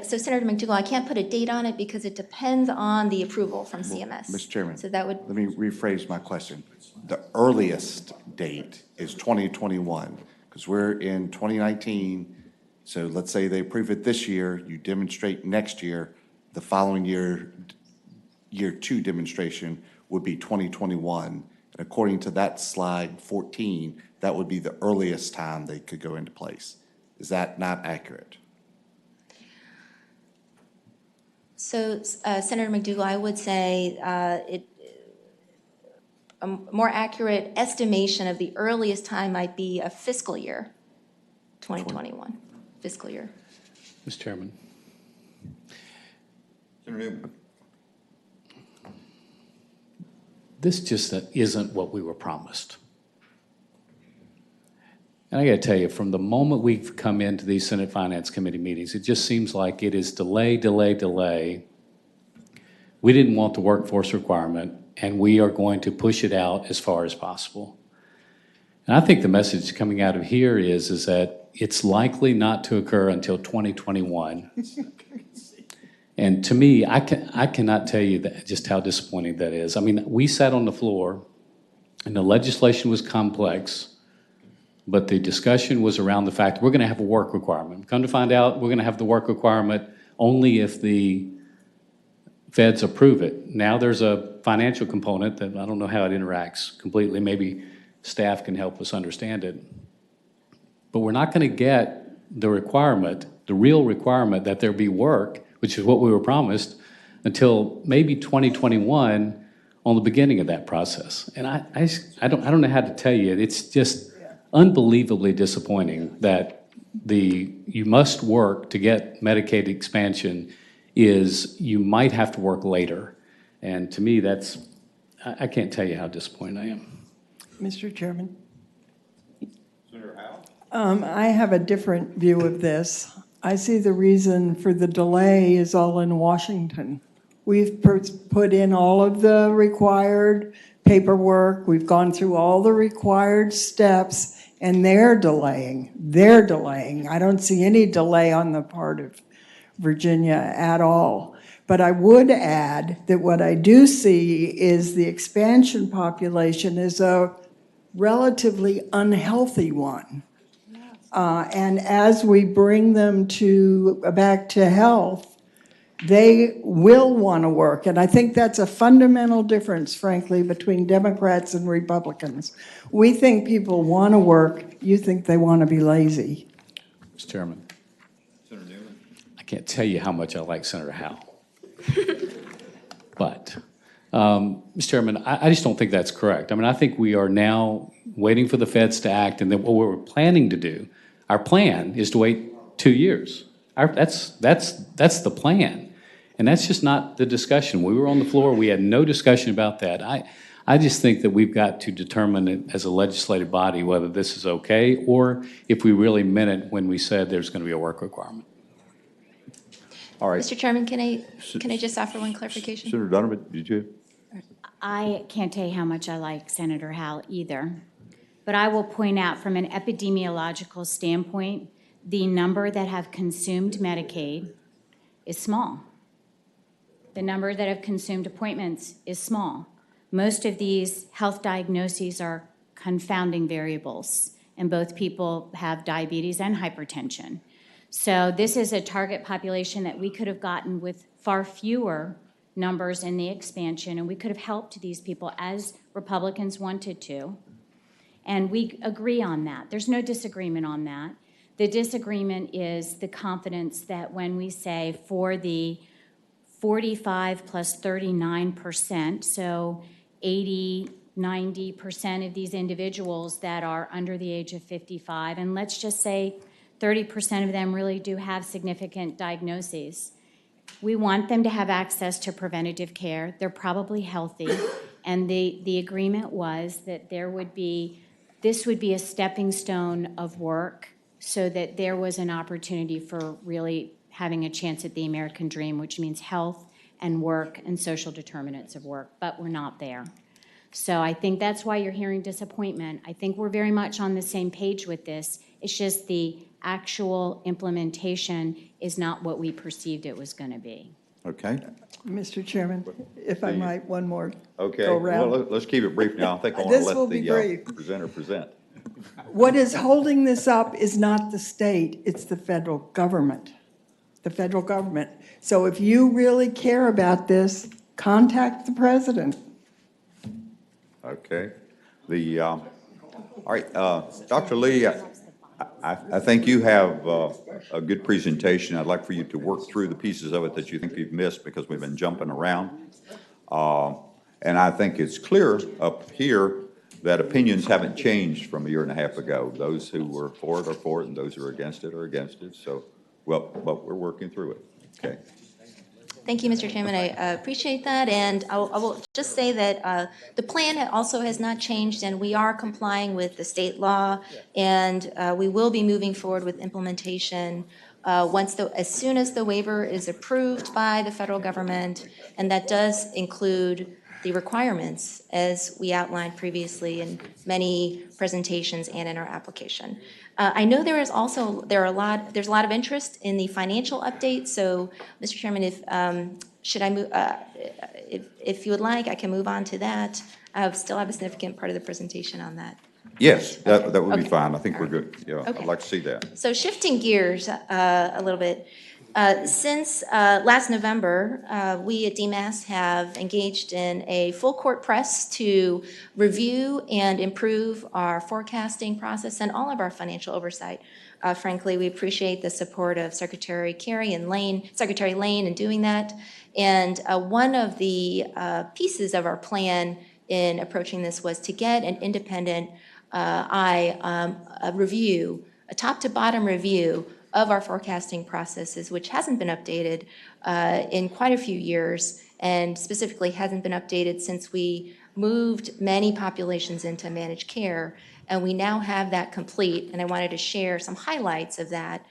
So Senator McDougall, I can't put a date on it because it depends on the approval from CMS. Mr. Chairman. So that would. Let me rephrase my question. The earliest date is 2021, because we're in 2019. So let's say they approve it this year, you demonstrate next year, the following year, year 2 demonstration would be 2021. And according to that slide 14, that would be the earliest time they could go into place. Is that not accurate? So, Senator McDougall, I would say a more accurate estimation of the earliest time might be a fiscal year, 2021, fiscal year. Mr. Chairman. This just isn't what we were promised. And I got to tell you, from the moment we've come into these Senate Finance Committee meetings, it just seems like it is delay, delay, delay. We didn't want the workforce requirement, and we are going to push it out as far as possible. And I think the message coming out of here is that it's likely not to occur until 2021. And to me, I cannot tell you just how disappointing that is. I mean, we sat on the floor, and the legislation was complex, but the discussion was around the fact we're going to have a work requirement. Come to find out, we're going to have the work requirement only if the feds approve it. Now there's a financial component that I don't know how it interacts completely. Maybe staff can help us understand it. But we're not going to get the requirement, the real requirement that there be work, which is what we were promised, until maybe 2021 on the beginning of that process. And I don't know how to tell you. It's just unbelievably disappointing that you must work to get Medicaid expansion is you might have to work later. And to me, I can't tell you how disappointed I am. Mr. Chairman. I have a different view of this. I see the reason for the delay is all in Washington. We've put in all of the required paperwork. We've gone through all the required steps, and they're delaying. They're delaying. I don't see any delay on the part of Virginia at all. But I would add that what I do see is the expansion population is a relatively unhealthy one. And as we bring them back to health, they will want to work. And I think that's a fundamental difference, frankly, between Democrats and Republicans. We think people want to work. You think they want to be lazy. Mr. Chairman. I can't tell you how much I like Senator Howe. But, Mr. Chairman, I just don't think that's correct. I mean, I think we are now waiting for the feds to act, and then what we're planning to do, our plan is to wait 2 years. That's the plan. And that's just not the discussion. We were on the floor. We had no discussion about that. I just think that we've got to determine it as a legislative body whether this is okay or if we really meant it when we said there's going to be a work requirement. All right. Mr. Chairman, can I just offer one clarification? Senator Donovan, did you? I can't tell you how much I like Senator Howell either, but I will point out from an epidemiological standpoint, the number that have consumed Medicaid is small. The number that have consumed appointments is small. Most of these health diagnoses are confounding variables, and both people have diabetes and hypertension. So this is a target population that we could have gotten with far fewer numbers in the expansion, and we could have helped these people as Republicans wanted to. And we agree on that. There's no disagreement on that. The disagreement is the confidence that when we say for 45 plus 39%, so 80, 90% of these individuals that are under the age of 55, and let's just say 30% of them really do have significant diagnoses. We want them to have access to preventative care. They're probably healthy, and the agreement was that this would be a stepping stone of work so that there was an opportunity for really having a chance at the American dream, which means health and work and social determinants of work, but we're not there. So I think that's why you're hearing disappointment. I think we're very much on the same page with this. It's just the actual implementation is not what we perceived it was going to be. Okay. Mr. Chairman, if I might, one more Okay. go round. Well, let's keep it brief now. I think I want This to will let be the brief. presenter present. What is holding this up is not the state, it's the federal government. The federal government. So if you really care about this, contact the president. Okay. All right, Dr. Lee, I think you have a good presentation. I'd like for you to work through the pieces of it that you think you've missed because we've been jumping around. And I think it's clear up here that opinions haven't changed from a year and a half ago. Those who were for it are for it, and those who are against it are against it. So, well, but we're working through it. Okay. Thank you, Mr. Chairman. I appreciate that, and I will just say that the plan also has not changed, and we are complying with the state law, and we will be moving forward with implementation as soon as the waiver is approved by the federal government, and that does include the requirements as we outlined previously in many presentations and in our application. I know there's a lot of interest in the financial update. So, Mr. Chairman, if you would like, I can move on to that. I still have a significant part of the presentation on that. Yes, that would be Okay. fine. I think we're good. Yeah, Okay. I'd like to see that. So shifting gears a little bit, since last November, we at DMAS have engaged in a full court press to review and improve our forecasting process and all of our financial oversight. Frankly, we appreciate the support of Secretary Lane in doing that. And one of the pieces of our plan in approaching this was to get an independent a top to bottom review of our forecasting processes, which hasn't been updated in quite a few years, and specifically hasn't been updated since we moved many populations into managed care, and we now have that complete. And I wanted to share some highlights of that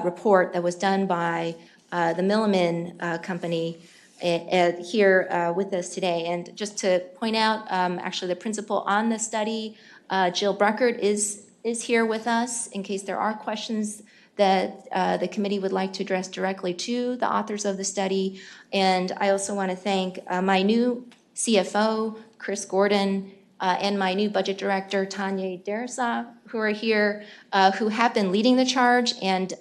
report that was done by the Milliman Company here with us today. And just to point out, actually the principal on the study, Jill Bruckert, is here with us in case there are questions that the committee would like to address directly to the authors of the study. And I also want to thank my new CFO, Chris Gordon, and my new budget director, Tanya Darasov, who are here, who have been leading the charge and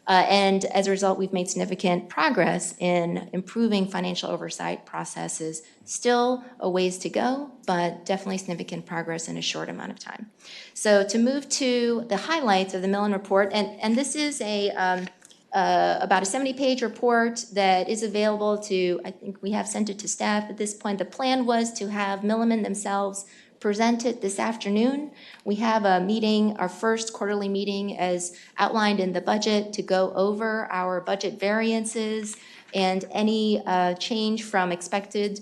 and as a result, we've made significant progress in improving financial oversight processes. Still a ways to go, but definitely significant progress in a short amount of time. So to move to the highlights of the Millen report, and this is about a 70-page report that is available to, I think we have sent it to staff at this point. The plan was to have Milliman themselves present it this afternoon. We have a meeting, our first quarterly meeting as outlined in the budget, to go over our budget variances and any change from expected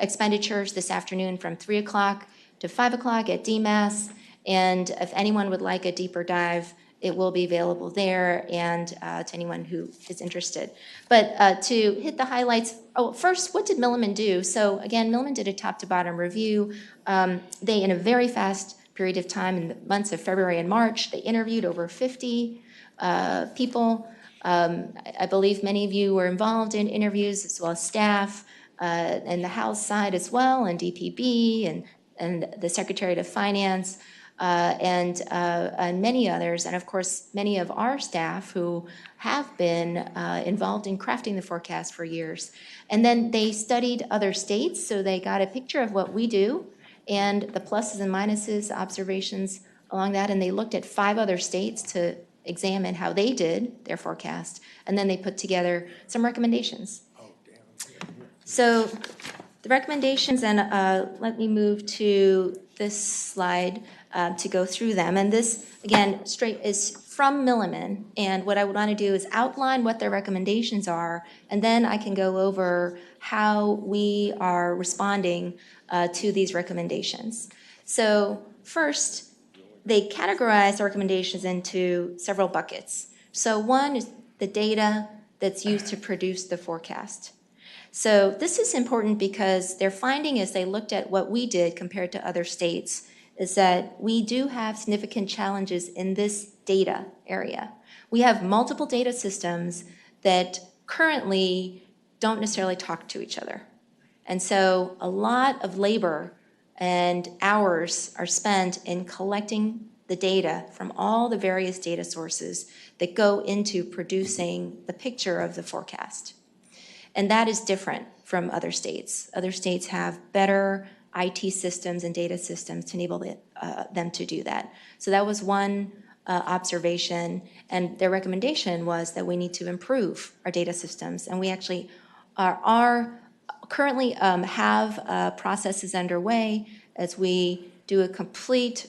expenditures this afternoon from 3 o'clock to 5 o'clock at DMAS. And if anyone would like a deeper dive, it will be available there and to anyone who is interested. But to hit the highlights, first, what did Milliman do? So again, Milliman did a top to bottom review. They, in a very fast period of time, in the months of February and March, they interviewed over 50 people. I believe many of you were involved in interviews, as well as staff, and the House side as well, and DPB, and the Secretary of Finance. And many others, and of course, many of our staff who have been involved in crafting the forecast for years. And then they studied other states, so they got a picture of what we do and the pluses and minuses, observations along that, and they looked at 5 other states to examine how they did their forecast, and then they put together some recommendations. So the recommendations, and let me move to this slide to go through them. And this, again, straight is from Milliman. And what I would want to do is outline what their recommendations are, and then I can go over how we are responding to these recommendations. So first, they categorize the recommendations into several buckets. So one is the data that's used to produce the forecast. So this is important because their finding, as they looked at what we did compared to other states, is that we do have significant challenges in this data area. We have multiple data systems that currently don't necessarily talk to each other. And so a lot of labor and hours are spent in collecting the data from all the various data sources that go into producing the picture of the forecast. And that is different from other states. Other states have better IT systems and data systems to enable them to do that. So that was one observation, and their recommendation was that we need to improve our data systems. And we actually are currently have processes underway as we do a complete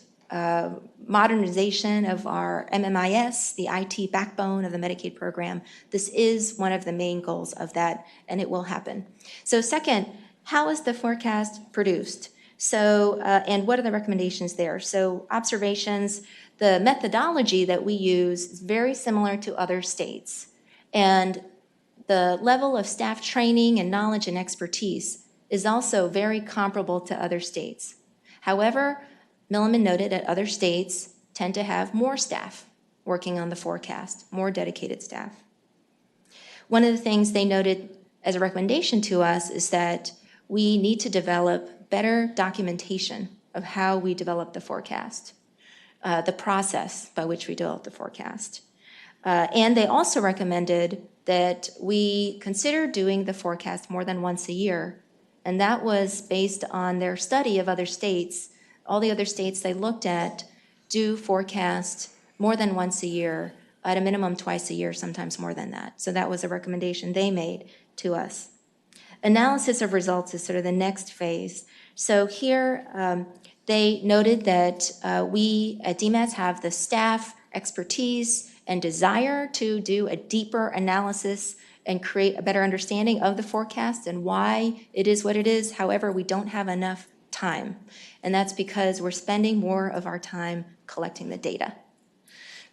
modernization of our MMIS, the IT backbone of the Medicaid program. This is one of the main goals of that, and it will happen. So second, how is the forecast produced? So, and what are the recommendations there? So observations, the methodology that we use is very similar to other states. And the level of staff training and knowledge and expertise is also very comparable to other states. However, Milliman noted that other states tend to have more staff working on the forecast, more dedicated staff. One of the things they noted as a recommendation to us is that we need to develop better documentation of how we develop the forecast, the process by which we develop the forecast. And they also recommended that we consider doing the forecast more than once a year. And that was based on their study of other states. All the other states they looked at do forecast more than once a year, at a minimum twice a year, sometimes more than that. So that was a recommendation they made to us. Analysis of results is sort of the next phase. So here they noted that we at DMAS have the staff expertise and desire to do a deeper analysis and create a better understanding of the forecast and why it is what it is. However, we don't have enough time. And that's because we're spending more of our time collecting the data.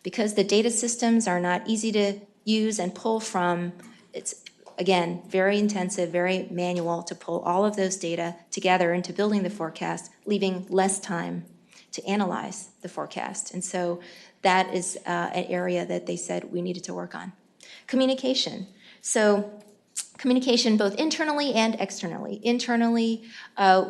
Because the data systems are not easy to use and pull from, it's, again, very intensive, very manual to pull all of those data together into building the forecast, leaving less time to analyze the forecast. And so that is an area that they said we needed to work on. Communication. So communication both internally and externally. Internally,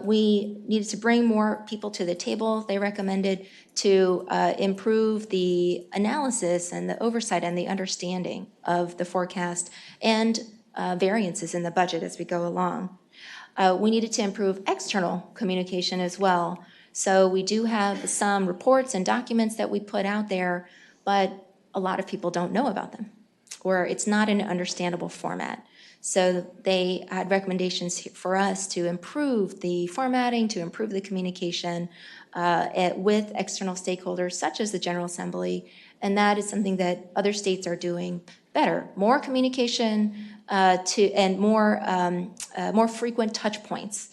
we needed to bring more people to the table. They recommended to improve the analysis and the oversight and the understanding of the forecast and variances in the budget as we go along. We needed to improve external communication as well. So we do have some reports and documents that we put out there, but a lot of people don't know about them, or it's not in an understandable format. So they had recommendations for us to improve the formatting, to improve the communication with external stakeholders, such as the General Assembly, and that is something that other states are doing better. More communication and more frequent touch points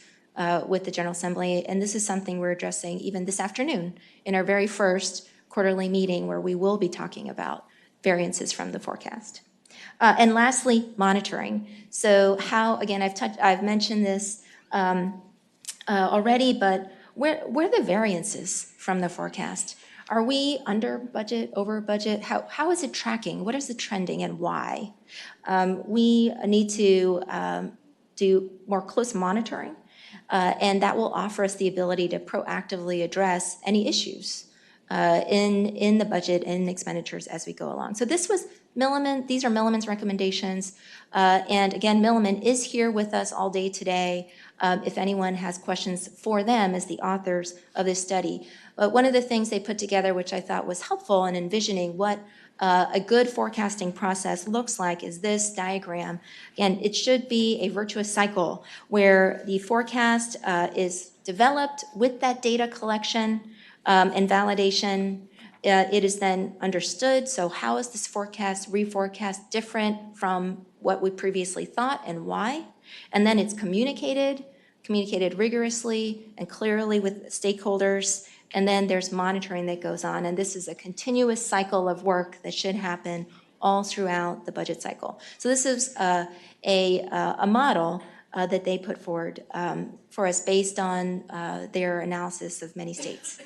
with the General Assembly, and this is something we're addressing even this afternoon in our very first quarterly meeting where we will be talking about variances from the forecast. And lastly, monitoring. So how, again, I've mentioned this already, but where are the variances from the forecast? Are we under budget, over budget? How is it tracking? What is the trending and why? We need to do more close monitoring, and that will offer us the ability to proactively address any issues in the budget and expenditures as we go along. So this was Milliman. These are Milliman's recommendations. And again, Milliman is here with us all day today if anyone has questions for them as the authors of this study. But one of the things they put together, which I thought was helpful in envisioning what a good forecasting process looks like is this diagram. Again, it should be a virtuous cycle where the forecast is developed with that data collection and validation. It is then understood. So how is this forecast, reforecast different from what we previously thought and why? And then it's communicated rigorously and clearly with stakeholders. And then there's monitoring that goes on. And this is a continuous cycle of work that should happen all throughout the budget cycle. So this is a model that they put forward for us based on their analysis of many states.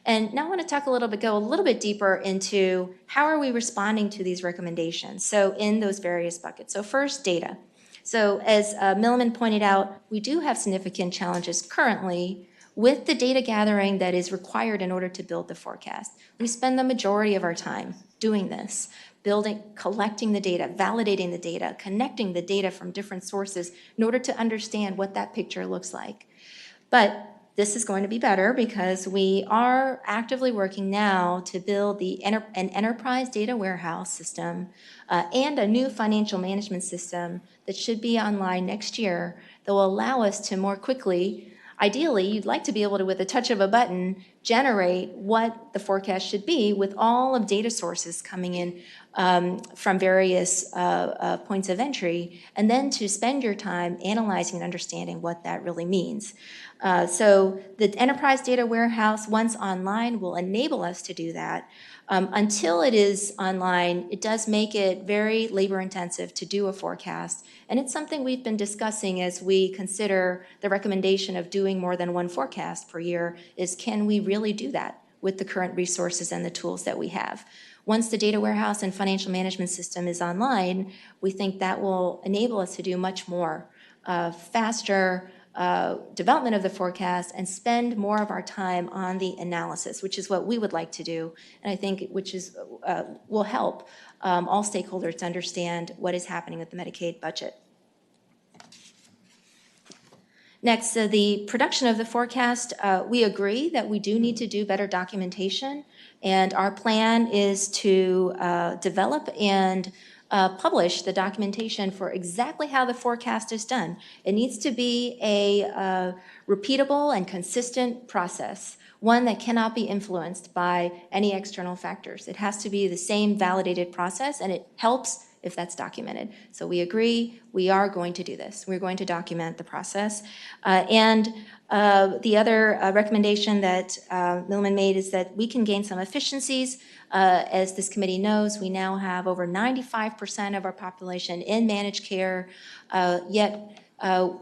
And now I want to talk go a little bit deeper into how are we responding to these recommendations. So in those various buckets. So first, data. So as Milliman pointed out, we do have significant challenges currently with the data gathering that is required in order to build the forecast. We spend the majority of our time doing this, collecting the data, validating the data, connecting the data from different sources in order to understand what that picture looks like. But this is going to be better because we are actively working now to build an enterprise data warehouse system and a new financial management system that should be online next year that will allow us to more quickly, ideally, you'd like to be able to, with a touch of a button, generate what the forecast should be with all of data sources coming in from various points of entry, and then to spend your time analyzing and understanding what that really means. So the enterprise data warehouse, once online, will enable us to do that. Until it is online, it does make it very labor intensive to do a forecast. And it's something we've been discussing as we consider the recommendation of doing more than one forecast per year is, can we really do that with the current resources and the tools that we have? Once the data warehouse and financial management system is online, we think that will enable us to do much more faster development of the forecast and spend more of our time on the analysis, which is what we would like to do, and I think will help all stakeholders to understand what is happening with the Medicaid budget. Next, the production of the forecast. We agree that we do need to do better documentation, and our plan is to develop and publish the documentation for exactly how the forecast is done. It needs to be a repeatable and consistent process, one that cannot be influenced by any external factors. It has to be the same validated process, and it helps if that's documented. So we agree, we are going to do this. We're going to document the process. The other recommendation that Milliman made is that we can gain some efficiencies. As this committee knows, we now have over 95% of our population in managed care, yet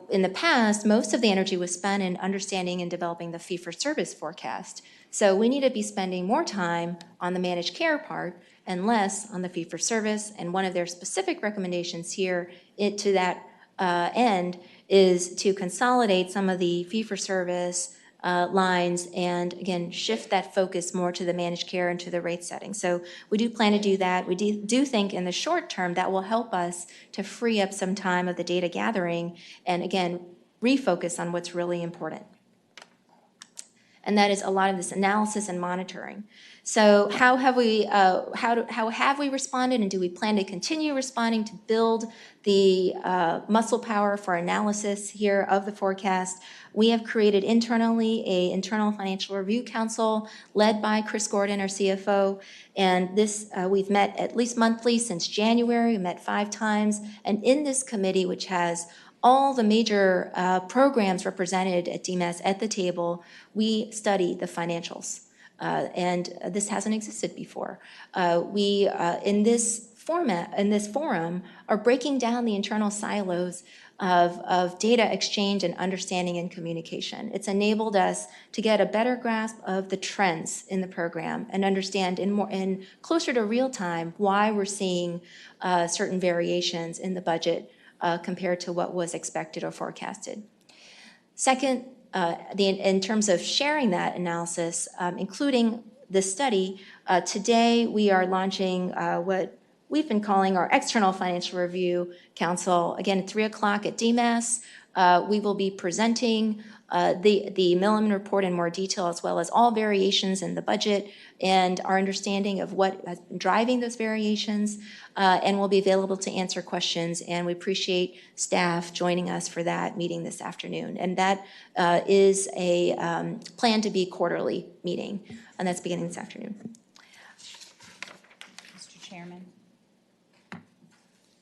in the past, most of the energy was spent in understanding and developing the fee-for-service forecast. So we need to be spending more time on the managed care part and less on the fee-for-service. And one of their specific recommendations here to that end is to consolidate some of the fee-for-service lines and, again, shift that focus more to the managed care and to the rate setting. So we do plan to do that. We do think in the short term that will help us to free up some time of the data gathering and, again, refocus on what's really important. And that is a lot of this analysis and monitoring. So how have we responded, and do we plan to continue responding to build the muscle power for analysis here of the forecast? We have created internally an internal financial review council led by Chris Gordon, our CFO, and this we've met at least monthly since January. We met 5 times, and in this committee, which has all the major programs represented at DMAS at the table, we study the financials. And this hasn't existed before. We, in this forum, are breaking down the internal silos of data exchange and understanding and communication. It's enabled us to get a better grasp of the trends in the program and understand in closer to real time why we're seeing certain variations in the budget compared to what was expected or forecasted. Second, in terms of sharing that analysis, including this study, today we are launching what we've been calling our External Financial Review Council. Again, at 3 o'clock at DMAS, we will be presenting the Milliman report in more detail, as well as all variations in the budget and our understanding of what has been driving those variations, and we'll be available to answer questions. And we appreciate staff joining us for that meeting this afternoon. And that is a plan to be quarterly meeting, and that's beginning this afternoon. Mr. Chairman?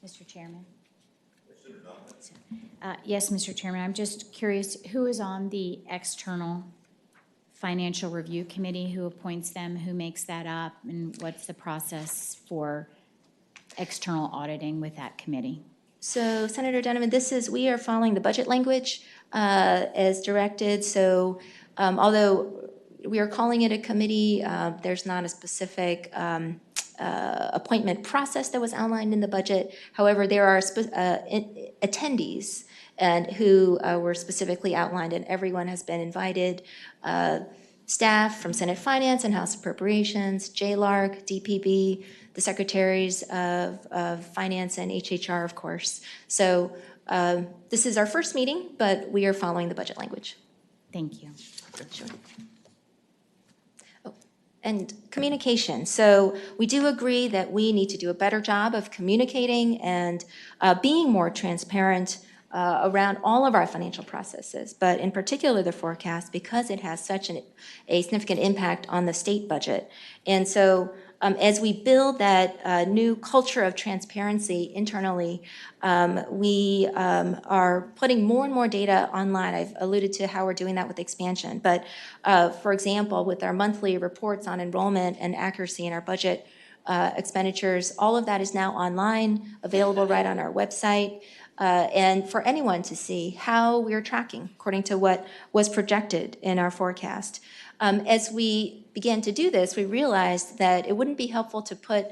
Mr. Chairman? Yes, Mr. Chairman, I'm just curious, who is on the external financial review committee? Who appoints them? Who makes that up? And what's the process for external auditing with that committee? So, Senator Donovan, we are following the budget language as directed. So, although we are calling it a committee, there's not a specific appointment process that was outlined in the budget. However, there are attendees and who were specifically outlined, and everyone has been invited. Staff from Senate Finance and House Appropriations, JLARC, DPB, the Secretaries of Finance and HHR, of course. So this is our first meeting, but we are following the budget language. Thank you. Sure. And communication. So we do agree that we need to do a better job of communicating and being more transparent around all of our financial processes, but in particular the forecast, because it has such a significant impact on the state budget. And so as we build that new culture of transparency internally, we are putting more and more data online. I've alluded to how we're doing that with expansion. But for example, with our monthly reports on enrollment and accuracy in our budget expenditures, all of that is now online, available right on our website. And for anyone to see how we're tracking according to what was projected in our forecast. As we began to do this, we realized that it wouldn't be helpful to put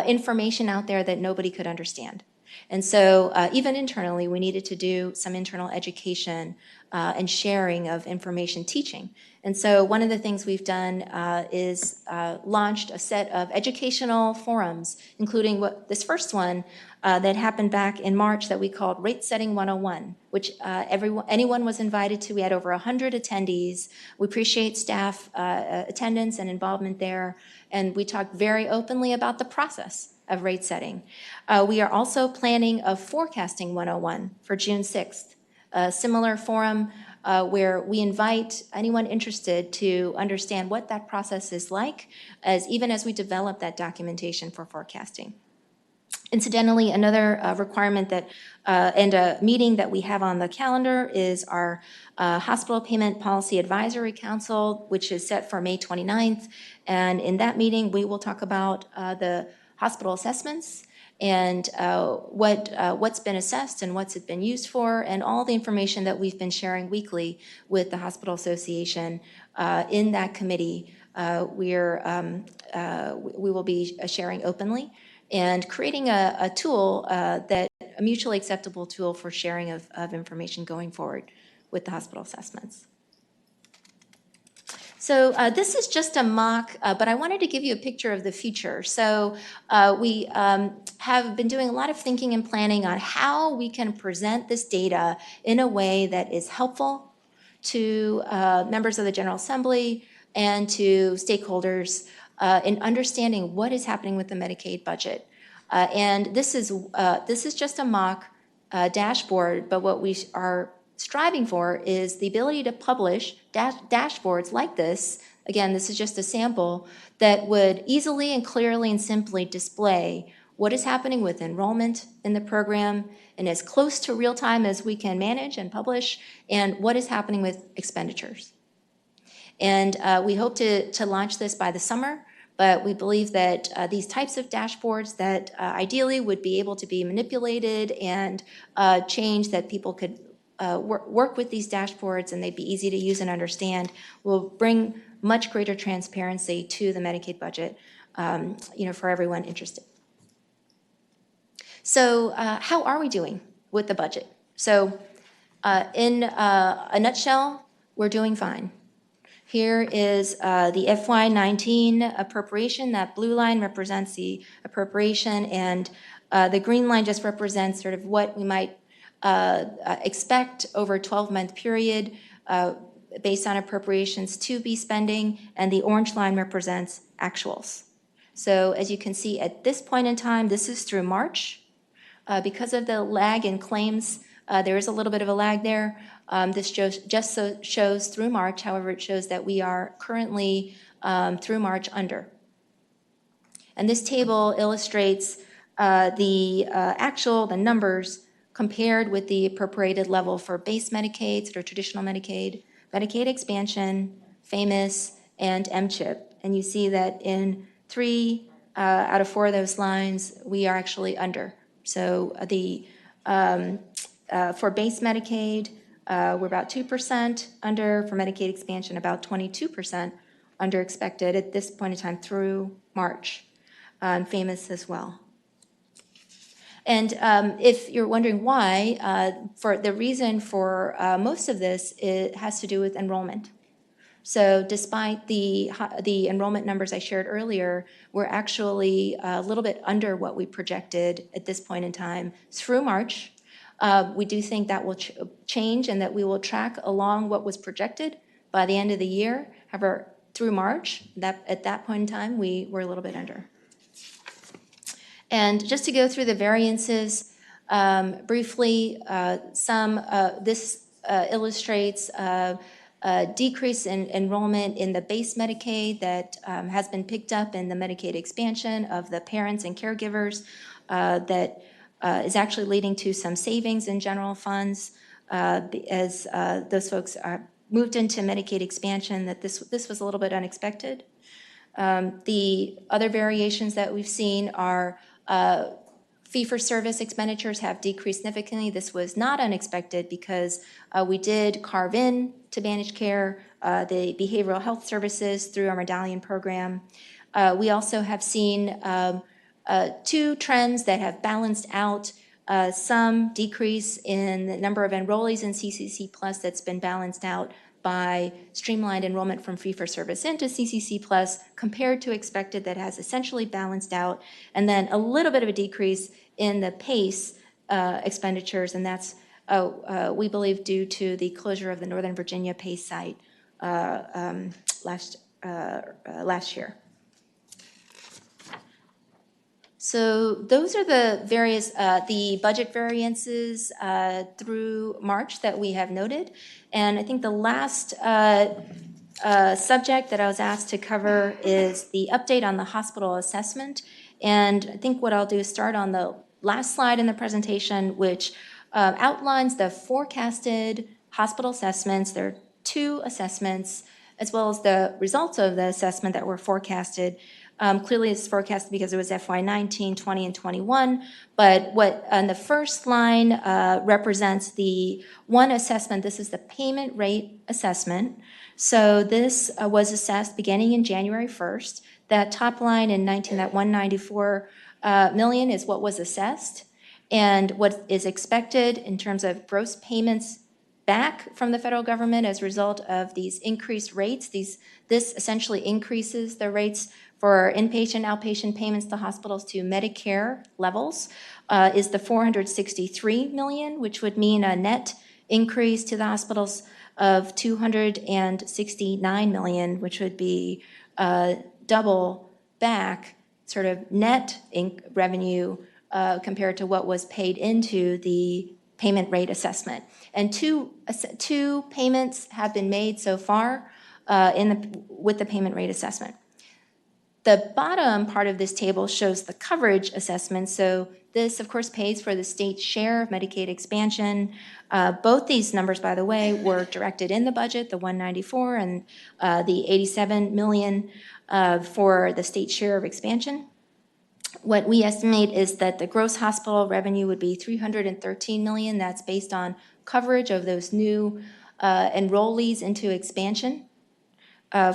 information out there that nobody could understand. And so even internally, we needed to do some internal education and sharing of information teaching. And so one of the things we've done is launched a set of educational forums, including this first one that happened back in March that we called Rate Setting 101, which anyone was invited to. We had over 100 attendees. We appreciate staff attendance and involvement there. And we talked very openly about the process of rate setting. We are also planning a Forecasting 101 for June 6th, a similar forum where we invite anyone interested to understand what that process is like, even as we develop that documentation for forecasting. Incidentally, another requirement that and a meeting that we have on the calendar is our Hospital Payment Policy Advisory Council, which is set for May 29th. And in that meeting, we will talk about the hospital assessments and what's been assessed and what's it been used for, and all the information that we've been sharing weekly with the Hospital Association in that committee. We will be sharing openly and creating a tool a mutually acceptable tool for sharing of information going forward with the hospital assessments. So this is just a mock, but I wanted to give you a picture of the future. So we have been doing a lot of thinking and planning on how we can present this data in a way that is helpful to members of the General Assembly and to stakeholders in understanding what is happening with the Medicaid budget. And this is just a mock dashboard, but what we are striving for is the ability to publish dashboards like this. Again, this is just a sample that would easily and clearly and simply display what is happening with enrollment in the program and as close to real time as we can manage and publish, and what is happening with expenditures. And we hope to launch this by the summer, but we believe that these types of dashboards that ideally would be able to be manipulated and changed, that people could work with these dashboards and they'd be easy to use and understand, will bring much greater transparency to the Medicaid budget, for everyone interested. So how are we doing with the budget? So in a nutshell, we're doing fine. Here is the FY19 appropriation. That blue line represents the appropriation, and the green line just represents sort of what we might expect over a 12-month period. based on appropriations to be spending, and the orange line represents actuals. So as you can see, at this point in time, this is through March. Because of the lag in claims, there is a little bit of a lag there. This shows through March. However, it shows that we are currently through March under. And this table illustrates the numbers compared with the appropriated level for base Medicaid or traditional Medicaid, Medicaid expansion, FAMOUS, and MCHIP. And you see that in 3 out of 4 of those lines, we are actually under. So for base Medicaid, we're about 2% under. For Medicaid expansion, about 22% under expected at this point in time through March, and FAMOUS as well. And if you're wondering why, for the reason for most of this, it has to do with enrollment. So despite the enrollment numbers I shared earlier, we're actually a little bit under what we projected at this point in time through March. We do think that will change and that we will track along what was projected by the end of the year. However, through March, at that point in time, we were a little bit under. And just to go through the variances briefly, this illustrates a decrease in enrollment in the base Medicaid that has been picked up in the Medicaid expansion of the parents and caregivers that is actually leading to some savings in general funds as those folks are moved into Medicaid expansion, that this was a little bit unexpected. The other variations that we've seen are fee-for-service expenditures have decreased significantly. This was not unexpected because we did carve in to managed care the behavioral health services through our medallion program. We also have seen 2 trends that have balanced out some decrease in the number of enrollees in CCC Plus that's been balanced out by streamlined enrollment from fee-for-service into CCC Plus compared to expected that has essentially balanced out, and then a little bit of a decrease in the PACE expenditures, and that's, we believe, due to the closure of the Northern Virginia PACE site last year. So those are the various, the budget variances through March that we have noted. And I think the last subject that I was asked to cover is the update on the hospital assessment. And I think what I'll do is start on the last slide in the presentation, which outlines the forecasted hospital assessments. There are 2 assessments, as well as the results of the assessment that were forecasted. Clearly it's forecasted because it was FY 19, 20, and 21, but what on the first line represents the one assessment. This is the payment rate assessment. So this was assessed beginning in January 1st. That top line in 19, that 194 million is what was assessed, and what is expected in terms of gross payments back from the federal government as a result of these increased rates. This essentially increases the rates for inpatient, outpatient payments to hospitals to Medicare levels, is the 463 million, which would mean a net increase to the hospitals of 269 million, which would be double back sort of net revenue compared to what was paid into the payment rate assessment. And two payments have been made so far with the payment rate assessment. The bottom part of this table shows the coverage assessment. So this, of course, pays for the state's share of Medicaid expansion. Both these numbers, by the way, were directed in the budget, the 194 and the 87 million for the state share of expansion. What we estimate is that the gross hospital revenue would be 313 million. That's based on coverage of those new enrollees into expansion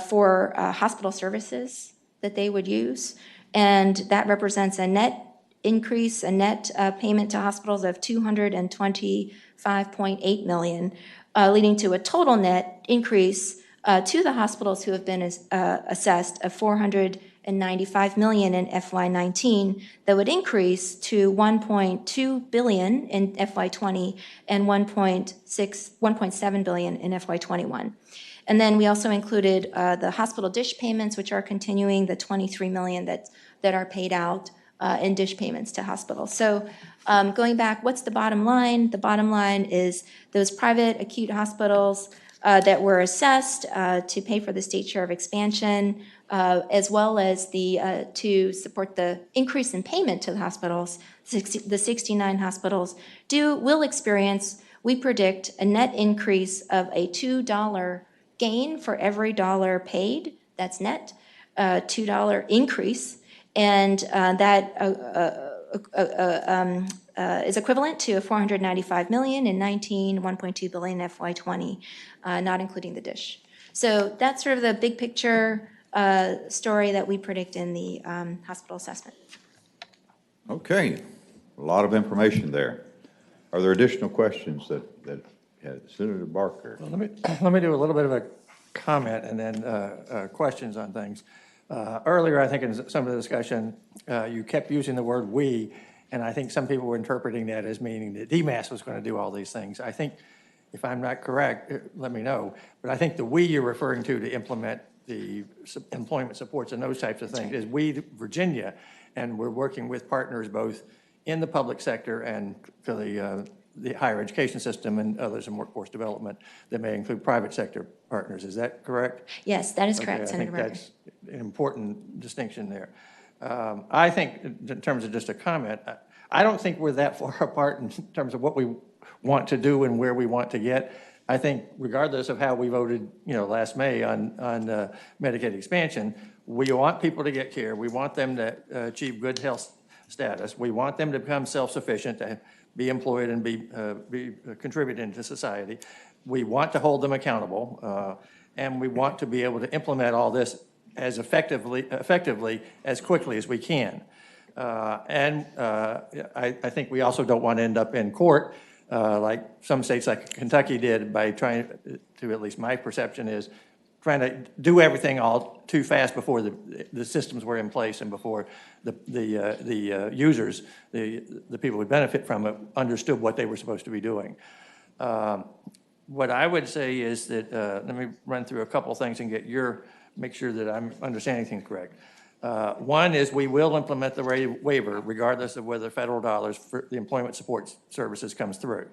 for hospital services that they would use. And that represents a net increase, a net payment to hospitals of 225.8 million, leading to a total net increase to the hospitals who have been assessed of 486 million in FY19 that would increase to $1.2 billion in FY20 and $1.7 billion in FY21. And then we also included the hospital dish payments, which are continuing, the $23 million that are paid out in dish payments to hospitals. So going back, what's the bottom line? The bottom line is those private acute hospitals that were assessed to pay for the state share of expansion, as well as to support the increase in payment to the hospitals, the 69 hospitals will experience, we predict, a net increase of a $2 gain for every dollar paid. That's net, $2 increase, and that is equivalent to $495 million in 19, $1.2 billion in FY20, not including the dish. So that's sort of the big picture story that we predict in the hospital assessment. Okay, a lot of information there. Are there additional questions that Senator Barker? Well, let me do a little bit of a comment and then questions on things. Earlier, I think in some of the discussion, you kept using the word "we," and I think some people were interpreting that as meaning that DMAS was going to do all these things. I think, if I'm not correct, let me know, but I think the "we" you're referring to implement the employment supports and those types of things is we, Virginia, and we're working with partners both in the public sector and for the higher education system and others in workforce development that may include private sector partners. Is that correct? Yes, that is correct, Okay, Senator I think Barker. that's an important distinction there. I think in terms of just a comment, I don't think we're that far apart in terms of what we want to do and where we want to get. I think regardless of how we voted, last May on Medicaid expansion, we want people to get care. We want them to achieve good health status. We want them to become self-sufficient, to be employed and be contributing to society. We want to hold them accountable, and we want to be able to implement all this as effectively as quickly as we can. I think we also don't want to end up in court like some states like Kentucky did by trying to, at least my perception is, trying to do everything all too fast before the systems were in place and before the users, the people who benefit from it, understood what they were supposed to be doing. What I would say is that, let me run through a couple things and make sure that I'm understanding things correct. One is we will implement the waiver regardless of whether federal dollars for the employment support services comes through.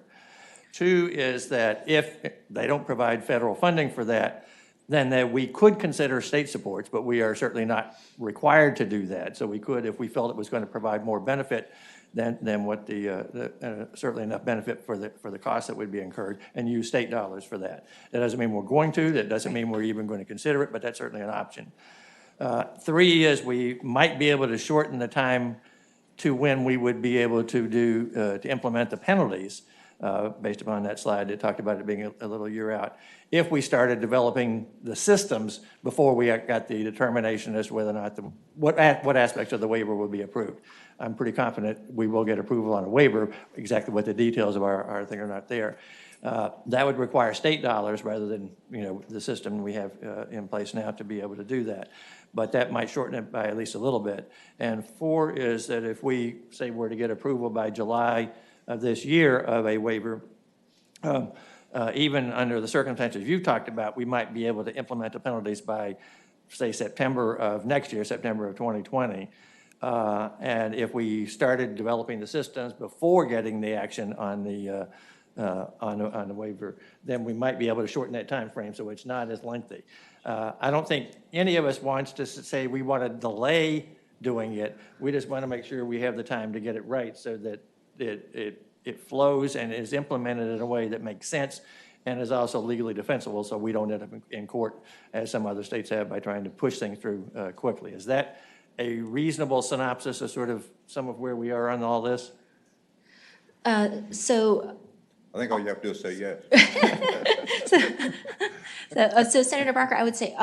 Two is that if they don't provide federal funding for that, then we could consider state supports, but we are certainly not required to do that. So we could, if we felt it was going to provide more benefit than what certainly enough benefit for the cost that would be incurred, and use state dollars for that. That doesn't mean we're going to. That doesn't mean we're even going to consider it, but that's certainly an option. Three is we might be able to shorten the time to when we would be able to implement the penalties, based upon that slide that talked about it being a little year out, if we started developing the systems before we got the determination as to whether or not what aspects of the waiver would be approved. I'm pretty confident we will get approval on a waiver. Exactly what the details of our thing are not there. That would require state dollars rather than the system we have in place now to be able to do that. But that might shorten it by at least a little bit. And four is that if we say we're to get approval by July of this year of a waiver, even under the circumstances you've talked about, we might be able to implement the penalties by, say, September of next year, September of 2020. And if we started developing the systems before getting the action on the waiver, then we might be able to shorten that time frame so it's not as lengthy. I don't think any of us wants to say we want to delay doing it. We just want to make sure we have the time to get it right so that it flows and is implemented in a way that makes sense and is also legally defensible, so we don't end up in court as some other states have by trying to push things through quickly. Is that a reasonable synopsis of sort of some of where we are on all this? So I think all you have to do is say yes. So Senator Barker, I would say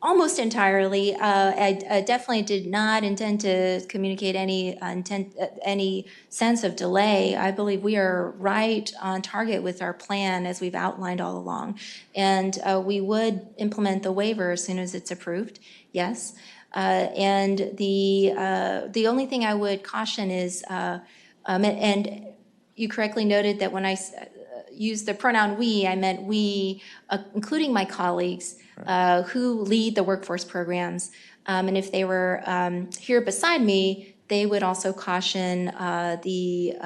almost entirely. I definitely did not intend to communicate any sense of delay. I believe we are right on target with our plan as we've outlined all along. And we would implement the waiver as soon as it's approved, yes. And the only thing I would caution is, and you correctly noted that when I used the pronoun we, I meant we, including my colleagues who lead the workforce programs. And if they were here beside me, they would also caution the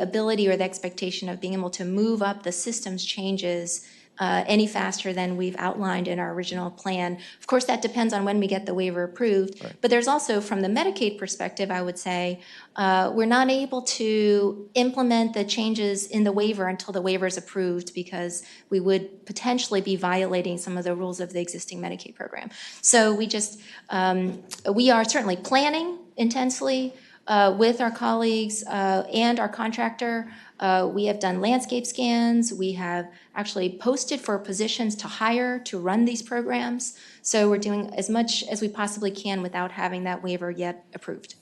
ability or the expectation of being able to move up the systems changes any faster than we've outlined in our original plan. Of course, that depends on when we get the waiver approved. Right. But there's also, from the Medicaid perspective, I would say, we're not able to implement the changes in the waiver until the waiver is approved because we would potentially be violating some of the rules of the existing Medicaid program. So we just, we are certainly planning intensely with our colleagues and our contractor. We have done landscape scans. We have actually posted for positions to hire to run these programs. So we're doing as much as we possibly can without having that waiver yet approved.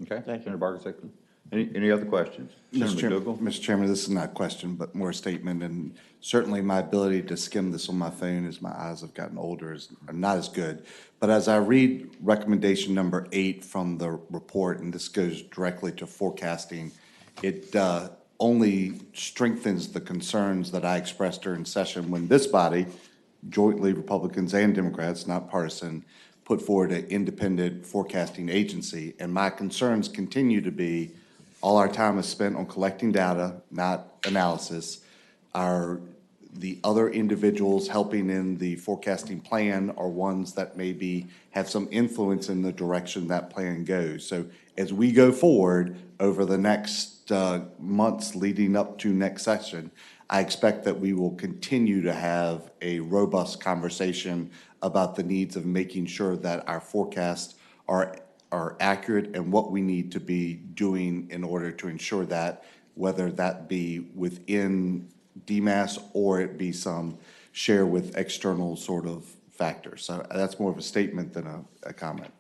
Okay, thank you, Senator Barker. Any other questions? Senator McDougall? Mr. Chairman, this is not a question, but more a statement. And certainly my ability to skim this on my phone as my eyes have gotten older is not as good. But as I read recommendation number 8 from the report, and this goes directly to forecasting, it only strengthens the concerns that I expressed during session when this body, jointly Republicans and Democrats, not partisan, put forward an independent forecasting agency. And my concerns continue to be all our time is spent on collecting data, not analysis. The other individuals helping in the forecasting plan are ones that maybe have some influence in the direction that plan goes. So as we go forward over the next months leading up to next session, I expect that we will continue to have a robust conversation about the needs of making sure that our forecasts are accurate and what we need to be doing in order to ensure that, whether that be within DMAS or it be some share with external sort of factors. So that's more of a statement than a comment.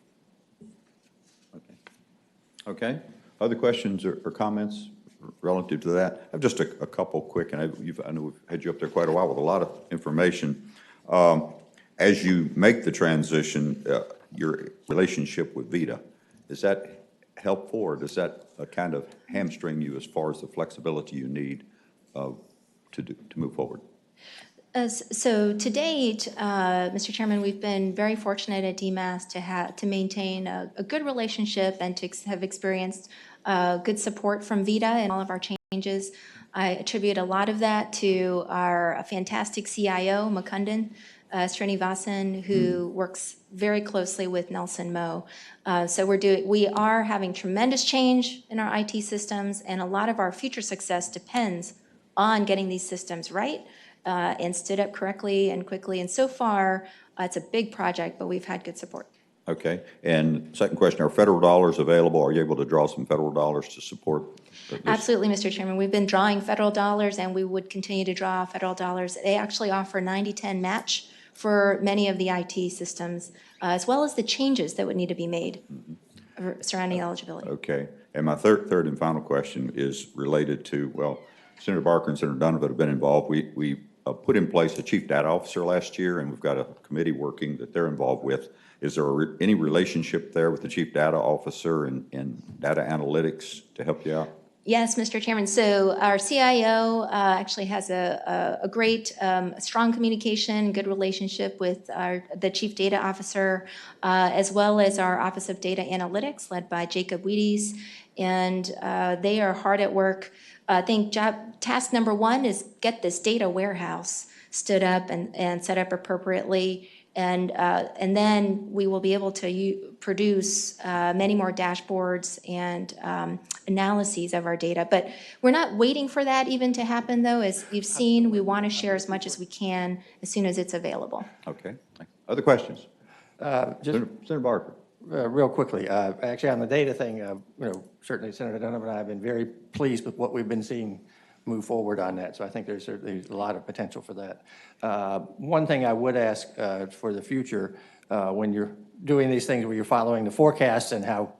Okay. Other questions or comments relative to that? I have just a couple quick, and I know we've had you up there quite a while with a lot of information. As you make the transition, your relationship with VITA, is that helpful, or does that kind of hamstring you as far as the flexibility you need to move forward? So to date, Mr. Chairman, we've been very fortunate at DMAS to maintain a good relationship and to have experienced good support from VITA in all of our changes. I attribute a lot of that to our fantastic CIO, Mukundan Srinivasan, who works very closely with Nelson Moe. So we are having tremendous change in our IT systems, and a lot of our future success depends on getting these systems right and stood up correctly and quickly. And so far, it's a big project, but we've had good support. Okay. And second question, are federal dollars available? Are you able to draw some federal dollars to support this? Absolutely, Mr. Chairman. We've been drawing federal dollars, and we would continue to draw federal dollars. They actually offer 90-10 match for many of the IT systems, as well as the changes that would need to be made surrounding eligibility. Okay. And my third and final question is related to, well, Senator Barker and Senator Donovan have been involved. We put in place a chief data officer last year, and we've got a committee working that they're involved with. Is there any relationship there with the chief data officer and data analytics to help you out? Yes, Mr. Chairman. So our CIO actually has a great, strong communication, good relationship with the Chief Data Officer, as well as our Office of Data Analytics, led by Jacob Wheaties. And they are hard at work. I think task number 1 is get this data warehouse stood up and set up appropriately. And then we will be able to produce many more dashboards and analyses of our data. But we're not waiting for that even to happen, though. As you've seen, we want to share as much as we can as soon as it's available. Okay. Other questions? Senator Barker. Real quickly, actually on the data thing, certainly Senator Donovan and I have been very pleased with what we've been seeing move forward on that. So I think there's certainly a lot of potential for that. One thing I would ask for the future, when you're doing these things where you're following the forecasts and how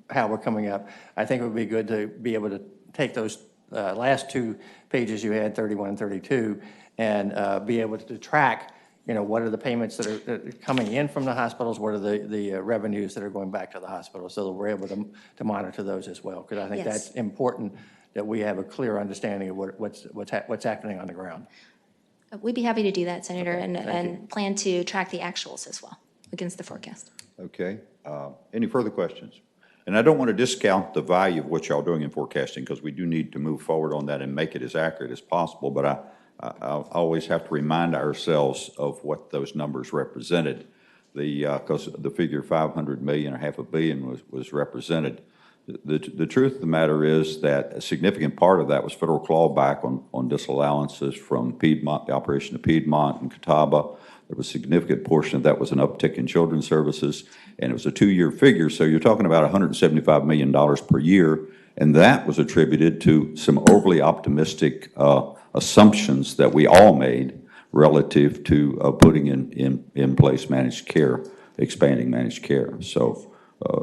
we're coming up, I think it would be good to be able to take those last 2 pages you had, 31 and 32, and be able to track what are the payments that are coming in from the hospitals? What are the revenues that are going back to the hospital? So that we're able to monitor those as well. Because I think Yes. that's important that we have a clear understanding of what's happening on the ground. We'd be happy to do that, Senator, Okay, thank you. and plan to track the actuals as well against the forecast. Okay. Any further questions? And I don't want to discount the value of what y'all doing in forecasting, because we do need to move forward on that and make it as accurate as possible. But I always have to remind ourselves of what those numbers represented. Because the figure 500 million or $500 million was represented. The truth of the matter is that a significant part of that was federal clawback on disallowances from Piedmont, the operation of Piedmont and Catawba. There was a significant portion of that was an uptick in children's services, and it was a 2-year figure, so you're talking about $175 million per year, and that was attributed to some overly optimistic assumptions that we all made relative to putting in place managed care, expanding managed care. So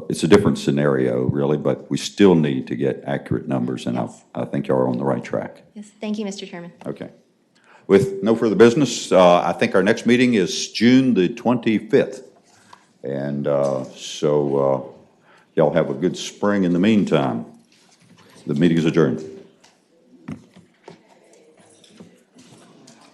it's a different scenario, really, but we still need to get accurate numbers, and I think you are on the right track. Yes, thank you, Mr. Chairman. Okay. With no further business, I think our next meeting is June the 25th. And so y'all have a good spring in the meantime. The meeting is adjourned.